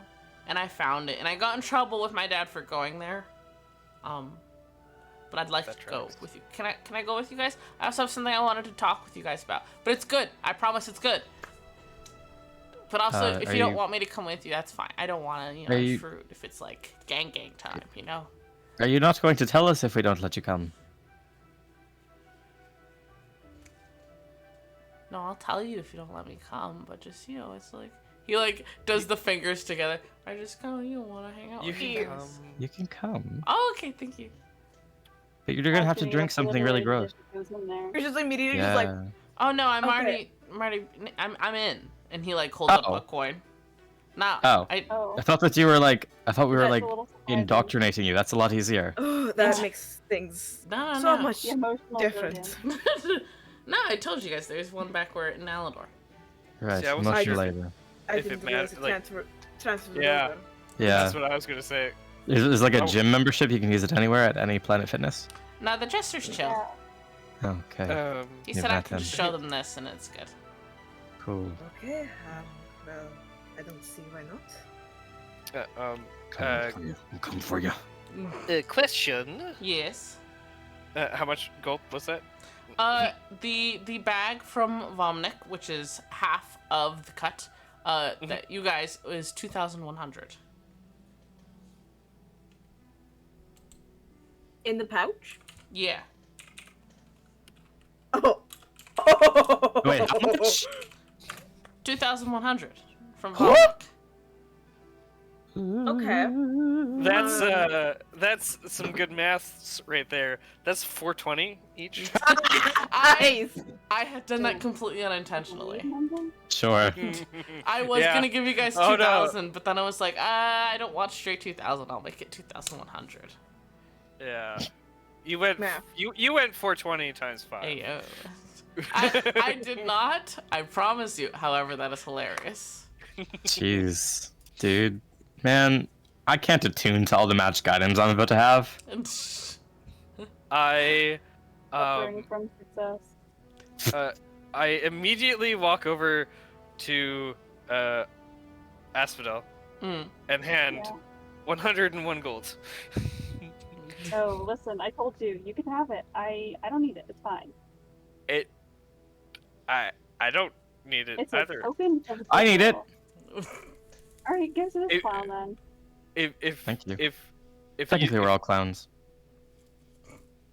Speaker 1: and I found it, and I got in trouble with my dad for going there. But I'd like
Speaker 4: That
Speaker 1: to go
Speaker 4: tracks.
Speaker 1: with you. Can I go with you guys? I also have something I wanted to talk with you guys about, but it's good. I promise it's good. But also, if
Speaker 2: are
Speaker 1: you don't
Speaker 2: you-
Speaker 1: want me to come with you, that's fine. I don't want to,
Speaker 2: Are you-
Speaker 1: intrude if it's like gang time, you know.
Speaker 2: Are you not going to tell us if we don't let you come?
Speaker 1: No, I'll tell you if you don't let me come, but just, it's like, he like does the fingers together. I just kind of, want to hang out
Speaker 4: You
Speaker 1: with you
Speaker 4: can
Speaker 1: guys.
Speaker 4: come.
Speaker 2: You can come.
Speaker 1: Oh, okay, thank you.
Speaker 2: But you're gonna have to
Speaker 6: Actually,
Speaker 2: drink something really
Speaker 6: literally
Speaker 2: gross.
Speaker 6: just goes in there.
Speaker 3: You're just immediately
Speaker 2: Yeah.
Speaker 3: just like,
Speaker 1: Oh no, I'm
Speaker 3: Okay.
Speaker 1: already, I'm in. And he like holds up
Speaker 2: Oh.
Speaker 1: a coin. Nah,
Speaker 2: Oh.
Speaker 6: Oh.
Speaker 2: I thought that you were like, I thought we were
Speaker 6: That's
Speaker 2: like
Speaker 6: a little surprising.
Speaker 2: indoctrinating you. That's a lot easier.
Speaker 3: oh, that makes things
Speaker 1: no,
Speaker 3: so
Speaker 1: no.
Speaker 3: much
Speaker 6: The emotional
Speaker 3: different.
Speaker 6: burden.
Speaker 1: No, I told you guys there's one back where in Alador.
Speaker 2: Right.
Speaker 4: See, I was
Speaker 2: Emotional
Speaker 3: just-
Speaker 2: labor.
Speaker 3: I
Speaker 4: If
Speaker 3: didn't
Speaker 4: it
Speaker 3: realize
Speaker 4: matters,
Speaker 3: it
Speaker 4: like-
Speaker 3: transferred
Speaker 4: Yeah.
Speaker 3: over.
Speaker 2: Yeah.
Speaker 4: That's what I was gonna say.
Speaker 2: There's like a
Speaker 4: Oh.
Speaker 2: gym membership. You can use it anywhere at any Planet Fitness.
Speaker 1: No, the jester's chill.
Speaker 6: Yeah.
Speaker 2: Okay.
Speaker 1: He
Speaker 2: Yeah,
Speaker 1: said I
Speaker 2: that
Speaker 1: can
Speaker 2: then.
Speaker 1: just show them this and it's good.
Speaker 2: Cool.
Speaker 3: Okay, well, I don't see why not.
Speaker 2: I'm coming for you.
Speaker 4: Question.
Speaker 1: Yes.
Speaker 4: How much gold was that?
Speaker 1: The bag from Vomnik, which is half of the cut, that you guys is 2,100.
Speaker 3: In the pouch?
Speaker 1: Yeah.
Speaker 3: Oh.
Speaker 2: Wait, how much?
Speaker 1: 2,100 from
Speaker 2: What?
Speaker 1: Vomnik.
Speaker 3: Okay.
Speaker 4: That's some good maths right there. That's 420 each.
Speaker 1: I
Speaker 3: Nice.
Speaker 1: had done that completely unintentionally.
Speaker 2: Sure.
Speaker 1: I was
Speaker 4: Yeah.
Speaker 1: gonna give you guys
Speaker 4: Oh, no.
Speaker 1: 2,000, but then I was like, I don't want straight 2,000. I'll make it 2,100.
Speaker 4: Yeah. You went
Speaker 3: Math.
Speaker 4: you went 420 times 5.
Speaker 1: Hey yo. I did not. I promise you. However, that is hilarious.
Speaker 2: Jeez, dude, man, I can't attune to all the magic items I'm about to have.
Speaker 4: I
Speaker 6: Suffering from success.
Speaker 4: I immediately walk over to Asphodel
Speaker 1: Mm.
Speaker 4: and hand
Speaker 6: Yeah.
Speaker 4: 101 gold.
Speaker 6: Oh, listen, I told you, you can have it. I don't need it. It's fine.
Speaker 4: I don't need it
Speaker 6: It's
Speaker 4: either.
Speaker 6: a token of
Speaker 2: I need it.
Speaker 6: goodwill. All right, give it to this
Speaker 4: It-
Speaker 6: clown then.
Speaker 4: If
Speaker 2: Thank you.
Speaker 4: if
Speaker 2: Technically,
Speaker 4: you,
Speaker 2: we're all clowns.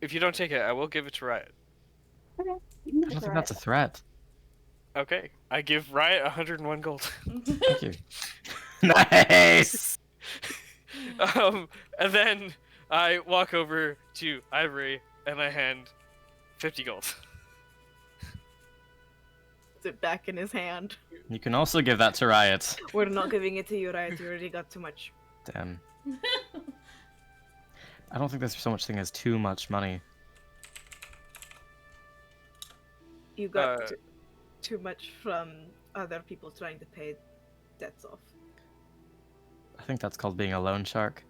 Speaker 4: if you don't take it, I will give it to Riot.
Speaker 6: Okay, you can
Speaker 2: I
Speaker 6: give
Speaker 2: don't
Speaker 6: it
Speaker 2: think
Speaker 6: to
Speaker 2: that's a
Speaker 6: Riot.
Speaker 2: threat.
Speaker 4: Okay, I give Riot 101 gold.
Speaker 2: Thank you. Nice.
Speaker 4: And then I walk over to Ivory and I hand 50 gold.
Speaker 3: Puts it back in his hand.
Speaker 2: You can also give that to Riot.
Speaker 3: We're not giving it to you, right? You already got too much.
Speaker 2: Damn. I don't think there's so much thing as too much money.
Speaker 3: You got
Speaker 4: Uh,
Speaker 3: too much from other people trying to pay debts off.
Speaker 2: I think that's called being a loan shark.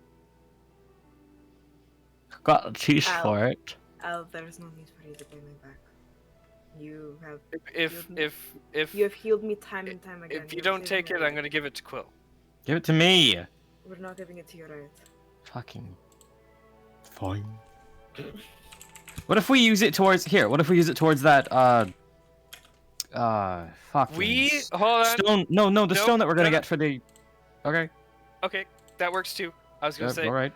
Speaker 2: Got a cheese
Speaker 3: Ow.
Speaker 2: for it.
Speaker 3: Al, there's no need for you to pay me back. You have
Speaker 4: If
Speaker 3: you have healed me time and time again.
Speaker 4: if you
Speaker 3: have
Speaker 4: don't
Speaker 3: saved
Speaker 4: take
Speaker 3: me
Speaker 4: it, I'm
Speaker 3: life.
Speaker 4: gonna give it to Quill.
Speaker 2: Give it to me.
Speaker 3: We're not giving it to you, right?
Speaker 2: Fucking fine. What if we use it towards here? What if we use it towards that fucking
Speaker 4: We hold on.
Speaker 2: stone? No, the
Speaker 4: Nope,
Speaker 2: stone that we're gonna
Speaker 4: no.
Speaker 2: get for the. Okay.
Speaker 4: Okay, that works too. I was gonna
Speaker 2: Yep,
Speaker 4: say
Speaker 2: all right.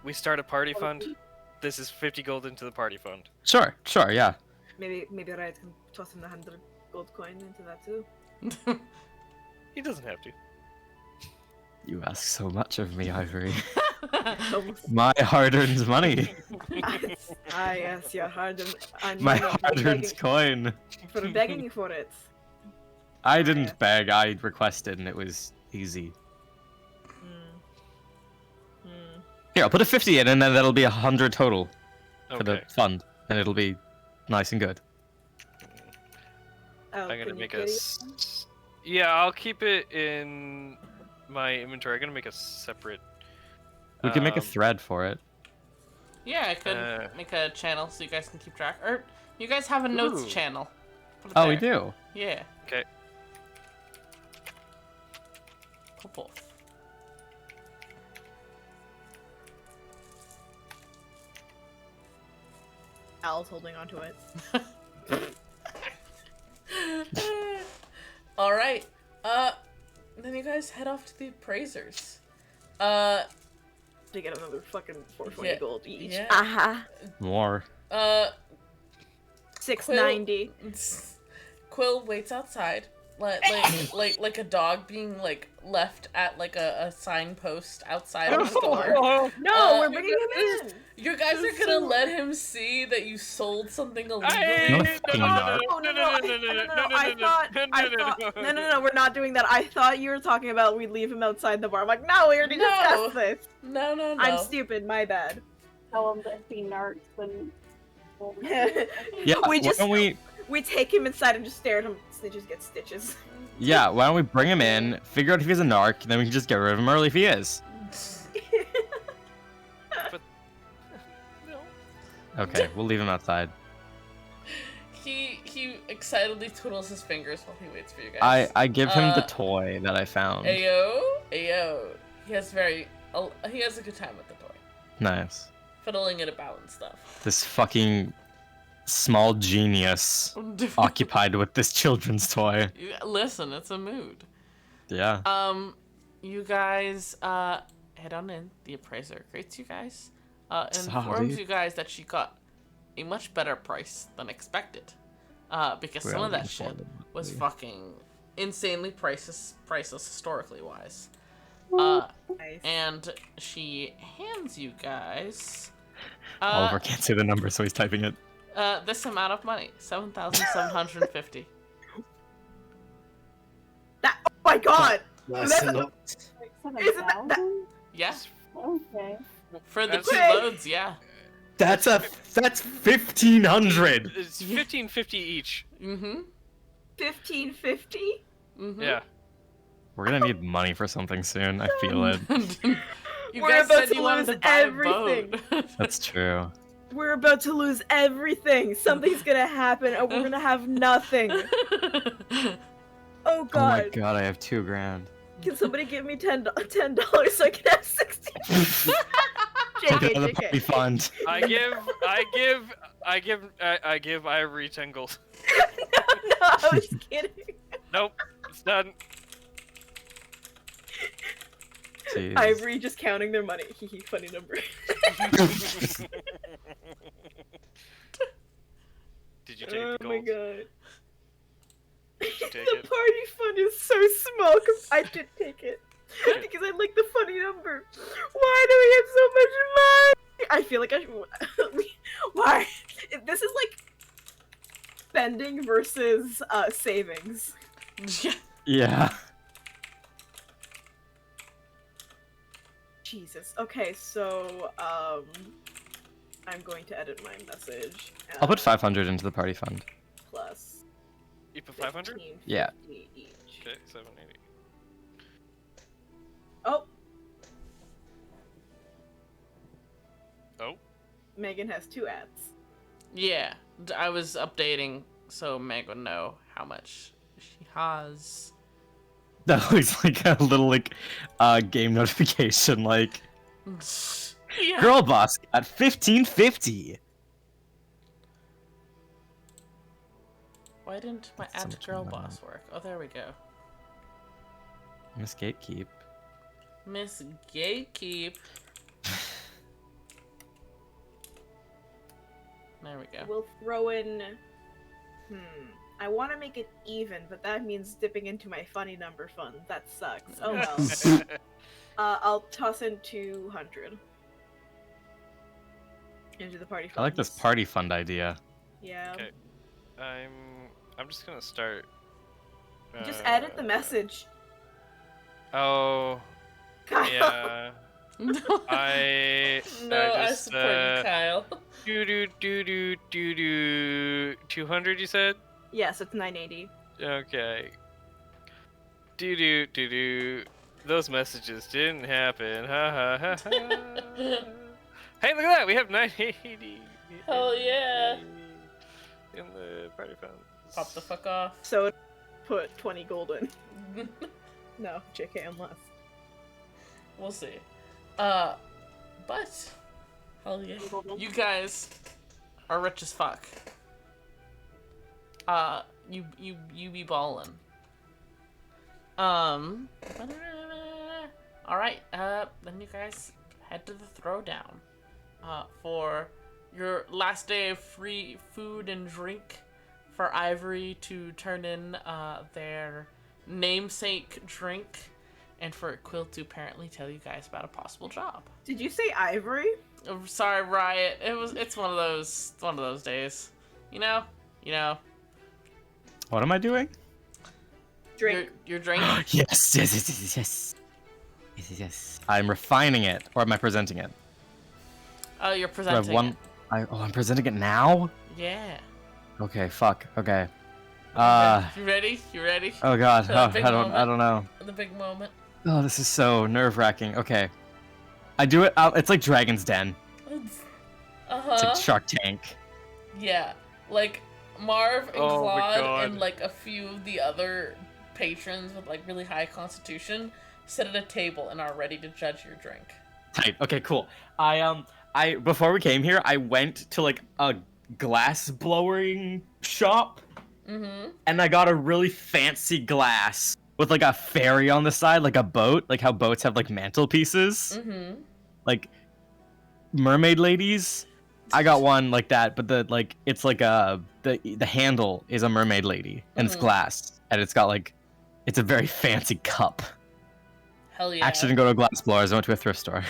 Speaker 4: we start a party fund. This is 50 gold into the party fund.
Speaker 2: Sure, yeah.
Speaker 3: Maybe Riot can toss in the 100 gold coin into that too.
Speaker 4: He doesn't have to.
Speaker 2: You ask so much of me, Ivory.
Speaker 3: Almost.
Speaker 2: My hard-earned money.
Speaker 3: Ah, yes, your hard-earned.
Speaker 2: My
Speaker 3: for
Speaker 2: hard-earned
Speaker 3: begging-
Speaker 2: coin.
Speaker 3: For begging for it.
Speaker 2: I
Speaker 3: yeah.
Speaker 2: didn't beg. I requested, and it was easy. Here, I'll put a 50 in, and then that'll be 100 total for the
Speaker 4: Okay.
Speaker 2: fund, and it'll be nice and good.
Speaker 3: Oh,
Speaker 4: I'm gonna
Speaker 3: can you
Speaker 4: make
Speaker 3: carry
Speaker 4: a.
Speaker 3: it?
Speaker 4: Yeah, I'll keep it in my inventory. I'm gonna make a separate.
Speaker 2: We can make a
Speaker 4: um,
Speaker 2: thread for it.
Speaker 1: Yeah, I could
Speaker 4: Uh,
Speaker 1: make a channel so you guys can keep track. Or you guys have a notes
Speaker 4: Ooh.
Speaker 1: channel. Put it
Speaker 2: Oh, we
Speaker 1: there.
Speaker 2: do.
Speaker 1: Yeah.
Speaker 4: Okay.
Speaker 1: Cool.
Speaker 3: Al's holding onto it.
Speaker 1: All right. Then you guys head off to the appraisers.
Speaker 3: To get another fucking 420
Speaker 1: Yeah,
Speaker 3: gold each.
Speaker 1: yeah.
Speaker 3: Aha.
Speaker 2: More.
Speaker 3: 690.
Speaker 1: Quill waits outside, like a dog being like left at like a signpost outside of the store.
Speaker 3: No, we're bringing him in.
Speaker 1: You guys are gonna let him see that you sold something illegally.
Speaker 2: No fucking narc.
Speaker 3: No, we're not doing that. I thought you were talking about we'd leave him outside the bar. I'm like, no, we already
Speaker 1: No.
Speaker 3: discussed this.
Speaker 1: No.
Speaker 3: I'm stupid, my bad.
Speaker 6: Tell them that he narcs and.
Speaker 2: Yeah,
Speaker 3: we
Speaker 2: why
Speaker 3: just
Speaker 2: don't we...
Speaker 3: we take him inside and just stare at him. Snitches get stitches.
Speaker 2: Yeah, why don't we bring him in, figure out if he's a narc, then we can just get rid of him early if he is. Okay, we'll leave him outside.
Speaker 1: He excitedly twiddles his fingers while he waits for you guys.
Speaker 2: I give him the
Speaker 1: Uh,
Speaker 2: toy that I found.
Speaker 1: Ayo. He has a good time with the toy,
Speaker 2: Nice.
Speaker 1: fiddling it about and stuff.
Speaker 2: This fucking small genius occupied with this children's toy.
Speaker 1: Listen, it's a mood.
Speaker 2: Yeah.
Speaker 1: You guys head on in. The appraiser greets you guys. And informs
Speaker 2: dude.
Speaker 1: you guys that she got a much better price than expected. Because some of that shit was fucking insanely priceless historically wise.
Speaker 3: Nice.
Speaker 1: And she hands you guys
Speaker 2: Oliver can't say the number, so he's typing it.
Speaker 1: this amount of money, 7,750.
Speaker 3: Oh my god!
Speaker 7: That's a lot.
Speaker 6: Like
Speaker 3: Isn't that-
Speaker 6: 7,000?
Speaker 1: Yeah,
Speaker 6: Okay.
Speaker 1: for the
Speaker 4: That's-
Speaker 1: two loads, yeah.
Speaker 2: That's 1,500.
Speaker 4: It's 1550 each.
Speaker 1: Mm-hmm.
Speaker 3: 1550?
Speaker 1: Mm-hmm.
Speaker 4: Yeah.
Speaker 2: We're gonna need money for something soon. I feel it.
Speaker 1: You
Speaker 3: We're
Speaker 1: guys
Speaker 3: about
Speaker 1: said
Speaker 3: to
Speaker 1: you wanted to
Speaker 3: lose
Speaker 1: buy
Speaker 3: everything.
Speaker 1: a boat.
Speaker 2: That's true.
Speaker 3: We're about to lose everything. Something's gonna happen and we're gonna have nothing. Oh
Speaker 2: Oh my
Speaker 3: god.
Speaker 2: god, I have 2 grand.
Speaker 3: Can somebody give me $10 so I can have 60?
Speaker 2: Take it out of the party
Speaker 3: JK.
Speaker 2: fund.
Speaker 4: I give Ivory 10 gold.
Speaker 3: No, I was kidding.
Speaker 4: Nope, it's done.
Speaker 2: Jeez.
Speaker 3: Ivory just counting their money. Hee hee, funny number.
Speaker 4: Did you take
Speaker 3: Oh
Speaker 4: the
Speaker 3: my
Speaker 4: gold?
Speaker 3: god.
Speaker 4: Did you take
Speaker 3: The
Speaker 4: it?
Speaker 3: party fund is so small because I did take it. Because I like the funny number. Why do we have so much money? I feel like I should. Why? This is like spending versus savings.
Speaker 2: Yeah.
Speaker 3: Jesus. Okay, so I'm going to edit my message.
Speaker 2: I'll put 500 into the party fund.
Speaker 3: Plus
Speaker 4: You put 500?
Speaker 3: 1550
Speaker 2: Yeah.
Speaker 3: each.
Speaker 4: Okay, 780.
Speaker 3: Oh,
Speaker 4: Oh,
Speaker 3: Megan has 2 ads.
Speaker 1: Yeah, I was updating so Meg would know how much she has.
Speaker 2: That looks like a little game notification. Like
Speaker 1: Yeah.
Speaker 2: Girl boss at 1550.
Speaker 1: Why didn't my
Speaker 2: That's so
Speaker 1: add
Speaker 2: much
Speaker 1: girl
Speaker 2: more.
Speaker 1: boss work? Oh, there we go.
Speaker 2: Miss Gatekeep.
Speaker 1: Miss Gatekeep. There we go.
Speaker 3: We'll throw in. I want to make it even, but that means dipping into my funny number fund. That sucks. Oh well. I'll toss in 200 into the party fund.
Speaker 2: I like this party fund idea.
Speaker 3: Yeah.
Speaker 4: Okay. I'm just gonna start.
Speaker 3: Just edit the message.
Speaker 4: Oh,
Speaker 3: Kyle.
Speaker 4: yeah.
Speaker 1: No,
Speaker 4: I
Speaker 1: I
Speaker 4: just,
Speaker 1: support you, Kyle.
Speaker 4: do 200. You said.
Speaker 3: Yes, it's 980.
Speaker 4: Okay. Do. Those messages didn't happen. Ha ha ha ha. Hey, look at that! We have 980.
Speaker 1: Hell yeah.
Speaker 4: In the party fund.
Speaker 1: Pop the fuck off.
Speaker 3: So put 20 gold in. No, JK, unless.
Speaker 1: We'll see. But hell yeah, you guys are rich as fuck. You be ballin'. All right. Then you guys head to the throwdown. For your last day of free food and drink, for Ivory to turn in their namesake drink, and for Quill to apparently tell you guys about a possible job.
Speaker 3: Did you say Ivory?
Speaker 1: Oh, sorry, Riot. It's one of those days. You know.
Speaker 2: What am I doing?
Speaker 3: Drink.
Speaker 1: Your drink.
Speaker 2: Yes. I'm refining it, or am I presenting it?
Speaker 1: Oh, you're
Speaker 2: Do I
Speaker 1: presenting.
Speaker 2: have one?
Speaker 1: It.
Speaker 2: I'm presenting it now.
Speaker 1: Yeah.
Speaker 2: Okay, fuck. Okay.
Speaker 1: You ready?
Speaker 2: Oh god.
Speaker 1: The
Speaker 2: Oh,
Speaker 1: big
Speaker 2: I don't know.
Speaker 1: The big moment.
Speaker 2: Oh, this is so nerve-wracking. Okay. I do it. It's like Dragon's Den. It's like Shark Tank.
Speaker 1: Yeah. Like Marv and
Speaker 4: Oh my
Speaker 1: Claude
Speaker 4: God.
Speaker 1: and like a few of the other patrons with like really high constitution sit at a table and are ready to judge your drink.
Speaker 2: Tight. Okay, cool. I before we came here, I went to like a glass blowing shop, and I got a really fancy glass with like a fairy on the side, like a boat, like how boats have like mantelpieces, like mermaid ladies. I got one like that, but it's like the handle is a mermaid lady and it's glass, and it's got like it's a very fancy cup.
Speaker 1: Hell yeah.
Speaker 2: Actually, didn't go to a glass blowers. I went to a thrift store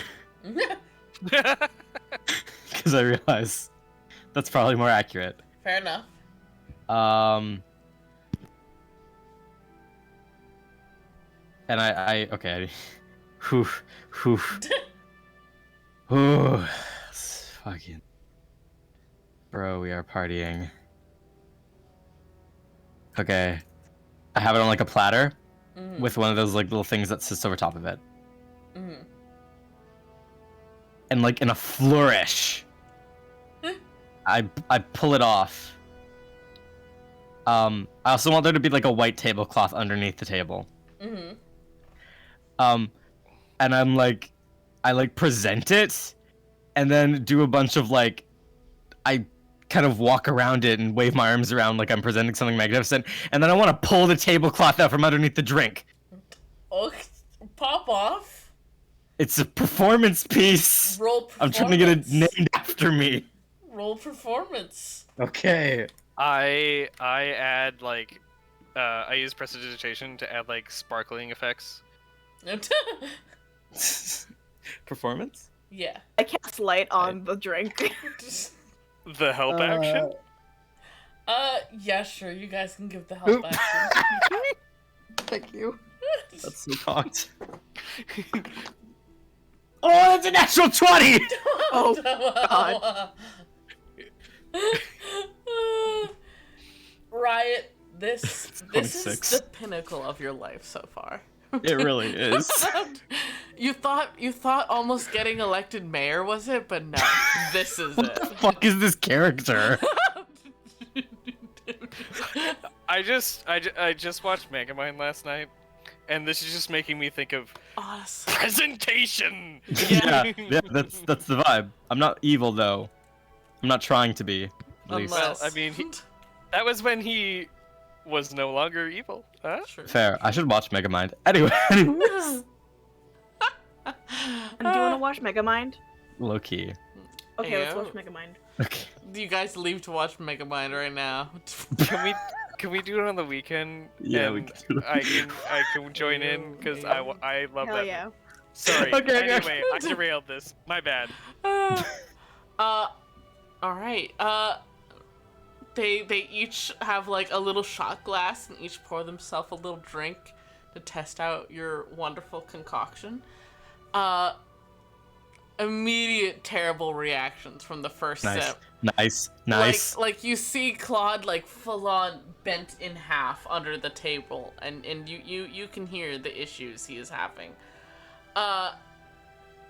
Speaker 2: because I realized that's probably more accurate.
Speaker 1: Fair enough.
Speaker 2: And I okay. Whew. Ooh, fucking. Bro, we are partying. Okay. I have it on like a platter with one of those like little things that sits over top of it. And like in a flourish, I pull it off. I also want there to be like a white tablecloth underneath the table. And I'm like, I like present it, and then do a bunch of like, I kind of walk around it and wave my arms around like I'm presenting something magnificent, and then I want to pull the tablecloth out from underneath the drink.
Speaker 1: Oh, pop off.
Speaker 2: It's a performance piece.
Speaker 1: Roll performance.
Speaker 2: I'm trying to get it named after me.
Speaker 1: Roll performance.
Speaker 2: Okay.
Speaker 4: I add like I use prestidigitation to add like sparkling effects.
Speaker 2: Performance?
Speaker 1: Yeah.
Speaker 3: I cast light on the drink.
Speaker 4: The help action?
Speaker 1: Yeah, sure. You guys can give the help action.
Speaker 2: Thank you. That's so cocked. Oh, that's a natural 20!
Speaker 3: Oh, God.
Speaker 1: Riot, this is
Speaker 2: 26.
Speaker 1: the pinnacle of your life so far.
Speaker 2: It really is.
Speaker 1: You thought almost getting elected mayor was it, but no, this is
Speaker 2: What the fuck is this character?
Speaker 4: I just watched Megamind last night, and this is just making me think of
Speaker 1: Honestly.
Speaker 4: Presentation.
Speaker 2: Yeah, that's the vibe. I'm not evil though. I'm not trying to be. At least.
Speaker 1: Unless.
Speaker 4: Well, I mean, that was when he was no longer evil. Huh?
Speaker 1: Sure.
Speaker 2: Fair. I should watch Megamind. Anyway.
Speaker 3: And do you want to watch Megamind?
Speaker 2: Low key.
Speaker 3: Okay, let's
Speaker 1: Ayo.
Speaker 3: watch Megamind.
Speaker 2: Okay.
Speaker 1: Do you guys leave to watch Megamind right now?
Speaker 4: Can we do it on the weekend?
Speaker 2: Yeah, we
Speaker 4: And
Speaker 2: can do it.
Speaker 4: I can join in because I love
Speaker 3: Hell
Speaker 4: that.
Speaker 3: yeah.
Speaker 4: Sorry.
Speaker 2: Okay,
Speaker 4: Anyway, I derailed this. My bad.
Speaker 1: All right. They each have like a little shot glass and each pour themselves a little drink to test out your wonderful concoction. Immediate terrible reactions from the first
Speaker 2: Nice.
Speaker 1: sip.
Speaker 2: Nice.
Speaker 1: Like you see Claude like full on bent in half under the table, and you can hear the issues he is having.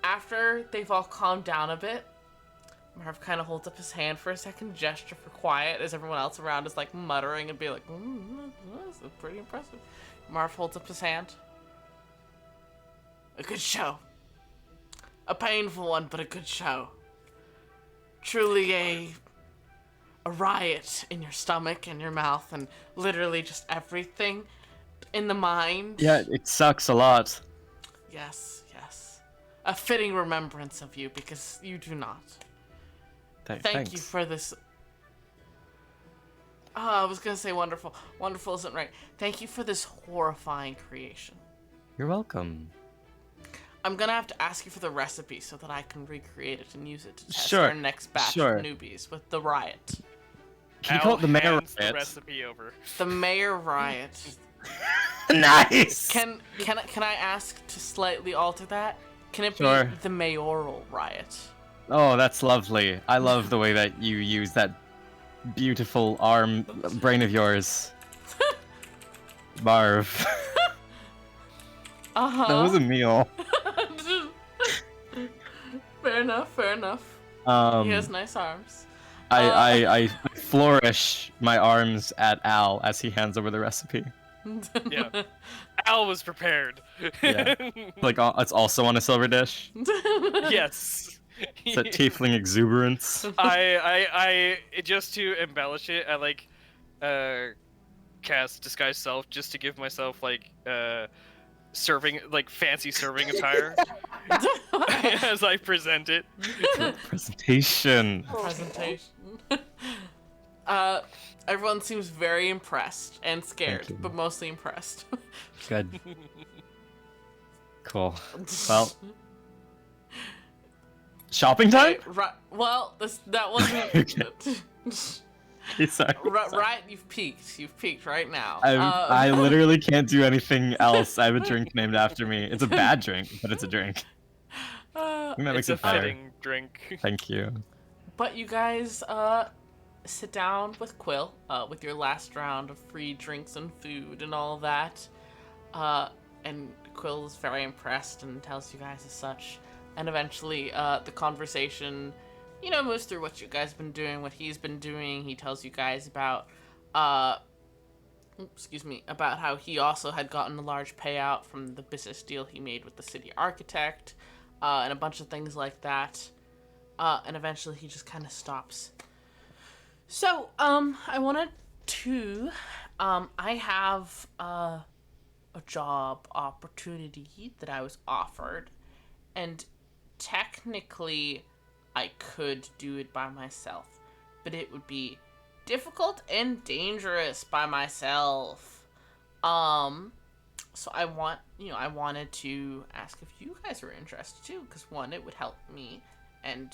Speaker 1: After they've all calmed down a bit, Marv kind of holds up his hand for a second, gesture for quiet, as everyone else around is like muttering and be like, this is pretty impressive. Marv holds up his hand. A good show. A painful one, but a good show. Truly a riot in your stomach and your mouth and literally just everything in the mind.
Speaker 2: Yeah, it sucks a lot.
Speaker 1: Yes, yes. A fitting remembrance of you because you do not. Thank you for this. Oh, I was gonna say wonderful. Wonderful isn't right. Thank you for this horrifying creation.
Speaker 2: You're welcome.
Speaker 1: I'm gonna have to ask you for the recipe so that I can recreate it and use it to test
Speaker 2: Sure,
Speaker 1: our next batch
Speaker 2: sure.
Speaker 1: of newbies with the Riot.
Speaker 2: Can you call it the Mayoral?
Speaker 4: The recipe over.
Speaker 1: The Mayor Riot.
Speaker 2: Nice.
Speaker 1: Can I ask to slightly alter that? Can it
Speaker 2: Sure.
Speaker 1: be the Mayoral Riot?
Speaker 2: Oh, that's lovely. I love the way that you use that beautiful brain of yours. Marv.
Speaker 1: Uh-huh.
Speaker 2: That was a meal.
Speaker 1: Fair enough, fair enough. He has nice arms.
Speaker 2: I flourish my arms at Al as he hands over the recipe.
Speaker 4: Yeah. Al was prepared.
Speaker 2: Yeah. Like, it's also on a silver dish.
Speaker 4: Yes.
Speaker 2: It's that tiefling exuberance.
Speaker 4: I just to embellish it, I like cast disguise self just to give myself like serving like fancy serving attire as I present it.
Speaker 2: Presentation.
Speaker 1: Presentation. Everyone seems very impressed and scared,
Speaker 2: you.
Speaker 1: but mostly impressed.
Speaker 2: Good. Cool. Well, shopping time?
Speaker 1: Well, that wasn't.
Speaker 2: Okay, sorry.
Speaker 1: Right, you've peaked. You've peaked right now.
Speaker 2: I literally can't do anything else. I have a drink named after me. It's a bad drink, but it's a drink. I think that makes
Speaker 4: It's a
Speaker 2: it better.
Speaker 4: fitting drink.
Speaker 2: Thank you.
Speaker 1: But you guys sit down with Quill with your last round of free drinks and food and all that. And Quill is very impressed and tells you guys as such. And eventually the conversation, moves through what you guys have been doing, what he's been doing. He tells you guys about, about how he also had gotten a large payout from the business deal he made with the city architect, and a bunch of things like that. And eventually he just kind of stops. So, I wanted to, I have a job opportunity that I was offered, and technically I could do it by myself, but it would be difficult and dangerous by myself. So I wanted to ask if you guys were interested too, because one, it would help me, and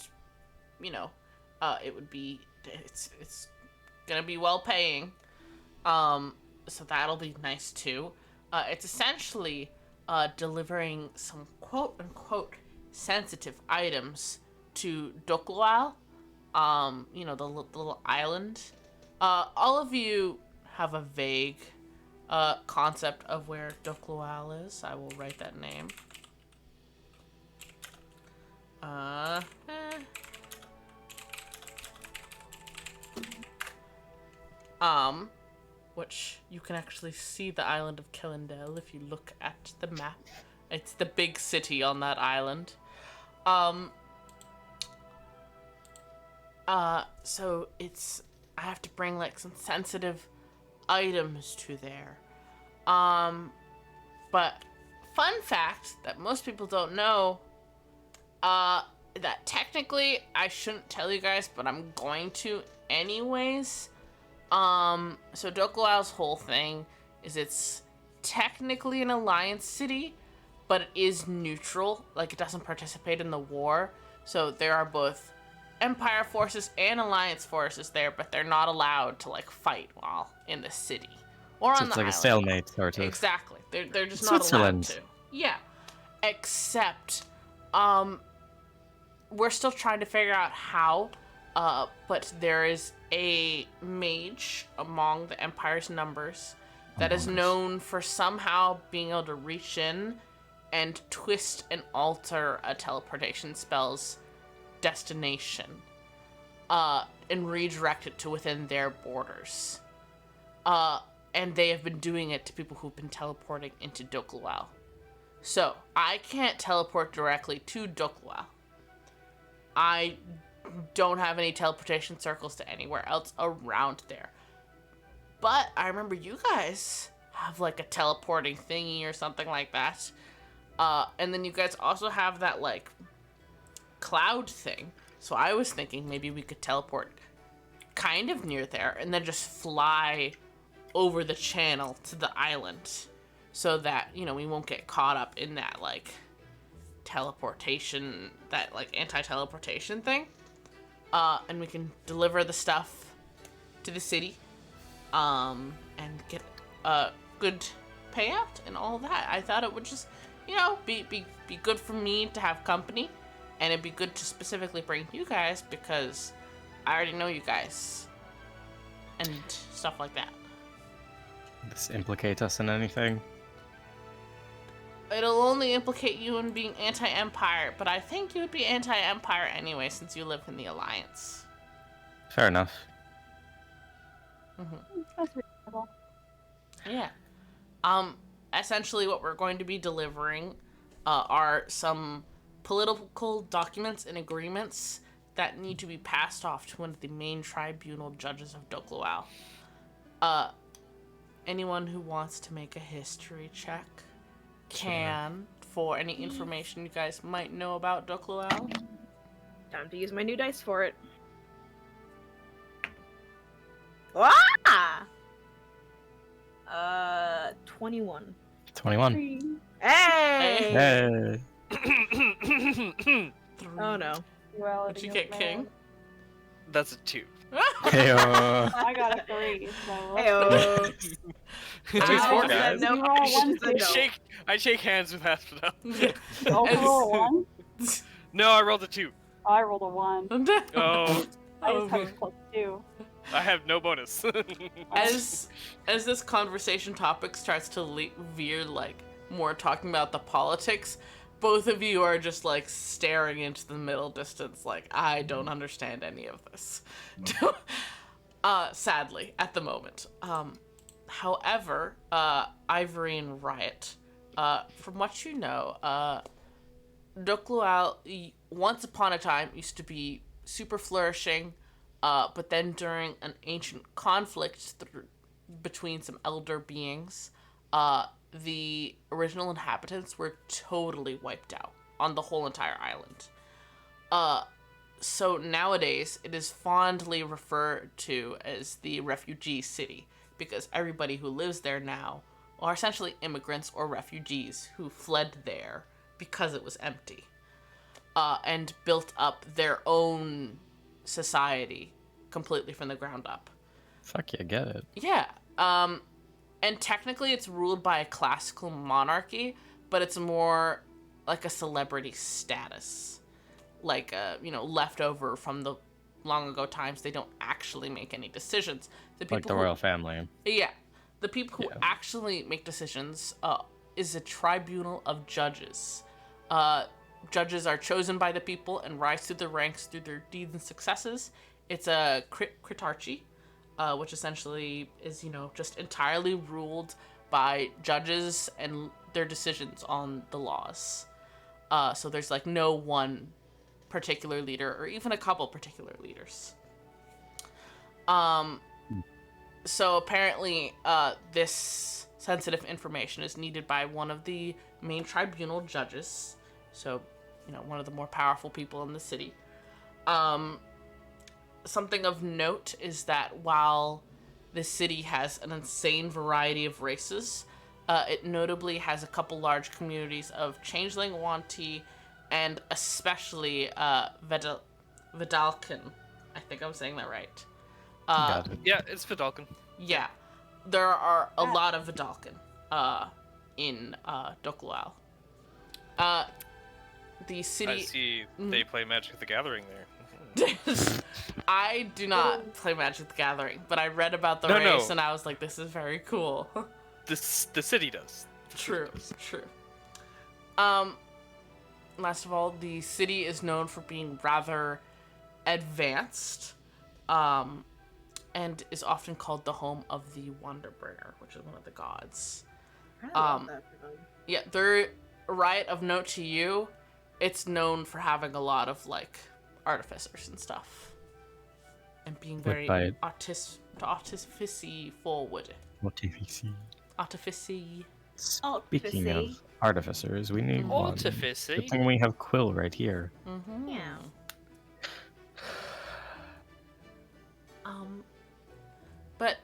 Speaker 1: it would be it's gonna be well paying, so that'll be nice too. It's essentially delivering some quote unquote sensitive items to Doklual, the little island. All of you have a vague concept of where Doklual is. I will write that name. Which you can actually see the island of Kelendel if you look at the map It's the big city on that island. So I have to bring like some sensitive items to there. But fun fact that most people don't know, that technically I shouldn't tell you guys, but I'm going to anyways. So Dokulal's whole thing is it's technically an alliance city, but it is neutral. Like, it doesn't participate in the war. So there are both Empire forces and Alliance forces there, but they're not allowed to, like, fight while in the city. Or
Speaker 2: So
Speaker 1: on
Speaker 2: it's
Speaker 1: the
Speaker 2: like a
Speaker 1: island.
Speaker 2: stalemate, sort of.
Speaker 1: Exactly. They're just not allowed
Speaker 2: Switzerland.
Speaker 1: to. Yeah. Except, we're still trying to figure out how, but there is a mage among the Empire's numbers that is known for somehow being able to reach in and twist and alter a teleportation spell's destination, and redirect it to within their borders. And they have been doing it to people who've been teleporting into Dokulau. So, I can't teleport directly to Dokulau. I don't have any teleportation circles to anywhere else around there. But I remember you guys have like a teleporting thingy or something like that. And then you guys also have that like cloud thing. So I was thinking maybe we could teleport kind of near there and then just fly over the channel to the island so that, you know, we won't get caught up in that like teleportation, that like anti-teleportation thing. And we can deliver the stuff to the city, and get a good payout and all that. I thought it would just, you know, be good for me to have company, and it'd be good to specifically bring you guys because I already know you guys and stuff like that.
Speaker 2: Does this implicate us in anything?
Speaker 1: It'll only implicate you in being anti-Empire, but I think you would be anti-Empire anyway since you live in the Alliance.
Speaker 2: Fair enough.
Speaker 6: That's reasonable.
Speaker 1: Yeah. Essentially what we're going to be delivering are some political documents and agreements that need to be passed off to one of the main tribunal judges of Dokluau. Anyone who wants to make a history check can, for any information you guys might know about Dokluau.
Speaker 3: Time to use my new dice for it. Ah! 21.
Speaker 2: 21.
Speaker 6: Three.
Speaker 3: Hey!
Speaker 2: Hey!
Speaker 3: Oh no.
Speaker 6: Duality
Speaker 1: Did you
Speaker 6: of
Speaker 1: get
Speaker 6: man.
Speaker 1: king?
Speaker 4: That's a 2.
Speaker 2: Heyo.
Speaker 6: I got a 3, so.
Speaker 3: Heyo.
Speaker 4: Two's
Speaker 1: I
Speaker 4: four,
Speaker 1: said
Speaker 4: guys.
Speaker 6: no. You roll one,
Speaker 3: I
Speaker 6: two.
Speaker 4: I shake hands with Asphodel.
Speaker 6: Oh, roll a 1?
Speaker 4: No, I rolled a 2.
Speaker 6: I rolled a 1.
Speaker 4: Oh,
Speaker 6: I just have a +2.
Speaker 4: I have no bonus.
Speaker 1: as this conversation topic starts to veer like more talking about the politics, both of you are just like staring into the middle distance like I don't understand any of this. Sadly at the moment. However, Ivory and Riot, from what you know, Doklual once upon a time used to be super flourishing, but then during an ancient conflict between some elder beings, the original inhabitants were totally wiped out on the whole entire island. So nowadays, it is fondly referred to as the refugee city, because everybody who lives there now are essentially immigrants or refugees who fled there because it was empty, and built up their own society completely from the ground up.
Speaker 2: Fuck yeah, get it.
Speaker 1: Yeah. And technically it's ruled by a classical monarchy, but it's more like a celebrity status. Like, leftover from the long ago times. They don't actually make any decisions.
Speaker 2: Like the royal family.
Speaker 1: Yeah. The people who actually make decisions is a tribunal of judges. Judges are chosen by the people and rise through the ranks through their deeds and successes. It's a critarchy, which essentially is, just entirely ruled by judges and their decisions on the laws. So there's like no one particular leader or even a couple particular leaders. So apparently this sensitive information is needed by one of the main tribunal judges. So, one of the more powerful people in the city. Something of note is that while the city has an insane variety of races, it notably has a couple large communities of Changeling, Wanti, and especially Vidalcan. I think I'm saying that right.
Speaker 2: Got it.
Speaker 4: Yeah, it's Vidalcan.
Speaker 1: Yeah, there are a lot of Vidalcan in Doklual. The city.
Speaker 4: I see they play Magic the Gathering there.
Speaker 1: I do not play Magic the Gathering, but I read about the
Speaker 4: No,
Speaker 1: race
Speaker 4: no.
Speaker 1: and I was like, this is very cool.
Speaker 4: The city does.
Speaker 1: True. Last of all, the city is known for being rather advanced, and is often called the home of the Wonderbringer, which is one of the gods.
Speaker 3: I love that for them.
Speaker 1: Yeah, their Riot of note to you, it's known for having a lot of like artificers and stuff, and being very
Speaker 2: Riot?
Speaker 1: artificy forward.
Speaker 2: What do you see?
Speaker 1: Artificy.
Speaker 2: Speaking of
Speaker 3: Artificy.
Speaker 2: artificers, we need one.
Speaker 4: Artificy?
Speaker 2: Good thing we have Quill right here.
Speaker 1: Mm-hmm.
Speaker 3: Yeah.
Speaker 1: But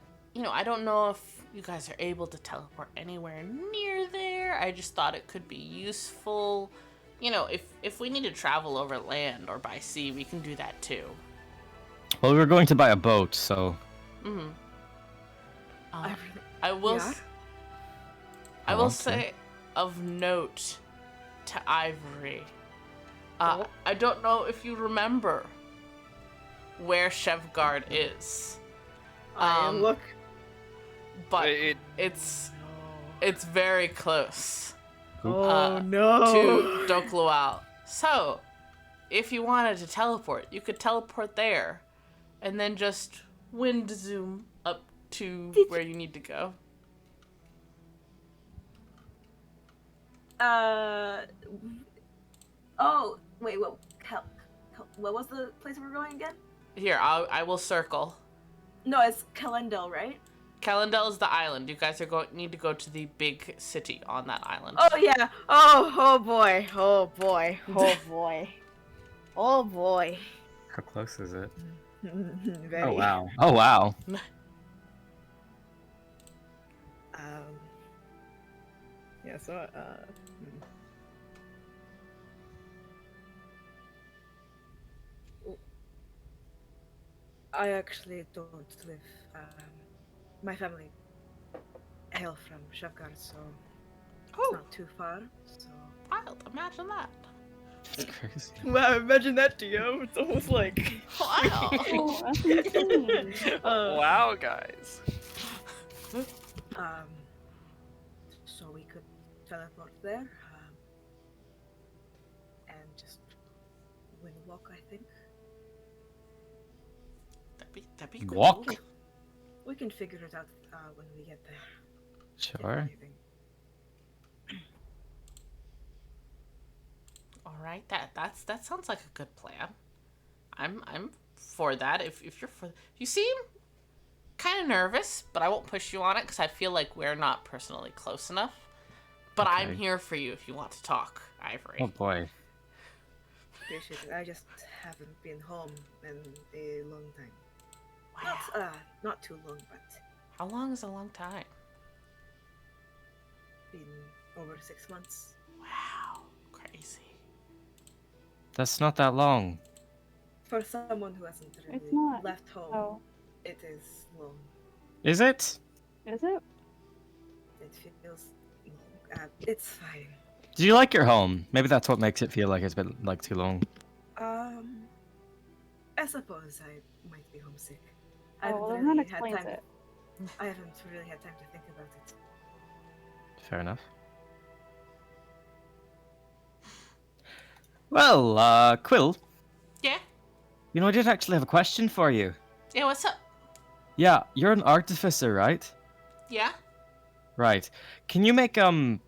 Speaker 1: I don't know if you guys are able to teleport anywhere near there. I just thought it could be useful. If we need to travel over land or by sea, we can do that too.
Speaker 2: Well, we were going to buy a boat, so
Speaker 1: Mm-hmm.
Speaker 3: I
Speaker 1: I will.
Speaker 3: yeah.
Speaker 1: I will
Speaker 2: want to.
Speaker 1: say, of note, to Ivory.
Speaker 3: Oh.
Speaker 1: I don't know if you remember where Chevgard is,
Speaker 3: Look.
Speaker 1: but
Speaker 4: It-
Speaker 1: it's very close
Speaker 3: Oh
Speaker 1: to
Speaker 3: no.
Speaker 1: Doklual. So, if you wanted to teleport, you could teleport there, and then just wind zoom up to where you need to go.
Speaker 3: Oh, wait, what? What was the place we were going again?
Speaker 1: Here, I will circle.
Speaker 3: No, it's Calendel, right?
Speaker 1: Calendel is the island. You guys need to go to the big city on that island.
Speaker 3: Oh yeah. Oh boy. Oh boy. Oh boy. Oh boy.
Speaker 2: how close is it?
Speaker 3: Very.
Speaker 2: Oh wow! Oh wow!
Speaker 3: Yeah. So. I actually don't live. My family hail from Shavgard, so it's
Speaker 1: Oh,
Speaker 3: not too far. So.
Speaker 1: wild. Imagine that.
Speaker 2: It's crazy.
Speaker 3: Wow, imagine that, Dio. It's almost like.
Speaker 1: Wow.
Speaker 6: Oh, that's insane.
Speaker 4: wow, guys.
Speaker 3: So we could teleport there, and just win a walk. I think
Speaker 1: That'd be cool.
Speaker 2: Walk?
Speaker 3: we can figure it out when we get there. if
Speaker 2: Sure.
Speaker 3: anything.
Speaker 1: All right. That sounds like a good plan. I'm for that. If you're for, you seem kind of nervous, but I won't push you on it because I feel like we're not personally close enough. But I'm
Speaker 2: Okay.
Speaker 1: here for you if you want to talk, Ivory.
Speaker 2: Oh boy.
Speaker 3: Appreciate it. I just haven't been home in a long time.
Speaker 1: Wow.
Speaker 3: Not too long, but
Speaker 1: How long is a long time?
Speaker 3: been over 6 months.
Speaker 1: Wow. Crazy.
Speaker 2: That's not that long.
Speaker 3: For someone who hasn't really
Speaker 6: It's not.
Speaker 3: left home,
Speaker 6: Oh,
Speaker 3: it is long.
Speaker 2: Is it?
Speaker 6: is it?
Speaker 3: It feels long. It's fine.
Speaker 2: Do you like your home? Maybe that's what makes it feel like it's been like too long.
Speaker 3: I suppose I might be homesick. I
Speaker 6: Oh,
Speaker 3: haven't
Speaker 6: well, then
Speaker 3: really
Speaker 6: that
Speaker 3: had
Speaker 6: explains
Speaker 3: time.
Speaker 6: it.
Speaker 3: I haven't really had time to think about it.
Speaker 2: Fair enough. Well, Quill,
Speaker 1: Yeah.
Speaker 2: I did actually have a question for you.
Speaker 1: Yeah. What's up?
Speaker 2: Yeah, you're an artificer, right?
Speaker 1: Yeah.
Speaker 2: Right. Can you make one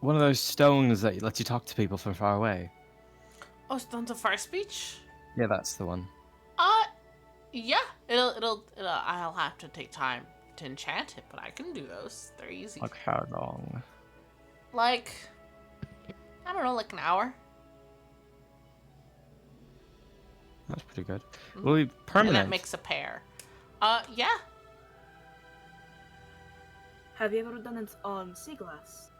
Speaker 2: of those stones that lets you talk to people from far away?
Speaker 1: Oh, Stones of Fire Speech?
Speaker 2: Yeah, that's the one.
Speaker 1: Yeah. It'll I'll have to take time to enchant it, but I can do those. They're easy.
Speaker 2: Like how long?
Speaker 1: Like, I don't know, like an hour.
Speaker 2: That's pretty good.
Speaker 1: Mhm.
Speaker 2: Will be
Speaker 1: And
Speaker 2: permanent.
Speaker 1: that makes a pair. Yeah.
Speaker 3: Have you ever done it on sea glass?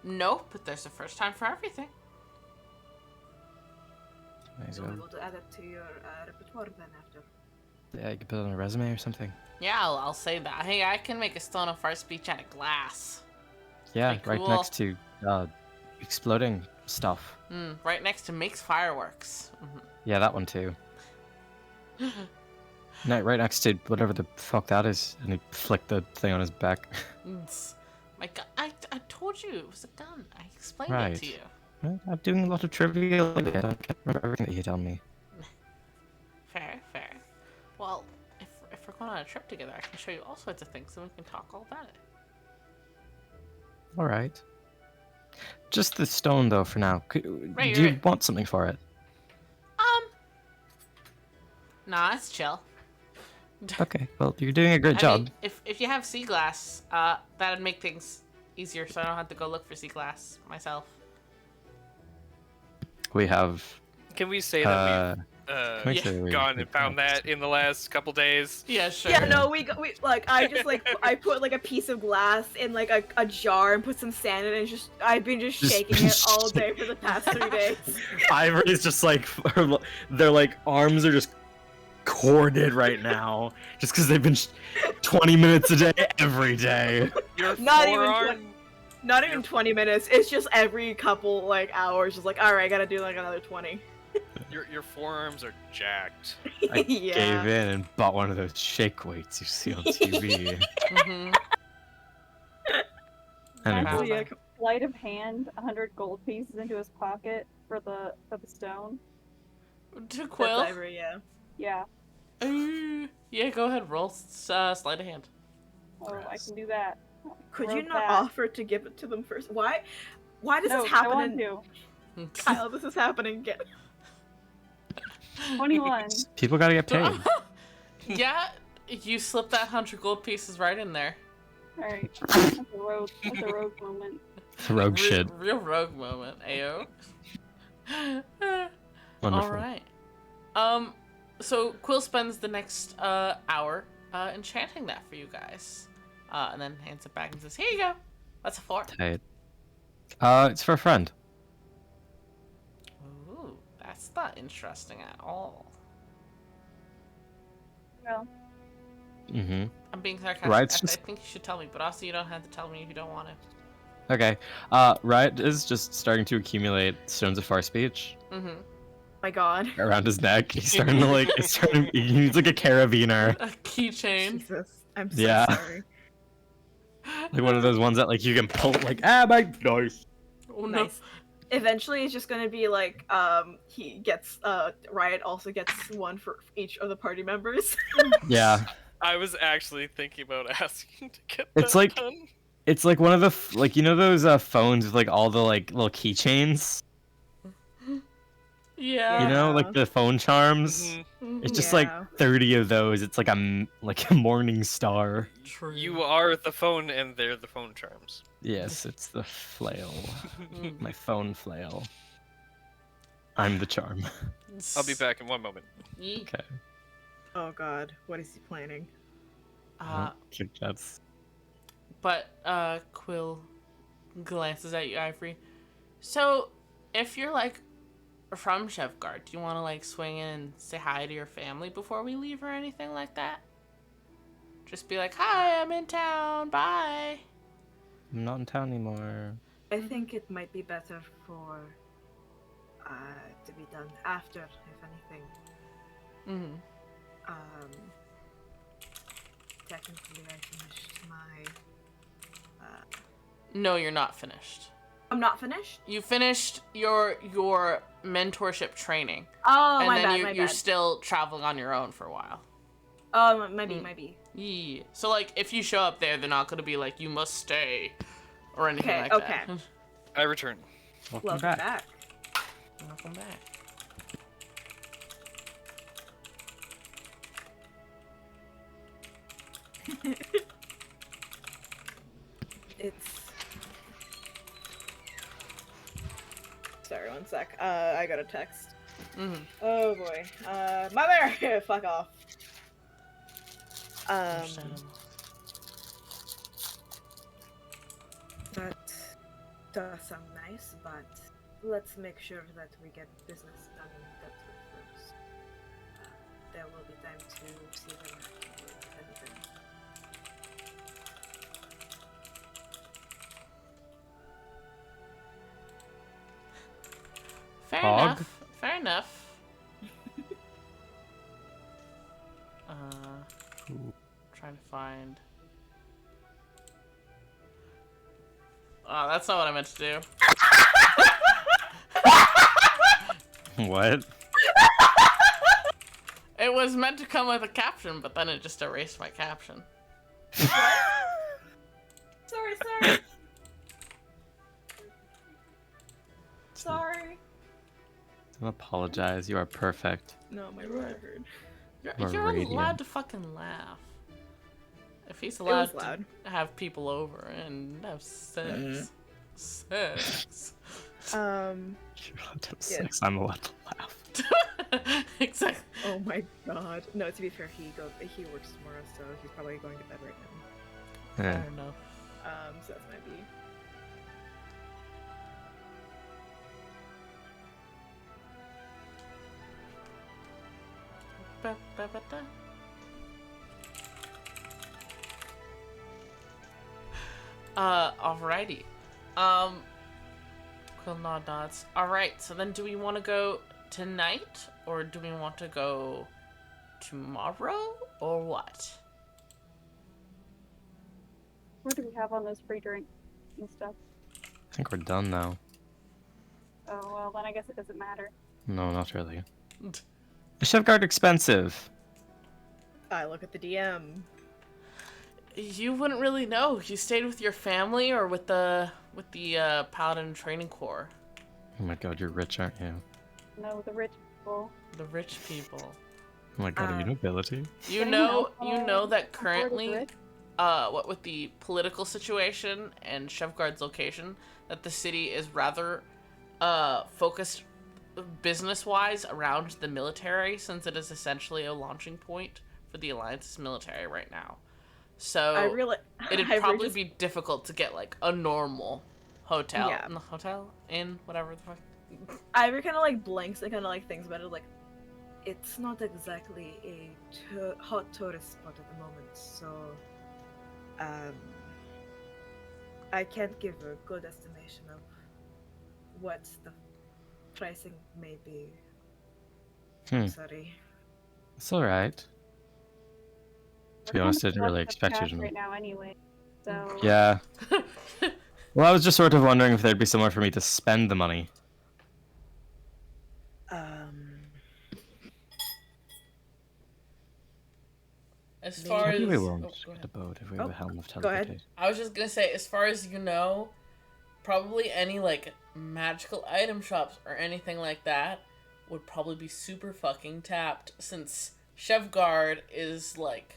Speaker 1: No, but there's a first time for everything.
Speaker 2: Nice.
Speaker 3: You'll be able to add it to your repertoire then after.
Speaker 2: Yeah, you can put it on a resume or something.
Speaker 1: Yeah, I'll say that. Hey, I can make a Stone of Fire Speech out of glass.
Speaker 2: Yeah,
Speaker 1: Pretty
Speaker 2: right
Speaker 1: cool.
Speaker 2: next to exploding stuff.
Speaker 1: Right next to makes fireworks. Mhm.
Speaker 2: Yeah, that one too. No, right next to whatever the fuck that is, and he flicked the thing on his back.
Speaker 1: My gun. I told you it was a gun. I explained
Speaker 2: Right.
Speaker 1: it to you.
Speaker 2: Well, I'm doing a lot of trivia. I can't remember everything that you tell me.
Speaker 1: Fair. Well, if we're going on a trip together, I can show you all sorts of things, and we can talk all about it.
Speaker 2: All right. Just the stone, though, for now.
Speaker 1: Right,
Speaker 2: Do you
Speaker 1: right.
Speaker 2: want something for it?
Speaker 1: Nah, it's chill.
Speaker 2: Okay. Well, you're doing a great
Speaker 1: I
Speaker 2: job.
Speaker 1: mean, if you have sea glass, that'd make things easier, so I don't have to go look for sea glass myself.
Speaker 2: We have.
Speaker 4: Can we say that
Speaker 2: we
Speaker 4: we've
Speaker 2: say we-
Speaker 4: gone
Speaker 2: we
Speaker 4: and found
Speaker 2: helped?
Speaker 4: that in the last couple days?
Speaker 1: Yeah, sure.
Speaker 3: Yeah, no, we like I just like I put like a piece of glass in like a jar and put some sand in it and just I've been just
Speaker 2: Just
Speaker 3: shaking it all day for the past 3 days.
Speaker 2: Ivory's just like their like arms are just corded right now, just because they've been 20 minutes a day every day.
Speaker 4: Your
Speaker 3: Not even
Speaker 4: forearm.
Speaker 3: Not even 20 minutes. It's just every couple like hours, just like all right, I gotta do like another 20.
Speaker 4: Your forearms are jacked.
Speaker 2: I
Speaker 3: Yeah.
Speaker 2: gave in and bought one of those shake weights you see on TV.
Speaker 1: Mm-hmm.
Speaker 2: Anyway,
Speaker 3: So, yeah,
Speaker 6: Sleight of hand, 100 gold pieces into his pocket for the stone.
Speaker 1: To
Speaker 3: that's
Speaker 1: Quill.
Speaker 3: Ivory, yeah.
Speaker 6: Yeah.
Speaker 1: Yeah, go ahead. Roll sleight of hand.
Speaker 6: Oh, I can do that.
Speaker 3: Could you
Speaker 6: Wrote
Speaker 3: not
Speaker 6: that.
Speaker 3: offer to give it to them first? Why does
Speaker 6: No,
Speaker 3: this
Speaker 6: I
Speaker 3: happen
Speaker 6: want
Speaker 3: in
Speaker 6: to.
Speaker 3: Kyle? This is happening again.
Speaker 6: 21.
Speaker 2: people gotta get paid.
Speaker 1: Yeah, you slip that 100 gold pieces right in there.
Speaker 6: Alright. That's a rogue moment.
Speaker 2: Rogue shit.
Speaker 1: Real rogue moment, Ayo.
Speaker 2: Wonderful.
Speaker 1: Alright. So Quill spends the next hour enchanting that for you guys. And then hands it back and says, "Here you go. That's a 4."
Speaker 2: Tight. It's for a friend.
Speaker 1: Ooh, that's not interesting at all.
Speaker 6: Well,
Speaker 2: Mm-hmm.
Speaker 1: I'm being sarcastic.
Speaker 2: Right, it's
Speaker 1: I
Speaker 2: just-
Speaker 1: think you should tell me, but also you don't have to tell me if you don't want to.
Speaker 2: Okay. Riot is just starting to accumulate stones of far speech
Speaker 1: Mm-hmm.
Speaker 3: My God.
Speaker 2: around his neck. He's starting to like. He needs like a carabiner,
Speaker 1: A keychain.
Speaker 3: Jesus, I'm so
Speaker 2: Yeah.
Speaker 3: sorry.
Speaker 2: like one of those ones that like you can pull. Like my nice.
Speaker 1: Oh no.
Speaker 3: Nice. Eventually, it's just gonna be like he gets Riot also gets one for each of the party members.
Speaker 2: Yeah.
Speaker 4: I was actually thinking about asking to get
Speaker 2: It's
Speaker 4: that
Speaker 2: like-
Speaker 4: done.
Speaker 2: It's like one of the like you know those phones with like all the like little keychains.
Speaker 1: Yeah.
Speaker 2: You know, like the phone charms.
Speaker 4: Mhm.
Speaker 2: It's just
Speaker 3: Yeah.
Speaker 2: like 30 of those. It's like a morning star.
Speaker 1: True.
Speaker 4: You are the phone, and they're the phone charms.
Speaker 2: Yes, it's the flail.
Speaker 1: Mm.
Speaker 2: My phone flail. I'm the charm.
Speaker 4: I'll be back in 1 moment.
Speaker 1: Yeet.
Speaker 2: Okay.
Speaker 3: Oh God, what is he planning?
Speaker 1: Uh,
Speaker 2: That's
Speaker 1: but Quill glances at you, Ivory. So, if you're like from Chefgard, do you want to like swing in and say hi to your family before we leave or anything like that? Just be like, "Hi, I'm in town. Bye."
Speaker 2: I'm not in town anymore.
Speaker 3: I think it might be better for to be done after, if anything.
Speaker 1: Mm-hmm.
Speaker 3: Technically, I finished my.
Speaker 1: No, you're not finished.
Speaker 3: I'm not finished.
Speaker 1: You finished your mentorship training,
Speaker 3: Oh,
Speaker 1: and
Speaker 3: my
Speaker 1: then
Speaker 3: bad.
Speaker 1: you're still traveling on your own for a while.
Speaker 3: Maybe.
Speaker 1: Yeah. So like, if you show up there, they're not gonna be like, you must stay, or anything
Speaker 3: Okay,
Speaker 1: like
Speaker 3: okay.
Speaker 1: that.
Speaker 4: I return.
Speaker 2: Welcome
Speaker 3: Welcome
Speaker 2: back.
Speaker 3: back.
Speaker 1: Welcome back.
Speaker 3: It's. Sorry, one sec. I got a text.
Speaker 1: Mm-hmm.
Speaker 3: Oh boy. Mother! Fuck off.
Speaker 1: Understandable.
Speaker 3: That does sound nice, but let's make sure that we get business done that way first. There will be time to see them if anything.
Speaker 1: Fair
Speaker 2: Hog?
Speaker 1: enough. Fair enough. Trying to find. Oh, that's not what I meant to do.
Speaker 2: What?
Speaker 1: It was meant to come with a caption, but then it just erased my caption.
Speaker 3: Sorry. Sorry.
Speaker 2: Don't apologize. You are perfect.
Speaker 3: No, my brother heard.
Speaker 2: We're
Speaker 1: You're
Speaker 2: radiant.
Speaker 1: allowed to fucking laugh. If he's
Speaker 3: It
Speaker 1: allowed
Speaker 3: was loud.
Speaker 1: to have people over and have sex. Sex.
Speaker 2: You're allowed to have
Speaker 3: Yeah.
Speaker 2: sex. I'm allowed to laugh.
Speaker 1: Exactly.
Speaker 3: Oh my god. No, to be fair, he works tomorrow, so he's probably going to bed right now.
Speaker 2: Yeah.
Speaker 1: Fair enough.
Speaker 3: So that's my B.
Speaker 1: Ba-ba-ba-da. Alrighty. Quill nod nods. Alright, so then do we want to go tonight, or do we want to go tomorrow, or what?
Speaker 6: What do we have on those free drinks and stuff?
Speaker 2: I think we're done now.
Speaker 6: Oh, well, then I guess it doesn't matter.
Speaker 2: No, not really. Is Chefguard expensive?
Speaker 3: I look at the DM.
Speaker 1: You wouldn't really know. You stayed with your family or with the Paladin Training Corps.
Speaker 2: Oh my god, you're rich, aren't you?
Speaker 6: No, the rich people.
Speaker 1: The rich people.
Speaker 2: Oh my god, are you nobility?
Speaker 1: You
Speaker 6: Same
Speaker 1: know
Speaker 6: household,
Speaker 1: that
Speaker 6: supported
Speaker 1: currently,
Speaker 6: rich.
Speaker 1: what with the political situation and Chefguard's location, that the city is rather focused business-wise around the military, since it is essentially a launching point for the Alliance's military right now. So it'd probably be difficult to get like a normal hotel, inn, whatever the fuck.
Speaker 3: Ivor kind of like blinks and kind of like thinks about it. Like, it's not exactly a hot tourist spot at the moment, so I can't give a good estimation of what the pricing may be. Sorry.
Speaker 2: It's alright. To be honest, I didn't really expect you to know.
Speaker 6: Right now, anyway. So.
Speaker 2: Yeah. Well, I was just sort of wondering if there'd be somewhere for me to spend the money.
Speaker 1: As far as
Speaker 2: Maybe we won't get a boat if we have a helm of
Speaker 3: go ahead.
Speaker 2: teleportation.
Speaker 1: I was just gonna say, as far as you know, probably any like magical item shops or anything like that would probably be super fucking tapped, since Chefguard is like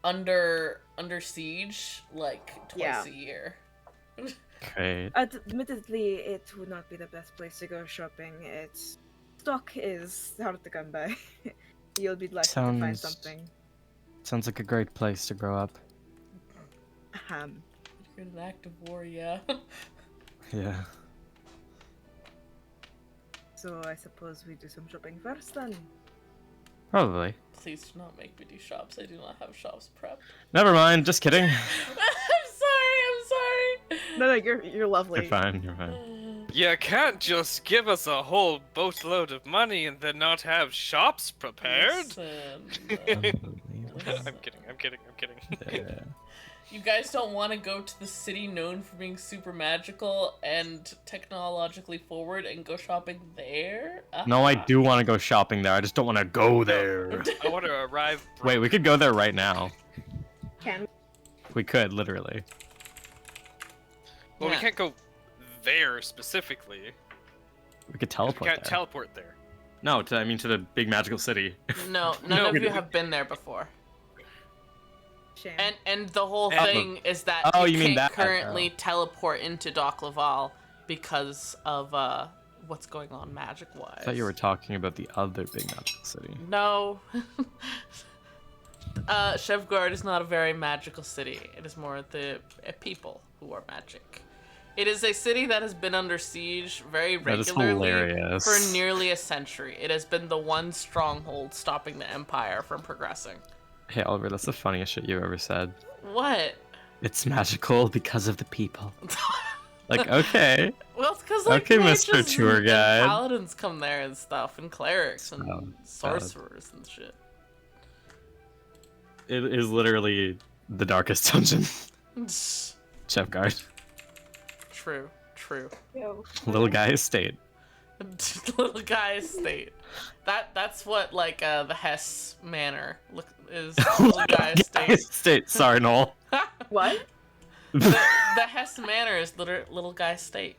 Speaker 1: under siege like twice a year.
Speaker 2: Great.
Speaker 3: Admittedly, it would not be the best place to go shopping. Its stock is hard to come by. You'll be lucky to find
Speaker 2: Sounds-
Speaker 3: something.
Speaker 2: Sounds like a great place to grow up.
Speaker 1: You're in an active war, yeah.
Speaker 2: Yeah.
Speaker 3: So I suppose we do some shopping first then.
Speaker 2: Probably.
Speaker 1: Please do not make me do shops. I do not have shops prepped.
Speaker 2: Never mind, just kidding.
Speaker 1: I'm sorry.
Speaker 3: No, you're lovely.
Speaker 2: You're fine, you're fine.
Speaker 4: You can't just give us a whole boatload of money and then not have shops prepared.
Speaker 1: Listen,
Speaker 4: I'm kidding.
Speaker 2: Yeah.
Speaker 1: You guys don't want to go to the city known for being super magical and technologically forward and go shopping there?
Speaker 2: No, I do want to go shopping there. I just don't want to go there.
Speaker 4: I want to arrive.
Speaker 2: Wait, we could go there right now.
Speaker 3: Can
Speaker 2: We could, literally.
Speaker 4: Well,
Speaker 1: Yeah.
Speaker 4: we can't go there specifically.
Speaker 2: We could
Speaker 4: 'Cause
Speaker 2: teleport
Speaker 4: we can't
Speaker 2: there.
Speaker 4: teleport there.
Speaker 2: No, I mean to the big magical city.
Speaker 1: No, none
Speaker 4: No.
Speaker 1: of you have been there before.
Speaker 3: shame.
Speaker 1: And the whole
Speaker 4: And-
Speaker 1: thing is that
Speaker 2: Oh,
Speaker 1: you
Speaker 2: you mean
Speaker 1: can't
Speaker 2: that,
Speaker 1: currently teleport into Dock Laval because of what's going on magic-wise.
Speaker 2: I thought you were talking about the other big magical city.
Speaker 1: No. Chevgard is not a very magical city. It is more the people who are magic. It is a city that has been under siege very
Speaker 2: That is
Speaker 1: regularly
Speaker 2: hilarious.
Speaker 1: for nearly a century. It has been the one stronghold stopping the Empire from progressing.
Speaker 2: Hey, Oliver, that's the funniest shit you've ever said.
Speaker 1: What?
Speaker 2: It's magical because of the people. Like, okay.
Speaker 1: Well, it's because like
Speaker 2: Okay,
Speaker 1: mages
Speaker 2: Mr. Tour
Speaker 1: and
Speaker 2: Guide.
Speaker 1: paladins come there and stuff, and clerics and
Speaker 2: Valid.
Speaker 1: sorcerers and shit.
Speaker 2: It is literally the darkest dungeon. Chefguard.
Speaker 1: True, true.
Speaker 6: Yo.
Speaker 2: Little guy estate.
Speaker 1: Little guy estate. That's what like the Hess Manor is. Little guy estate.
Speaker 2: Estate. Sorry, Noel.
Speaker 3: What?
Speaker 1: The Hess Manor is little guy estate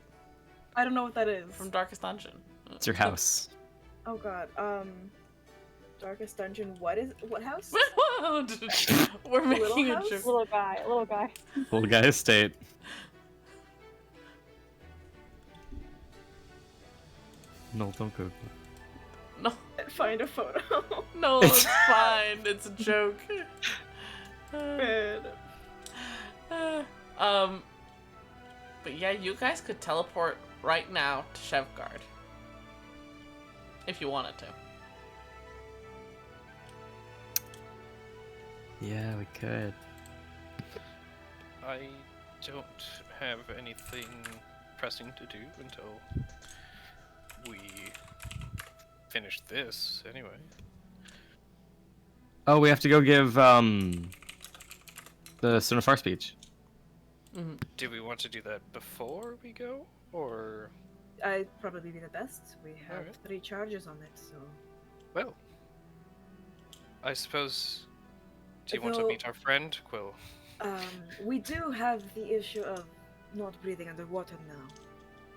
Speaker 3: I don't know what that is.
Speaker 1: from Darkest Dungeon.
Speaker 2: It's your house.
Speaker 3: Oh god. Darkest Dungeon. What house?
Speaker 1: We're making a
Speaker 3: house?
Speaker 1: joke.
Speaker 6: Little guy.
Speaker 2: Little guy estate. No, don't go.
Speaker 1: No,
Speaker 3: Find a photo.
Speaker 1: no, it's fine. It's a joke.
Speaker 3: Man.
Speaker 1: But yeah, you guys could teleport right now to Chevgard. If you wanted to.
Speaker 2: Yeah, we could.
Speaker 4: I don't have anything pressing to do until we finish this, anyway.
Speaker 2: Oh, we have to go give the Sonofar speech.
Speaker 4: Do we want to do that before we go, or
Speaker 3: I'd probably be the best. We have
Speaker 4: Alright.
Speaker 3: 3 charges on it, so.
Speaker 4: well? I suppose. Do you want to
Speaker 3: Though-
Speaker 4: meet our friend Quill?
Speaker 3: We do have the issue of not breathing underwater now.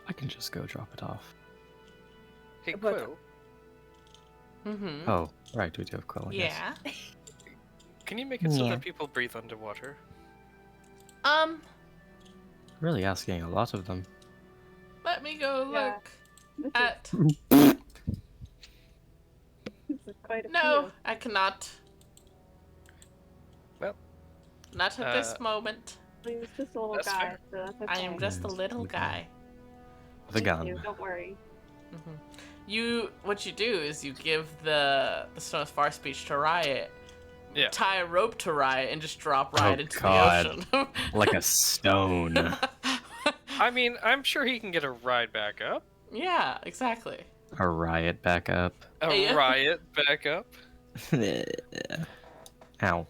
Speaker 2: I can just go drop it off.
Speaker 4: Hey,
Speaker 3: But-
Speaker 4: Quill.
Speaker 1: Mm-hmm.
Speaker 2: Oh, right, we do have Quill. I guess.
Speaker 1: Yeah.
Speaker 4: Can you make it so
Speaker 2: Yeah.
Speaker 4: that people breathe underwater?
Speaker 2: Really asking a lot of them.
Speaker 1: Let me go
Speaker 6: Yeah.
Speaker 1: look
Speaker 6: This
Speaker 1: at.
Speaker 6: is quite a
Speaker 1: No,
Speaker 6: few.
Speaker 1: I cannot.
Speaker 4: Well,
Speaker 1: Not at this moment.
Speaker 6: He was just a little
Speaker 4: That's
Speaker 6: guy,
Speaker 4: fair.
Speaker 6: so that's okay.
Speaker 1: I am just a little guy.
Speaker 2: With a gun.
Speaker 6: You, don't worry.
Speaker 1: What you do is you give the Stone's Far speech to Riot,
Speaker 4: Yeah.
Speaker 1: tie a rope to Riot, and just drop Riot into
Speaker 2: God.
Speaker 1: the ocean.
Speaker 2: Like a stone.
Speaker 4: I mean, I'm sure he can get a ride back up.
Speaker 1: Yeah, exactly.
Speaker 2: A riot back up.
Speaker 4: A
Speaker 1: Yeah.
Speaker 4: riot back up.
Speaker 2: Ow.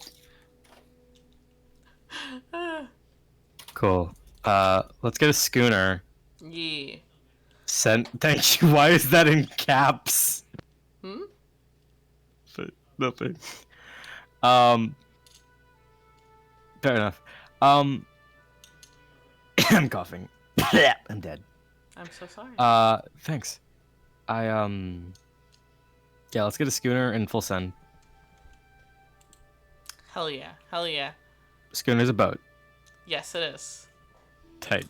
Speaker 2: Cool. Let's get a schooner.
Speaker 1: Yeah.
Speaker 2: Thank you. Why is that in caps?
Speaker 1: Hmm?
Speaker 2: But nothing. Fair enough. I'm coughing. I'm dead.
Speaker 1: I'm so sorry.
Speaker 2: Thanks. Yeah, let's get a schooner in full send.
Speaker 1: Hell yeah. Hell yeah.
Speaker 2: Schooner's a boat.
Speaker 1: Yes, it is.
Speaker 2: Tight.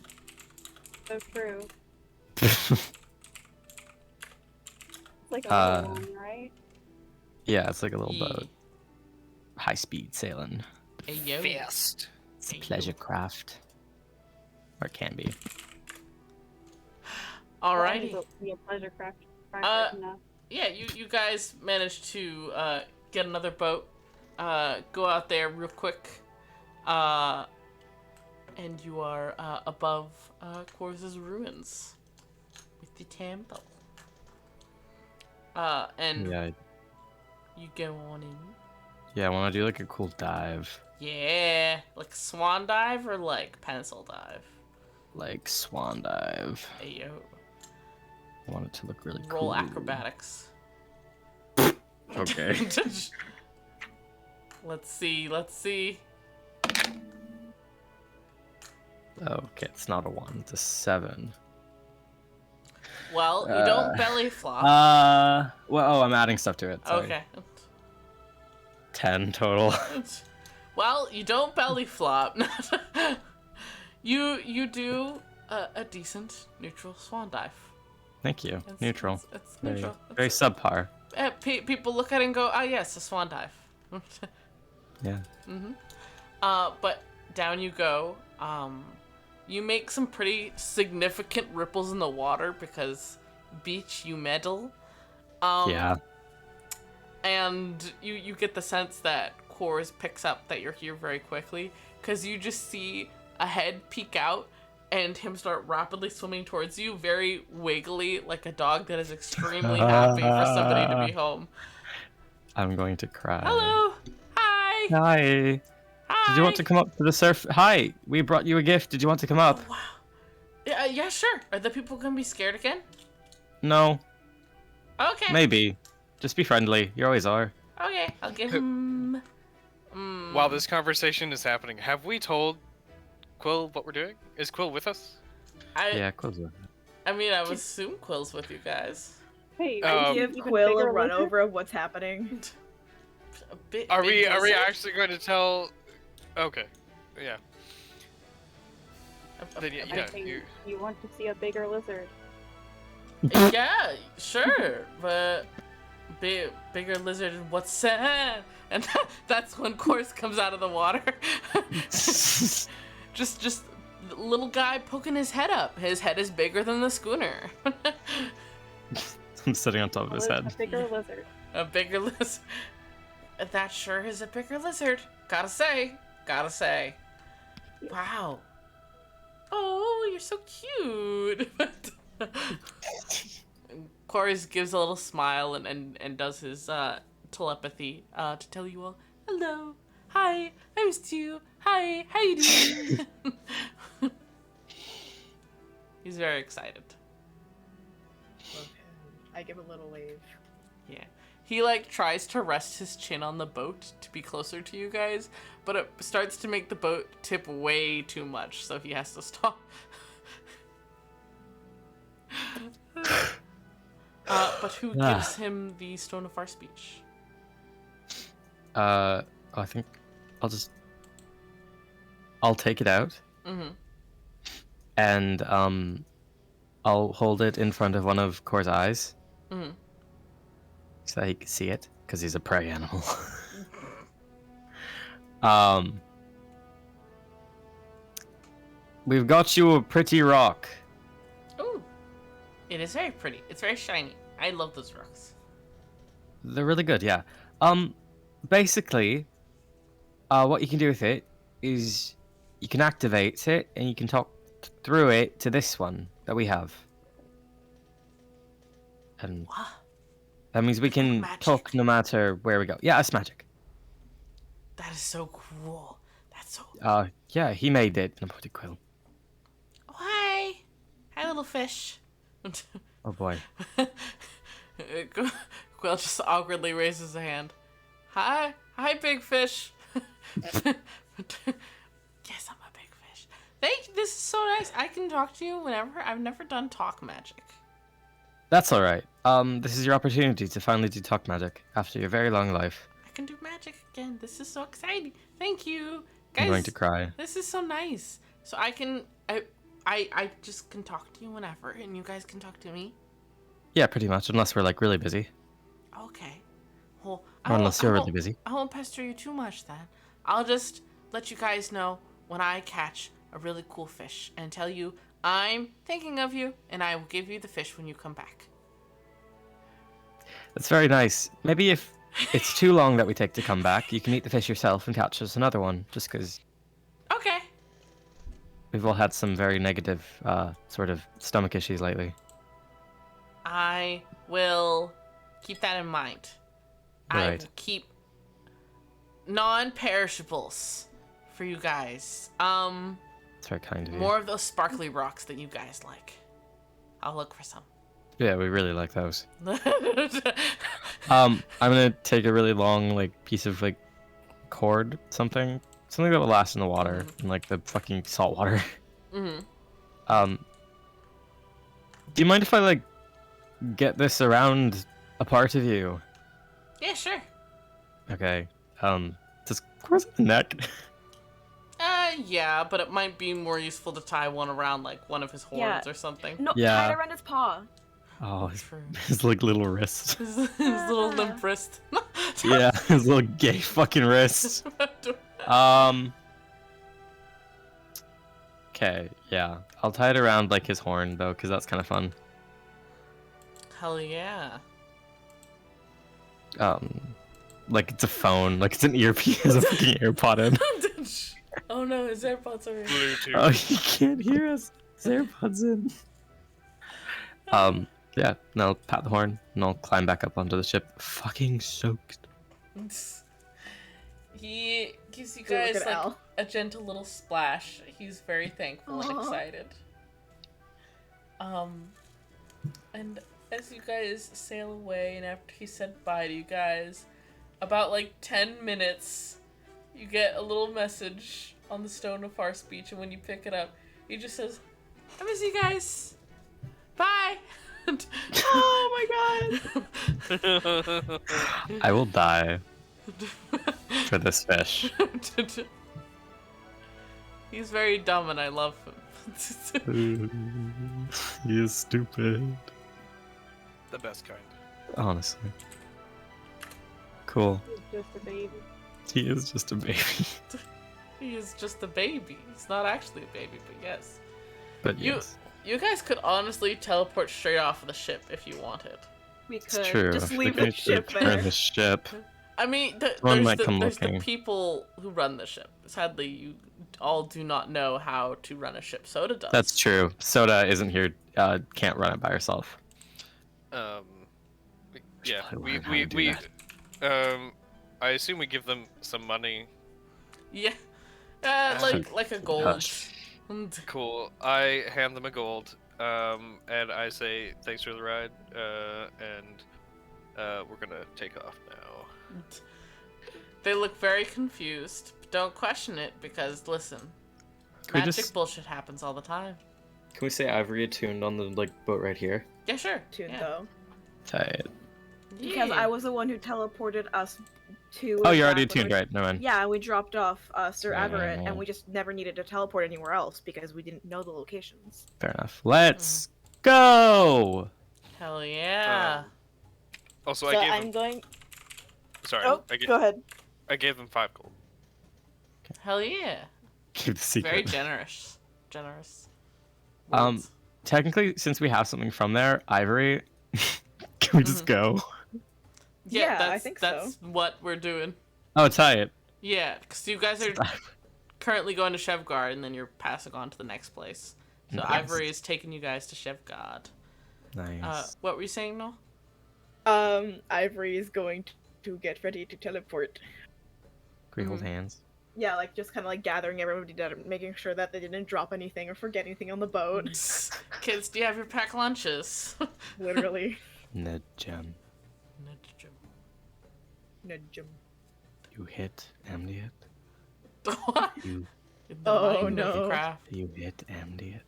Speaker 6: So true. It's like a little one, right?
Speaker 2: Yeah, it's like a little
Speaker 1: Yeah.
Speaker 2: boat. High speed sailing.
Speaker 1: Hey, yo.
Speaker 4: Fast.
Speaker 2: It's a
Speaker 1: Hey,
Speaker 2: pleasure craft. Or it can be.
Speaker 1: Alrighty.
Speaker 6: Be a pleasure craft. enough.
Speaker 1: Yeah, you guys managed to get another boat, go out there real quick, and you are above Quarz's ruins with the temple. And
Speaker 2: Yeah.
Speaker 1: you go on in.
Speaker 2: Yeah, I want to do like a cool dive.
Speaker 1: Yeah, like swan dive or like pencil dive.
Speaker 2: Like swan dive.
Speaker 1: Ayo.
Speaker 2: I want it to look really cool.
Speaker 1: Roll acrobatics.
Speaker 2: Okay.
Speaker 1: Let's see.
Speaker 2: Okay, it's not a 1, it's a 7.
Speaker 1: Well, you don't belly flop.
Speaker 2: Well, I'm adding stuff to it. Sorry.
Speaker 1: Okay.
Speaker 2: 10 total.
Speaker 1: Well, you don't belly flop. You do a decent neutral swan dive.
Speaker 2: Thank you. Neutral.
Speaker 1: It's
Speaker 2: Very,
Speaker 1: neutral.
Speaker 2: very subpar.
Speaker 1: People look at it and go, "Ah, yes, a swan dive."
Speaker 2: Yeah.
Speaker 1: But down you go. You make some pretty significant ripples in the water because beach, you meddle.
Speaker 2: Yeah.
Speaker 1: And you get the sense that Kors picks up that you're here very quickly because you just see a head peek out and him start rapidly swimming towards you, very wiggly, like a dog that is extremely happy for somebody to be home.
Speaker 2: I'm going to cry.
Speaker 1: Hello! Hi!
Speaker 2: Hi.
Speaker 1: Hi!
Speaker 2: Did you want to come up to the surf? Hi, we brought you a gift. Did you want to come up?
Speaker 1: Wow. Yeah, sure. Are the people gonna be scared again?
Speaker 2: No,
Speaker 1: Okay.
Speaker 2: maybe. Just be friendly. You always are.
Speaker 1: Okay, I'll give him...
Speaker 4: While this conversation is happening, have we told Quill what we're doing? Is Quill with us?
Speaker 2: Yeah, close it.
Speaker 1: I mean, I would assume Quill's with you guys.
Speaker 6: Hey,
Speaker 3: Give
Speaker 6: even
Speaker 3: Quill a
Speaker 6: bigger
Speaker 3: run
Speaker 6: lizard?
Speaker 3: over of what's happening.
Speaker 4: Are we
Speaker 1: lizard?
Speaker 4: actually going to tell? Okay, yeah. Then
Speaker 1: A
Speaker 4: yeah,
Speaker 6: Okay, you want to see a bigger lizard?
Speaker 1: Yeah, sure, but bigger lizard. What's that? And that's when Course comes out of the water. just little guy poking his head up. His head is bigger than the schooner.
Speaker 2: I'm sitting on top of his head.
Speaker 6: A bigger lizard.
Speaker 1: A bigger lizard. That sure is a bigger lizard. Gotta say. Wow. Oh, you're so cute. Chorus gives a little smile and does his telepathy to tell you all, hello, hi, I missed you, hi, how you doing? He's very excited.
Speaker 3: Love him. I give a little wave.
Speaker 1: Yeah. He like tries to rest his chin on the boat to be closer to you guys, but it starts to make the boat tip way too much, so he has to stop. But who gives him the Stone of Far Speech?
Speaker 2: I think I'll take it out.
Speaker 1: Mm-hmm.
Speaker 2: And I'll hold it in front of one of Kor's eyes.
Speaker 1: Mm-hmm.
Speaker 2: So that he can see it, because he's a prey animal. We've got you a pretty rock.
Speaker 1: Ooh. It is very pretty. It's very shiny. I love those rocks.
Speaker 2: They're really good, yeah. Basically, what you can do with it is you can activate it and you can talk through it to this one that we have. And
Speaker 1: What?
Speaker 2: that means we can
Speaker 1: Magic.
Speaker 2: talk no matter where we go. Yeah, it's magic.
Speaker 1: That is so cool. That's so...
Speaker 2: Yeah, he made it. No, pretty cool.
Speaker 1: Oh, hi. Hi, little fish.
Speaker 2: Oh boy.
Speaker 1: Quill just awkwardly raises a hand. Hi, big fish. Yes, I'm a big fish. This is so nice. I can talk to you whenever. I've never done talk magic.
Speaker 2: That's alright. This is your opportunity to finally do talk magic after your very long life.
Speaker 1: I can do magic again. This is so exciting. Thank you, guys.
Speaker 2: I'm going to cry.
Speaker 1: This is so nice. So I just can talk to you whenever, and you guys can talk to me.
Speaker 2: Yeah, pretty much, unless we're like really busy.
Speaker 1: Okay. Well,
Speaker 2: Or unless you're really busy.
Speaker 1: I won't pester you too much then. I'll just let you guys know when I catch a really cool fish and tell you I'm thinking of you, and I will give you the fish when you come back.
Speaker 2: That's very nice. Maybe if it's too long that we take to come back, you can eat the fish yourself and catch us another one, just because
Speaker 1: Okay.
Speaker 2: we've all had some very negative sort of stomach issues lately.
Speaker 1: I will keep that in mind. I
Speaker 2: Right.
Speaker 1: will keep non-perishables for you guys.
Speaker 2: That's very kind of you.
Speaker 1: More of those sparkly rocks that you guys like. I'll look for some.
Speaker 2: Yeah, we really like those. I'm gonna take a really long like piece of like cord, something that will last in the water, in like the fucking salt water.
Speaker 1: Mm-hmm.
Speaker 2: Do you mind if I like get this around a part of you?
Speaker 1: Yeah, sure.
Speaker 2: Okay. Just cross the neck.
Speaker 1: Yeah, but it might be more useful to tie one around like one of his horns
Speaker 3: Yeah.
Speaker 1: or something.
Speaker 3: No,
Speaker 2: Yeah.
Speaker 3: tie it around his paw.
Speaker 2: Oh,
Speaker 1: True.
Speaker 2: his like little wrist.
Speaker 1: His little limp wrist.
Speaker 2: Yeah, his little gay fucking wrist. Okay, yeah. I'll tie it around like his horn though, because that's kind of fun.
Speaker 1: Hell yeah.
Speaker 2: Like it's a phone, like it's an earpiece, has a fucking AirPod in.
Speaker 1: Oh no, his AirPods are in.
Speaker 4: Bluetooth.
Speaker 2: Oh, he can't hear us. His AirPods in. Yeah, and I'll pat the horn, and I'll climb back up onto the ship. Fucking soaked.
Speaker 1: He gives you
Speaker 3: Ooh, look
Speaker 1: guys
Speaker 3: at
Speaker 1: like
Speaker 3: Al.
Speaker 1: a gentle little splash. He's very thankful and
Speaker 3: Aw.
Speaker 1: excited. And as you guys sail away, and after he said bye to you guys, about like 10 minutes, you get a little message on the stone of far speech, and when you pick it up, he just says, "I miss you guys. Bye."
Speaker 3: Oh my god!
Speaker 2: I will die for this fish.
Speaker 1: He's very dumb, and I love him.
Speaker 2: He is stupid.
Speaker 4: The best kind.
Speaker 2: Honestly. Cool.
Speaker 6: He's just a baby.
Speaker 2: He is just a baby.
Speaker 1: He is just a baby. He's not actually a baby, but yes.
Speaker 2: But
Speaker 1: You-
Speaker 2: yes.
Speaker 1: You guys could honestly teleport straight off of the ship if you wanted.
Speaker 3: We
Speaker 2: It's
Speaker 3: could
Speaker 2: true.
Speaker 3: just
Speaker 2: I
Speaker 3: leave
Speaker 2: think we
Speaker 3: the
Speaker 2: should
Speaker 3: ship
Speaker 2: return
Speaker 3: there.
Speaker 2: the ship.
Speaker 1: I mean,
Speaker 2: Someone
Speaker 1: there's,
Speaker 2: might come
Speaker 1: there's the
Speaker 2: looking.
Speaker 1: people who run the ship. Sadly, you all do not know how to run a ship. Soda does.
Speaker 2: That's true. Soda isn't here. Can't run it by herself.
Speaker 4: Yeah,
Speaker 2: probably
Speaker 4: we
Speaker 2: learn how
Speaker 4: we
Speaker 2: to do
Speaker 4: we I assume we give them some money.
Speaker 1: Yeah.
Speaker 2: Should-
Speaker 1: Like a gold.
Speaker 2: Hush.
Speaker 4: Cool. I hand them a gold, and I say thanks for the ride, and we're gonna take off now.
Speaker 1: They look very confused. But don't question it because listen,
Speaker 2: Can we
Speaker 1: magic
Speaker 2: just-
Speaker 1: bullshit happens all the time.
Speaker 2: Can we say Ivory attuned on the boat right here?
Speaker 1: Yeah, sure.
Speaker 3: Tuned
Speaker 1: yeah.
Speaker 3: though.
Speaker 2: Tight.
Speaker 3: Because
Speaker 1: Yeah.
Speaker 3: I was the one who teleported us to.
Speaker 2: Oh, you're already
Speaker 3: back when
Speaker 2: attuned,
Speaker 3: we-
Speaker 2: right? Never mind.
Speaker 3: Yeah, we dropped off Sir
Speaker 2: Yeah,
Speaker 3: Everett,
Speaker 2: yeah.
Speaker 3: and we just never needed to teleport anywhere else because we didn't know the locations.
Speaker 2: Fair enough. Let's go.
Speaker 1: Hell yeah.
Speaker 4: Also,
Speaker 3: So
Speaker 4: I gave
Speaker 3: I'm
Speaker 4: them.
Speaker 3: going.
Speaker 4: Sorry,
Speaker 3: Oh, go ahead.
Speaker 4: I gave them 5 gold.
Speaker 1: Hell yeah.
Speaker 2: Keep the secret.
Speaker 1: Very generous. Generous.
Speaker 2: Um,
Speaker 1: Words.
Speaker 2: Technically, since we have something from there, Ivory, can we just go?
Speaker 3: Yeah, I
Speaker 1: that's,
Speaker 3: think so.
Speaker 1: that's what we're doing.
Speaker 2: Oh, tight.
Speaker 1: Yeah, because you guys are currently going to Shevgard, and then you're passing on to the next place. So
Speaker 2: Nice.
Speaker 1: Ivory is taking you guys to Shevgard.
Speaker 2: Nice.
Speaker 1: What were you saying, Noel?
Speaker 3: Ivory is going to get ready to teleport.
Speaker 2: Can we hold
Speaker 1: mhm.
Speaker 2: hands?
Speaker 3: Yeah, like just kind of like gathering everybody together, making sure that they didn't drop anything or forget anything on the boat.
Speaker 1: Kids, do you have your packed lunches?
Speaker 3: Literally.
Speaker 2: Ned Gem,
Speaker 3: Nudge 'em.
Speaker 2: you hit Amdiat.
Speaker 1: What?
Speaker 2: You
Speaker 1: In the
Speaker 3: Oh,
Speaker 1: mind of
Speaker 3: no.
Speaker 1: craft.
Speaker 2: hit Amdiat.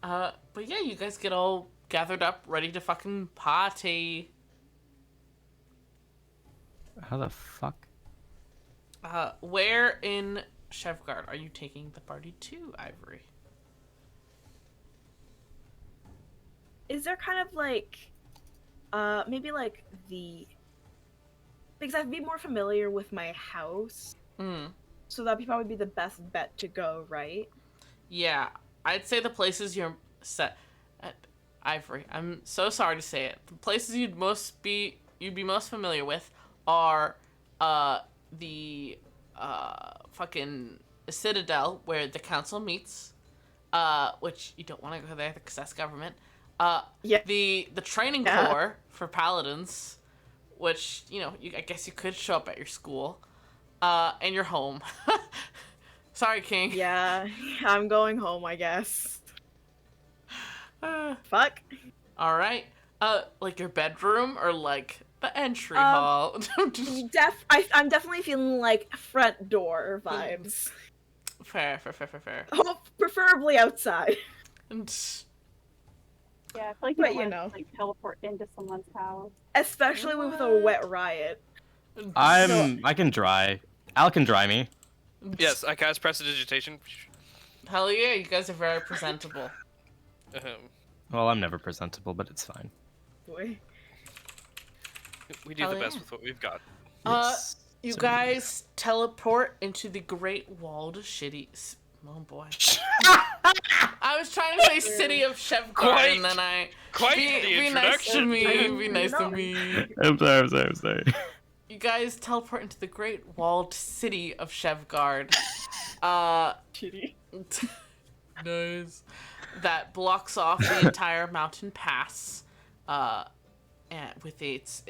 Speaker 1: But yeah, you guys get all gathered up, ready to fucking party.
Speaker 2: How the fuck?
Speaker 1: Where in Shevgard are you taking the party to, Ivory?
Speaker 3: Is there kind of like, maybe like the, because I'd be more familiar with my house, so that'd probably be the best bet to go, right?
Speaker 1: Yeah, I'd say the places you're set at Ivory. I'm so sorry to say it. The places you'd be most familiar with are the fucking Citadel where the council meets, which you don't want to go there because that's government.
Speaker 3: Yeah.
Speaker 1: The training
Speaker 3: Yeah.
Speaker 1: corps for paladins, which, I guess you could show up at your school, and you're home. Sorry, King.
Speaker 3: Yeah, I'm going home, I guess.
Speaker 1: Uh,
Speaker 3: Fuck.
Speaker 1: all right. Like your bedroom or like the entry
Speaker 3: Um,
Speaker 1: hall?
Speaker 3: I'm definitely feeling like front door vibes.
Speaker 1: Fair.
Speaker 3: Oh, preferably outside.
Speaker 1: And
Speaker 6: Yeah, I feel like
Speaker 3: But,
Speaker 6: you
Speaker 3: you
Speaker 6: don't
Speaker 3: know.
Speaker 6: want to like teleport into someone's house.
Speaker 3: Especially with a wet riot.
Speaker 2: I can dry. Al can dry me.
Speaker 4: Yes, I cast prestidigitation.
Speaker 1: Hell yeah, you guys are very presentable.
Speaker 2: Well, I'm never presentable, but it's fine.
Speaker 3: Boy.
Speaker 4: We do
Speaker 1: Hell
Speaker 4: the best
Speaker 1: yeah.
Speaker 4: with what we've got.
Speaker 2: Yes.
Speaker 1: You
Speaker 2: So-
Speaker 1: guys teleport into the Great Walled Shitty. Oh boy. I was trying to say City of Shevgar,
Speaker 4: Quite-
Speaker 1: and then I.
Speaker 4: Quite
Speaker 1: Be
Speaker 4: the
Speaker 1: nice to
Speaker 4: introduction.
Speaker 1: me. Be nice to me.
Speaker 2: I'm sorry.
Speaker 1: You guys teleport into the Great Walled City of Shevgard.
Speaker 3: Shitty.
Speaker 1: Nice. That blocks off the entire mountain pass, and with its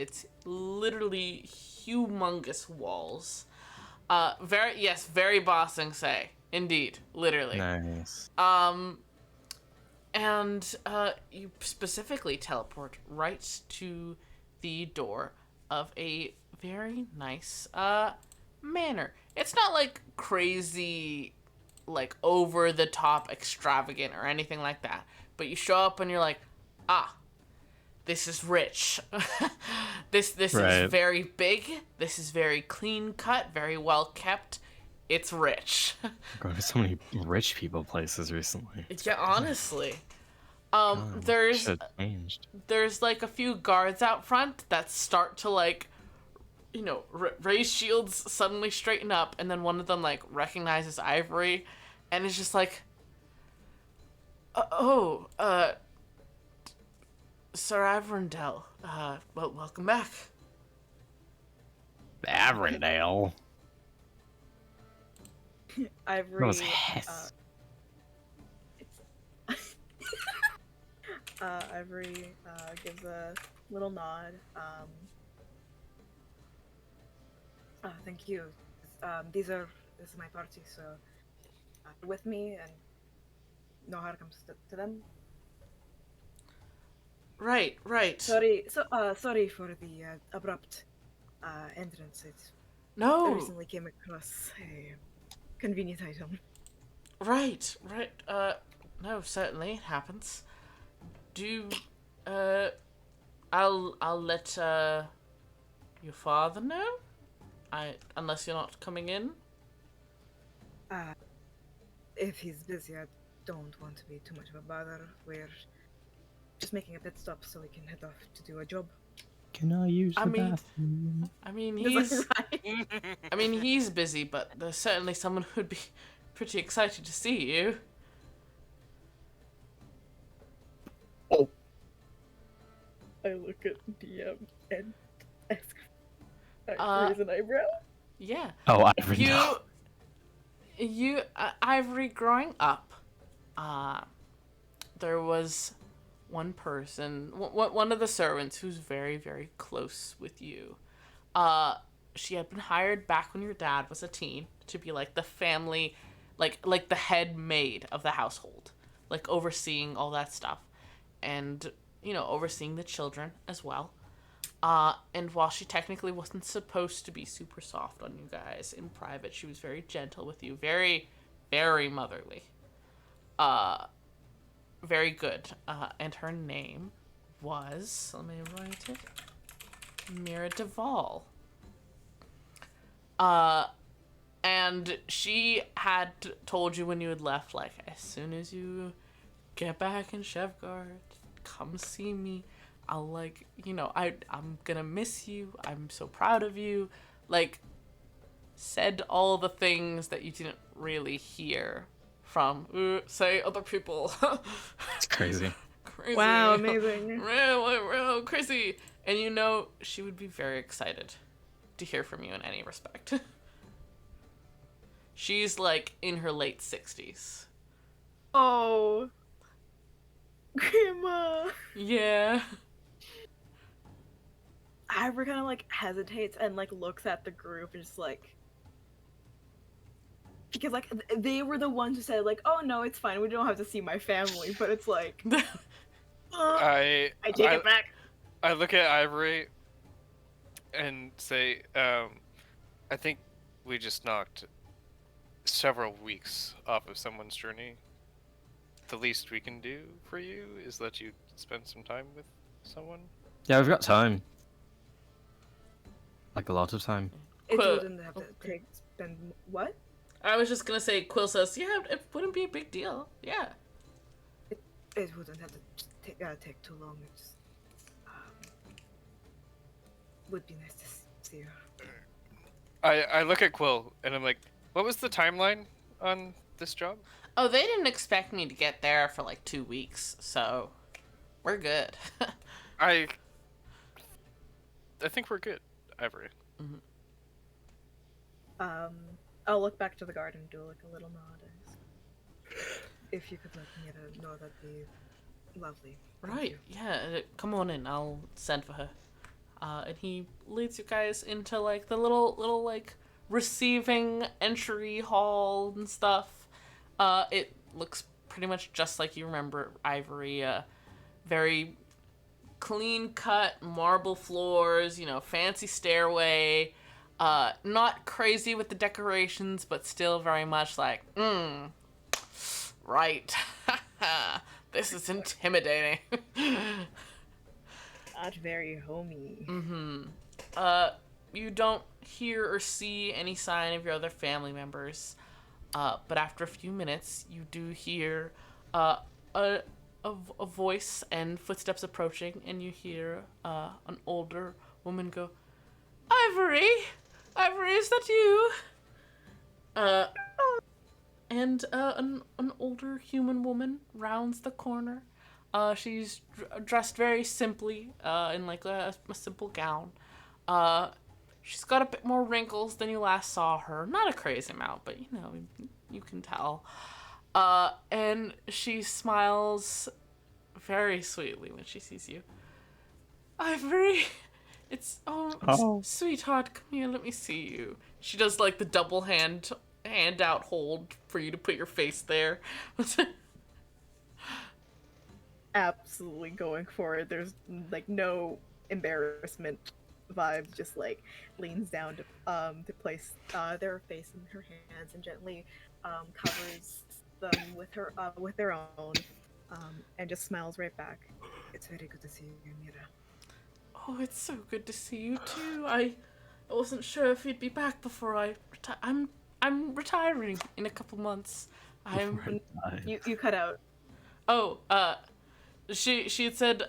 Speaker 1: literally humongous walls. Very bossing say. Indeed, literally.
Speaker 2: Nice.
Speaker 1: And you specifically teleport right to the door of a very nice manor. It's not like crazy, like over the top extravagant or anything like that. But you show up and you're like, this is rich. This
Speaker 2: Right.
Speaker 1: is very big. This is very clean cut, very well kept. It's rich.
Speaker 2: Going to so many rich people places recently.
Speaker 1: Yeah, honestly.
Speaker 2: Oh,
Speaker 1: There's
Speaker 2: shit changed.
Speaker 1: like a few guards out front that start to like, raise shields, suddenly straighten up, and then one of them like recognizes Ivory, and is just like, Sir Avrindell, well, welcome back.
Speaker 2: Avondale.
Speaker 3: Ivory.
Speaker 2: Those hiss.
Speaker 3: Ivory gives a little nod. Thank you. This is my party, so with me and know how it comes to them.
Speaker 1: Right.
Speaker 3: Sorry for the abrupt entrance. I
Speaker 1: No.
Speaker 3: recently came across a convenient item.
Speaker 1: Right. No, certainly it happens. I'll let your father know. Unless you're not coming in.
Speaker 3: If he's busy, I don't want to be too much of a bother. We're just making a pit stop so we can head off to do a job.
Speaker 2: Can I use
Speaker 1: I
Speaker 2: the
Speaker 1: mean-
Speaker 2: bathroom?
Speaker 1: I mean,
Speaker 3: Is
Speaker 1: he's
Speaker 3: that right?
Speaker 1: he's busy, but there's certainly someone who'd be pretty excited to see you.
Speaker 3: I look at DM and ask,
Speaker 1: raise
Speaker 3: an eyebrow.
Speaker 1: Yeah.
Speaker 2: Oh, Avondale.
Speaker 1: You, Ivory, growing up, there was one person, one of the servants who's very, very close with you. She had been hired back when your dad was a teen to be like the family, like the head maid of the household, like overseeing all that stuff, and overseeing the children as well. And while she technically wasn't supposed to be super soft on you guys in private, she was very gentle with you, very, very motherly. Very good. And her name was, let me write it, Mira Duvall. And she had told you when you had left, like, as soon as you get back in Shevgard, come see me. I'll, like, I'm gonna miss you. I'm so proud of you. Like, said all the things that you didn't really hear from, say, other people.
Speaker 2: It's crazy.
Speaker 1: Crazy.
Speaker 3: Wow, amazing.
Speaker 1: Real crazy. And she would be very excited to hear from you in any respect. She's, like, in her late 60s.
Speaker 3: Oh, Grandma.
Speaker 1: Yeah.
Speaker 3: Ivor kind of like hesitates and like looks at the group and just like, because like they were the ones who said like, oh no, it's fine, we don't have to see my family, but it's like,
Speaker 4: I
Speaker 3: take it back.
Speaker 4: I look at Ivory and say, I think we just knocked several weeks off of someone's journey. The least we can do for you is let you spend some time with someone.
Speaker 2: Yeah, we've got time. Like a lot of time.
Speaker 3: It
Speaker 1: Quill-
Speaker 3: wouldn't have to spend what?
Speaker 1: I was just gonna say, Quill says, yeah, it wouldn't be a big deal. Yeah.
Speaker 3: It wouldn't have to take too long. It just would be nice to see you.
Speaker 4: I look at Quill and I'm like, what was the timeline on this job?
Speaker 1: Oh, they didn't expect me to get there for like 2 weeks, so we're good.
Speaker 4: I think we're good, Ivory.
Speaker 3: I'll look back to the garden and do like a little nod. If you could let me know, that'd be lovely. Thank
Speaker 1: Right,
Speaker 3: you.
Speaker 1: yeah, come on in, I'll send for her. And he leads you guys into like the little like receiving entry hall and stuff. It looks pretty much just like you remember Ivory. Very clean cut marble floors, you know, fancy stairway. Not crazy with the decorations, but still very much like, right. This is intimidating.
Speaker 3: Not very homey.
Speaker 1: You don't hear or see any sign of your other family members. But after a few minutes, you do hear a voice and footsteps approaching, and you hear an older woman go, Ivory! Ivory, is that you? And an older human woman rounds the corner. She's dressed very simply, in like a simple gown. She's got a bit more wrinkles than you last saw her. Not a crazy amount, but you know, you can tell. And she smiles very sweetly when she sees you. Ivory! It's, sweetheart, come here, let me see you. She does like the double hand out hold for you to put your face there.
Speaker 3: Absolutely going for it. There's like no embarrassment vibes. Just like leans down to place their face in her hands and gently covers them with their own, and just smiles right back. It's very good to see you, Mira.
Speaker 1: Oh, it's so good to see you too. I wasn't sure if you'd be back before I retire. I'm retiring in a couple months.
Speaker 3: You cut out.
Speaker 1: Oh, she had said,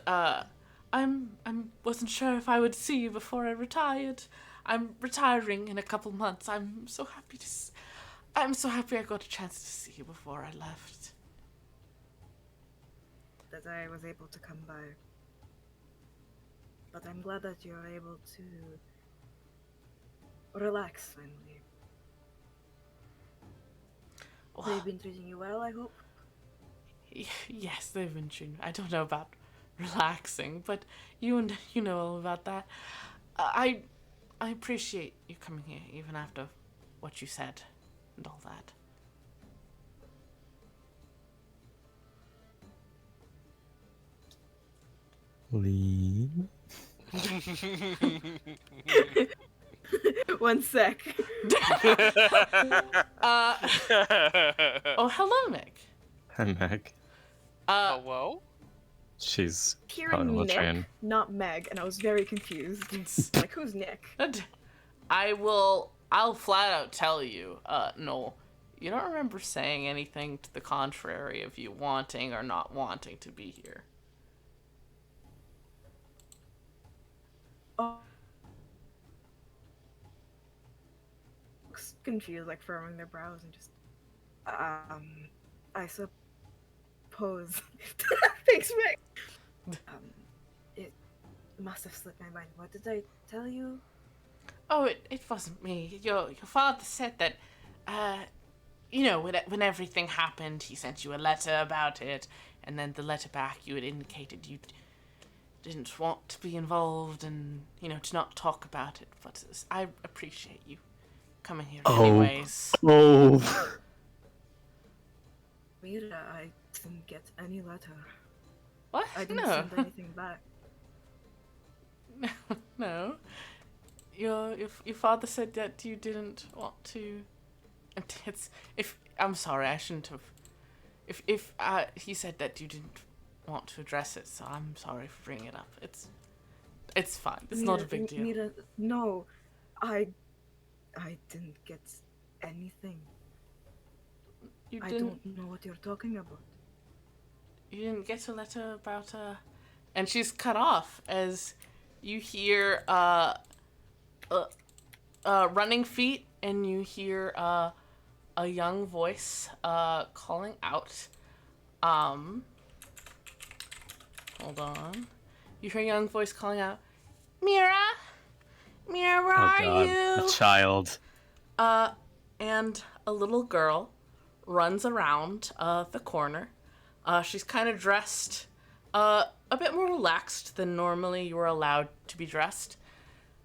Speaker 1: I'm wasn't sure if I would see you before I retired. I'm retiring in a couple months. I'm so happy I got a chance to see you before I left.
Speaker 3: That I was able to come by. But I'm glad that you're able to relax finally.
Speaker 1: Well,
Speaker 3: They've been treating you well, I hope.
Speaker 1: yes, they've been treating. I don't know about relaxing, but you know all about that. I appreciate you coming here, even after what you said and all that.
Speaker 2: Leave.
Speaker 3: 1 sec.
Speaker 1: Oh, hello, Meg.
Speaker 2: Hi, Meg.
Speaker 4: Hello?
Speaker 2: She's
Speaker 3: Hearing
Speaker 2: on the
Speaker 3: Nick,
Speaker 2: train.
Speaker 3: not Meg, and I was very confused. Like, who's Nick?
Speaker 1: I'll flat out tell you, Noel, you don't remember saying anything to the contrary of you wanting or not wanting to be here.
Speaker 3: Oh. Looks confused, like furrowing their brows and just, I suppose. Thanks, Meg. It must have slipped my mind. What did I tell you?
Speaker 1: Oh, it wasn't me. Your father said that, when everything happened, he sent you a letter about it, and then the letter back you had indicated didn't want to be involved and, to not talk about it, but I appreciate you coming here anyways.
Speaker 2: Oh.
Speaker 3: Mira, I didn't get any letter.
Speaker 1: What?
Speaker 3: I didn't
Speaker 1: No.
Speaker 3: send anything back.
Speaker 1: No. Your father said that you didn't want to. I'm sorry, I shouldn't have. If he said that you didn't want to address it, so I'm sorry for bringing it up. It's fine. It's not a big deal.
Speaker 3: Mira, no, I didn't get anything.
Speaker 1: You
Speaker 3: I
Speaker 1: didn't.
Speaker 3: don't know what you're talking about.
Speaker 1: You didn't get a letter about and she's cut off as you hear running feet, and you hear a young voice calling out. Hold on. You hear a young voice calling out, Mira, where
Speaker 2: Oh
Speaker 1: are
Speaker 2: god,
Speaker 1: you?
Speaker 2: a child.
Speaker 1: And a little girl runs around the corner. She's kind of dressed a bit more relaxed than normally you are allowed to be dressed.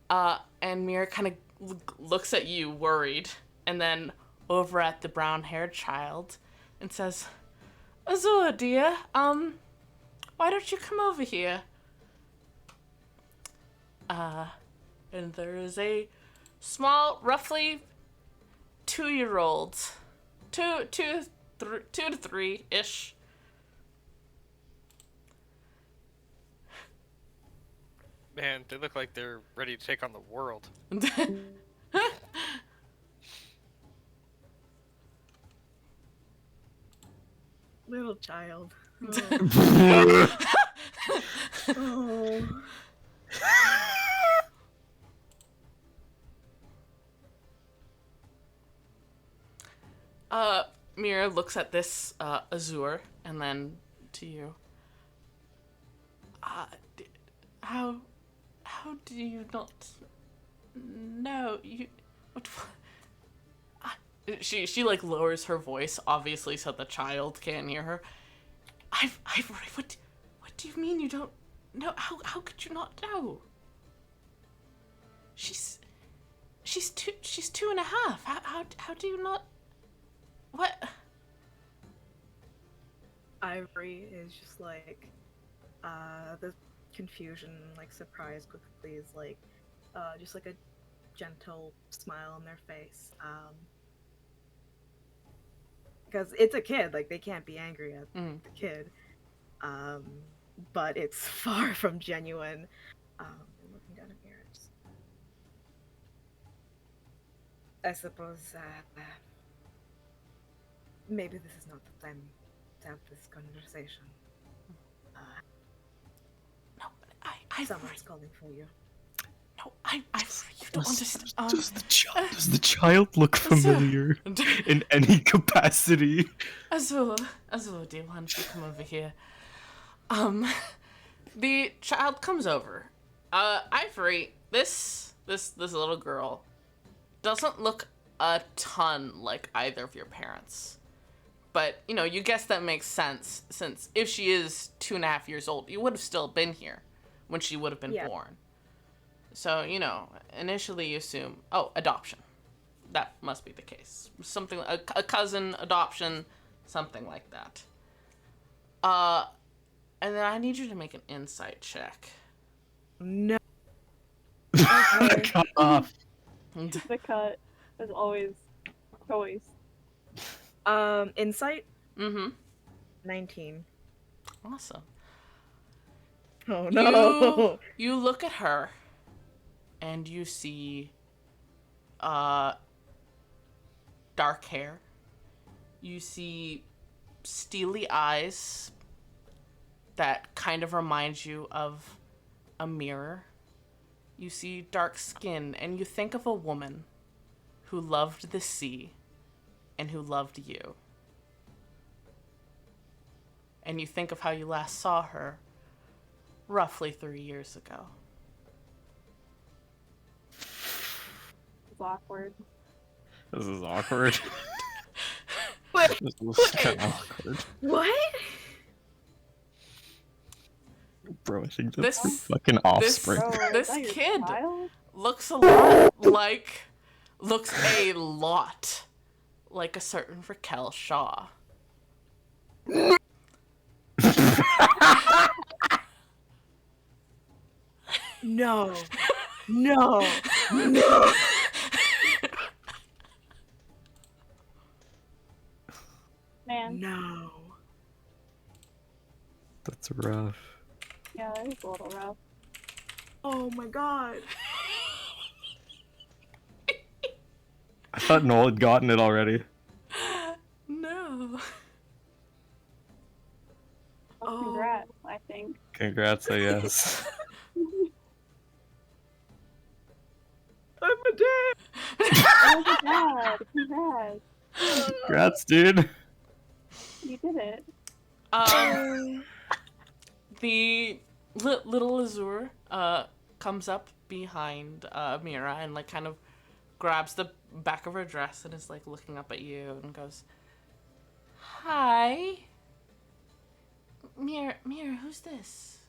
Speaker 1: And Mira kind of looks at you worried, and then over at the brown-haired child and says, Azura, dear, why don't you come over here? And there is a small, roughly 2-year-old, two to 3-ish.
Speaker 4: Man, they look like they're ready to take on the world.
Speaker 3: Little child. Oh.
Speaker 1: Mira looks at this Azure and then to you. How do you not know you? What? She like lowers her voice, obviously, so the child can't hear her. Ivory, what do you mean you don't know? How could you not know? She's 2.5. How do you not? What?
Speaker 3: Ivory is just like, the confusion, like surprise quickly is like, just like a gentle smile on their face. Because it's a kid, like they can't be angry at the kid. But it's far from genuine. Looking down at mirrors. I suppose, maybe this is not the time to have this conversation.
Speaker 1: No, but
Speaker 3: Someone's calling for you.
Speaker 1: No, you don't understand.
Speaker 2: Does the child look familiar in any capacity?
Speaker 1: Azul, dear, why don't you come over here? The child comes over. Ivory, this little girl doesn't look a ton like either of your parents. But, you guess that makes sense, since if she is 2.5 years old, you would have still been here when she would have been born. So, initially you assume, adoption. That must be the case. Something, a cousin, adoption, something like that. And then I need you to make an insight check.
Speaker 3: No.
Speaker 2: Cut off.
Speaker 6: The cut is always choice.
Speaker 3: Insight?
Speaker 1: Mm-hmm.
Speaker 3: 19.
Speaker 1: Awesome.
Speaker 3: Oh no.
Speaker 1: You look at her, and you see dark hair. You see steely eyes that kind of remind you of a mirror. You see dark skin, and you think of a woman who loved the sea and who loved you. And you think of how you last saw her roughly 3 years ago.
Speaker 6: It's awkward.
Speaker 2: This is awkward.
Speaker 3: Wait,
Speaker 2: This is kind of awkward.
Speaker 3: what?
Speaker 2: Bro, I think that's
Speaker 1: This-
Speaker 2: fucking offspring.
Speaker 6: Bro, is
Speaker 1: This
Speaker 6: that your
Speaker 1: kid-
Speaker 6: child?
Speaker 1: looks a lot like a certain Raquel Shaw.
Speaker 3: No. No. No.
Speaker 6: Man,
Speaker 3: No.
Speaker 2: That's rough.
Speaker 6: yeah, that is a little rough.
Speaker 3: Oh my god.
Speaker 2: I thought Noel had gotten it already.
Speaker 1: No.
Speaker 6: Well,
Speaker 3: Oh.
Speaker 6: congrats, I think.
Speaker 2: Congrats, I guess.
Speaker 3: I'm a dad.
Speaker 6: Oh my god, congrats.
Speaker 2: Congrats, dude.
Speaker 6: You did it.
Speaker 1: The little Azure comes up behind Mira and like kind of grabs the back of her dress and is like looking up at you and goes, "Hi, Mira, who's this?"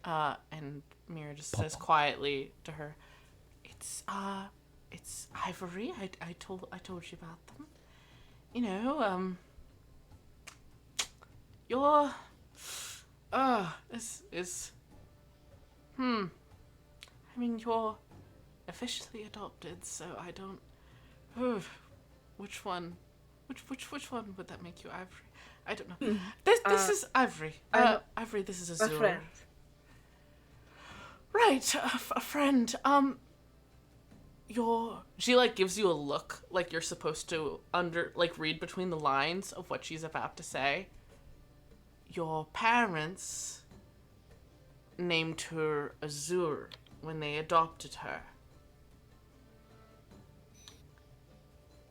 Speaker 1: And Mira just says quietly to her, "It's Ivory. I told you about them. You know, you're, this is, I mean, you're officially adopted, so I don't, which one would that make you, Ivory? I don't know. This is Ivory. Ivory, this is
Speaker 3: A
Speaker 1: Azure.
Speaker 3: friend.
Speaker 1: Right, a friend. She like gives you a look like you're supposed to read between the lines of what she's about to say. Your parents named her Azure when they adopted her.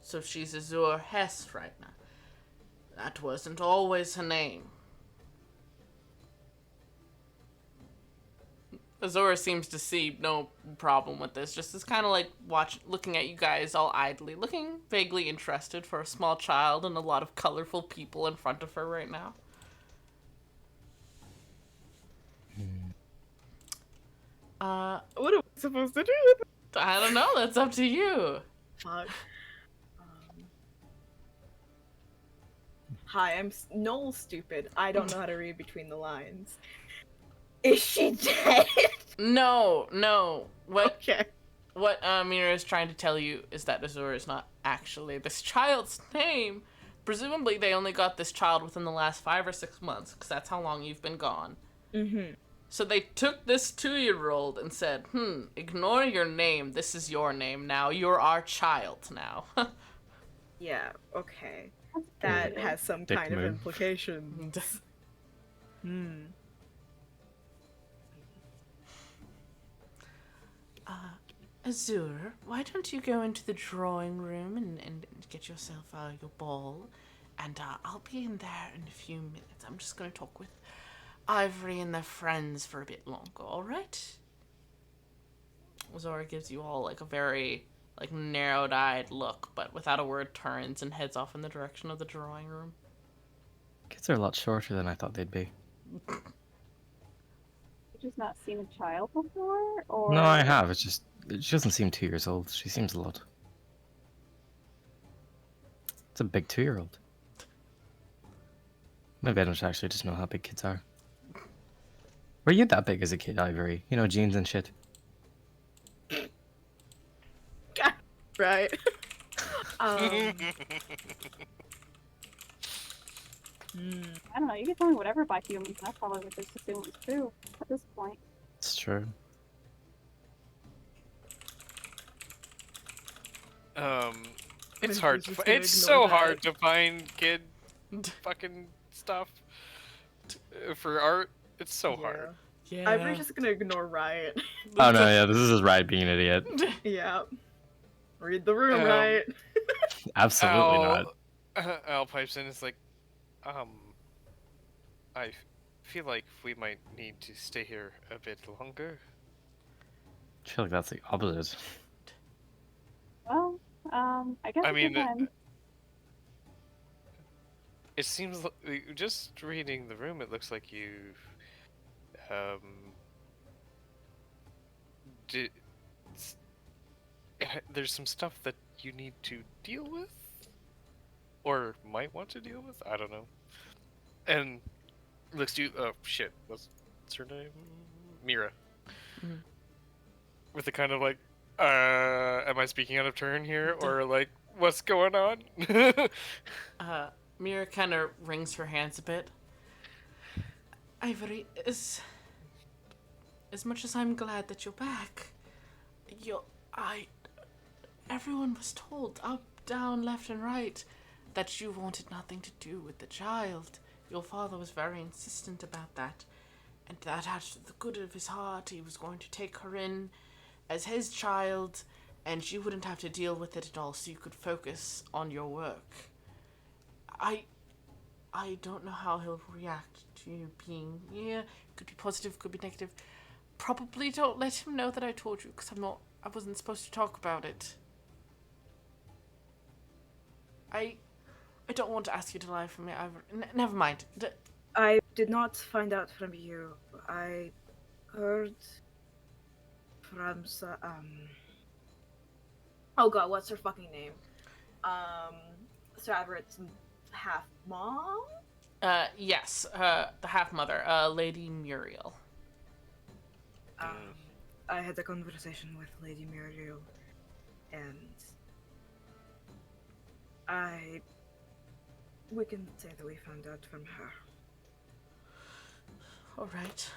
Speaker 1: So she's Azure Hess right now. That wasn't always her name. Azura seems to see no problem with this, just is kind of like looking at you guys all idly, looking vaguely interested for a small child and a lot of colorful people in front of her right now.
Speaker 3: What are we supposed to do with it?
Speaker 1: I don't know, that's up to you.
Speaker 3: Fuck. Hi, I'm Noel Stupid. I don't know how to read between the lines. Is she dead?
Speaker 1: No.
Speaker 3: Okay.
Speaker 1: What Mira is trying to tell you is that Azura is not actually this child's name. Presumably they only got this child within the last 5 or 6 months, because that's how long you've been gone.
Speaker 3: Mm-hmm.
Speaker 1: So they took this 2-year-old and said, ignore your name, this is your name now, you're our child now.
Speaker 3: Yeah, okay. That has some
Speaker 2: Dick
Speaker 3: kind of
Speaker 2: move.
Speaker 3: implications.
Speaker 1: Azure, why don't you go into the drawing room and get yourself your ball, and I'll be in there in a few minutes. I'm just going to talk with Ivory and their friends for a bit longer, alright? Zora gives you all like a very narrowed-eyed look, but without a word turns and heads off in the direction of the drawing room.
Speaker 2: Kids are a lot shorter than I thought they'd be.
Speaker 6: You've just not seen a child before, or
Speaker 2: No, I have. It's just she doesn't seem 2 years old. She seems a lot. It's a big 2-year-old. Maybe I don't actually just know how big kids are. Were you that big as a kid, Ivory? You know, jeans and shit.
Speaker 3: Right.
Speaker 6: I don't know. You can tell me whatever by humans. I probably would just assume it's true at this point.
Speaker 2: It's true.
Speaker 4: It's
Speaker 3: I'm
Speaker 4: hard.
Speaker 3: just
Speaker 4: To
Speaker 3: gonna
Speaker 4: it's
Speaker 3: ignore
Speaker 4: so
Speaker 3: that.
Speaker 4: hard to find kid fucking stuff for art. It's so hard.
Speaker 1: Yeah.
Speaker 3: I'm just gonna ignore Riot.
Speaker 2: Oh no, yeah, this is just Riot being an idiot.
Speaker 3: Yeah. Read the room,
Speaker 4: Um,
Speaker 3: Riot.
Speaker 2: Absolutely not.
Speaker 4: Al pipes in. It's like, I feel like we might need to stay here a bit longer.
Speaker 2: I feel like that's the opposite.
Speaker 6: Well, I guess
Speaker 4: I
Speaker 6: it
Speaker 4: mean,
Speaker 6: depends.
Speaker 4: It seems just reading the room. It looks like you Um, di- s- there's some stuff that you need to deal with, or might want to deal with. I don't know. And looks to you. Oh shit! What's her name? Mira.
Speaker 1: Mhm.
Speaker 4: With a kind of like, am I speaking out of turn here, or like, what's going on?
Speaker 1: Mira kind of wrings her hands a bit. Ivory, as much as I'm glad that you're back, I, everyone was told up, down, left, and right that you wanted nothing to do with the child. Your father was very insistent about that, and that out of the good of his heart, he was going to take her in as his child, and you wouldn't have to deal with it at all, so you could focus on your work. I don't know how he'll react to you being here. Could be positive, could be negative. Probably don't let him know that I told you, because I wasn't supposed to talk about it. I don't want to ask you to lie for me. Never mind.
Speaker 3: I did not find out from you. I heard from oh god, what's her fucking name? Sir Everett's half mom?
Speaker 1: Yes, the half-mother, Lady Muriel.
Speaker 3: I had a conversation with Lady Muriel, and we can say that we found out from her.
Speaker 1: All right.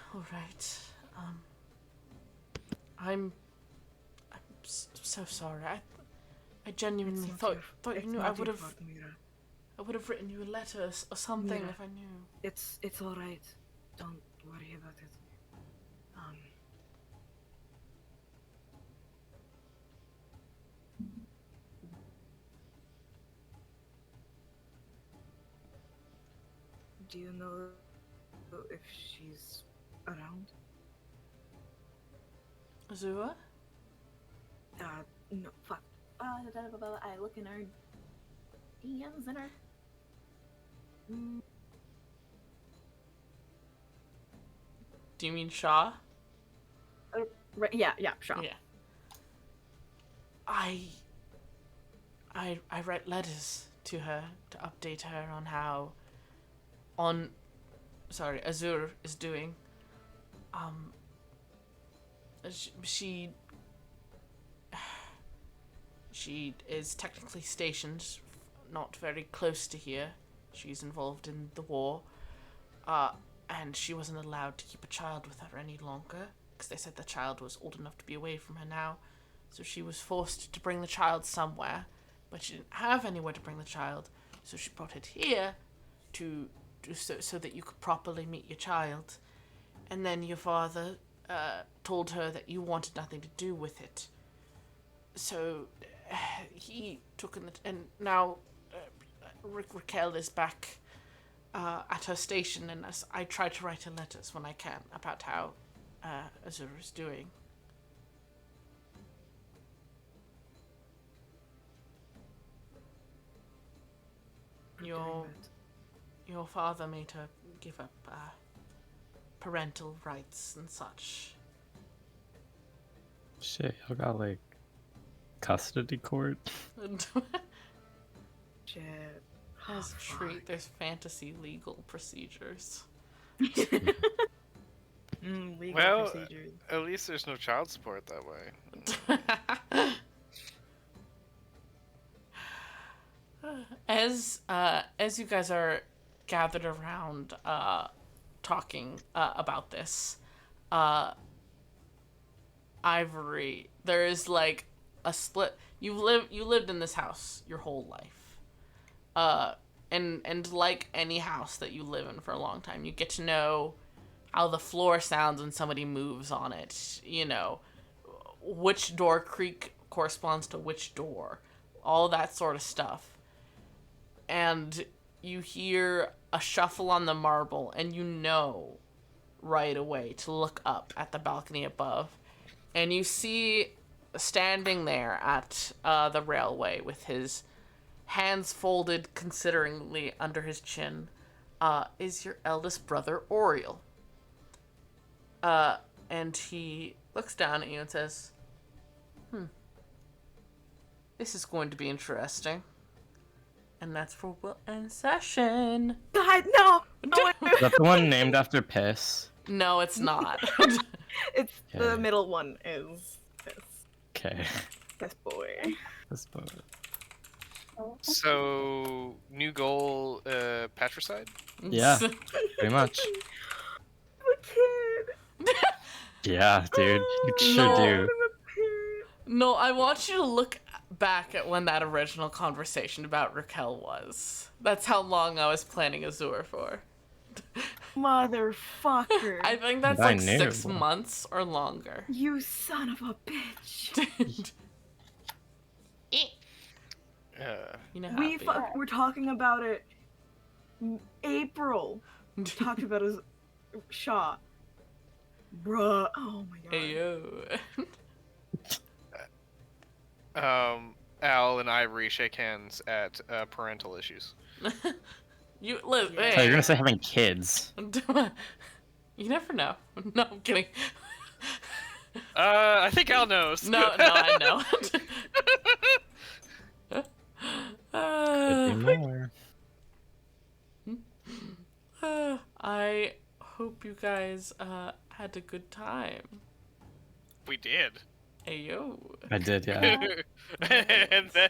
Speaker 1: I'm so sorry. I genuinely thought you knew. I would have written you a letter or something
Speaker 3: Mira,
Speaker 1: if I knew.
Speaker 3: It's all right. Don't worry about it. Do you know if she's around?
Speaker 1: Azura?
Speaker 3: No, fuck. I look in her DMs and her.
Speaker 1: Do you mean Shaw?
Speaker 3: Right, yeah, sure.
Speaker 1: Yeah. I write letters to her to update her on how Azur is doing. She is technically stationed not very close to here. She's involved in the war. And she wasn't allowed to keep a child with her any longer because they said the child was old enough to be away from her now. So she was forced to bring the child somewhere, but she didn't have anywhere to bring the child, so she brought it here so that you could properly meet your child. And then your father told her that you wanted nothing to do with it. So he took and now Raquel is back at her station, and I try to write her letters when I can about how Azura is doing. Your father made her give up parental rights and such.
Speaker 2: Shit, y'all got like custody court?
Speaker 3: Shit.
Speaker 1: As a treat, there's fantasy legal procedures.
Speaker 3: Legal
Speaker 4: Well,
Speaker 3: procedures.
Speaker 4: at least there's no child support that way.
Speaker 1: As you guys are gathered around talking about this, Ivory, there is like a split. You lived in this house your whole life. And like any house that you live in for a long time, you get to know how the floor sounds when somebody moves on it. You know, which door creak corresponds to which door, all that sort of stuff. And you hear a shuffle on the marble, and you know right away to look up at the balcony above. And you see standing there at the railway with his hands folded consideringly under his chin, is your eldest brother, Oriel. And he looks down at you and says, this is going to be interesting. And that's where we'll end session.
Speaker 3: God, no!
Speaker 2: Is that the one named after piss?
Speaker 1: No, it's not.
Speaker 3: It's the
Speaker 2: Okay.
Speaker 3: middle one is
Speaker 2: Okay.
Speaker 3: this boy.
Speaker 2: This boat.
Speaker 4: So, new goal, patricide?
Speaker 2: Yeah. Pretty much.
Speaker 3: I'm a kid.
Speaker 2: Yeah, dude. You sure
Speaker 1: No.
Speaker 2: do.
Speaker 3: I'm a parent.
Speaker 1: No, I want you to look back at when that original conversation about Raquel was. That's how long I was planning Azure for.
Speaker 3: Motherfucker.
Speaker 1: I think that's
Speaker 2: I
Speaker 1: like
Speaker 2: knew.
Speaker 1: 6 months or longer.
Speaker 3: You son of a bitch.
Speaker 1: You know how
Speaker 3: We
Speaker 1: it be.
Speaker 3: we're talking about it. April talked about his shot. Bruh. Oh my god.
Speaker 1: Ayo.
Speaker 4: Al and Ivory shake hands at parental issues.
Speaker 1: You live.
Speaker 3: Yeah.
Speaker 2: So you're gonna say having kids.
Speaker 1: You never know. No, I'm kidding.
Speaker 4: I think Al knows.
Speaker 1: No, I know.
Speaker 2: Could be more.
Speaker 1: I hope you guys had a good time.
Speaker 4: We did.
Speaker 1: Ayo.
Speaker 2: I did, yeah.
Speaker 4: And then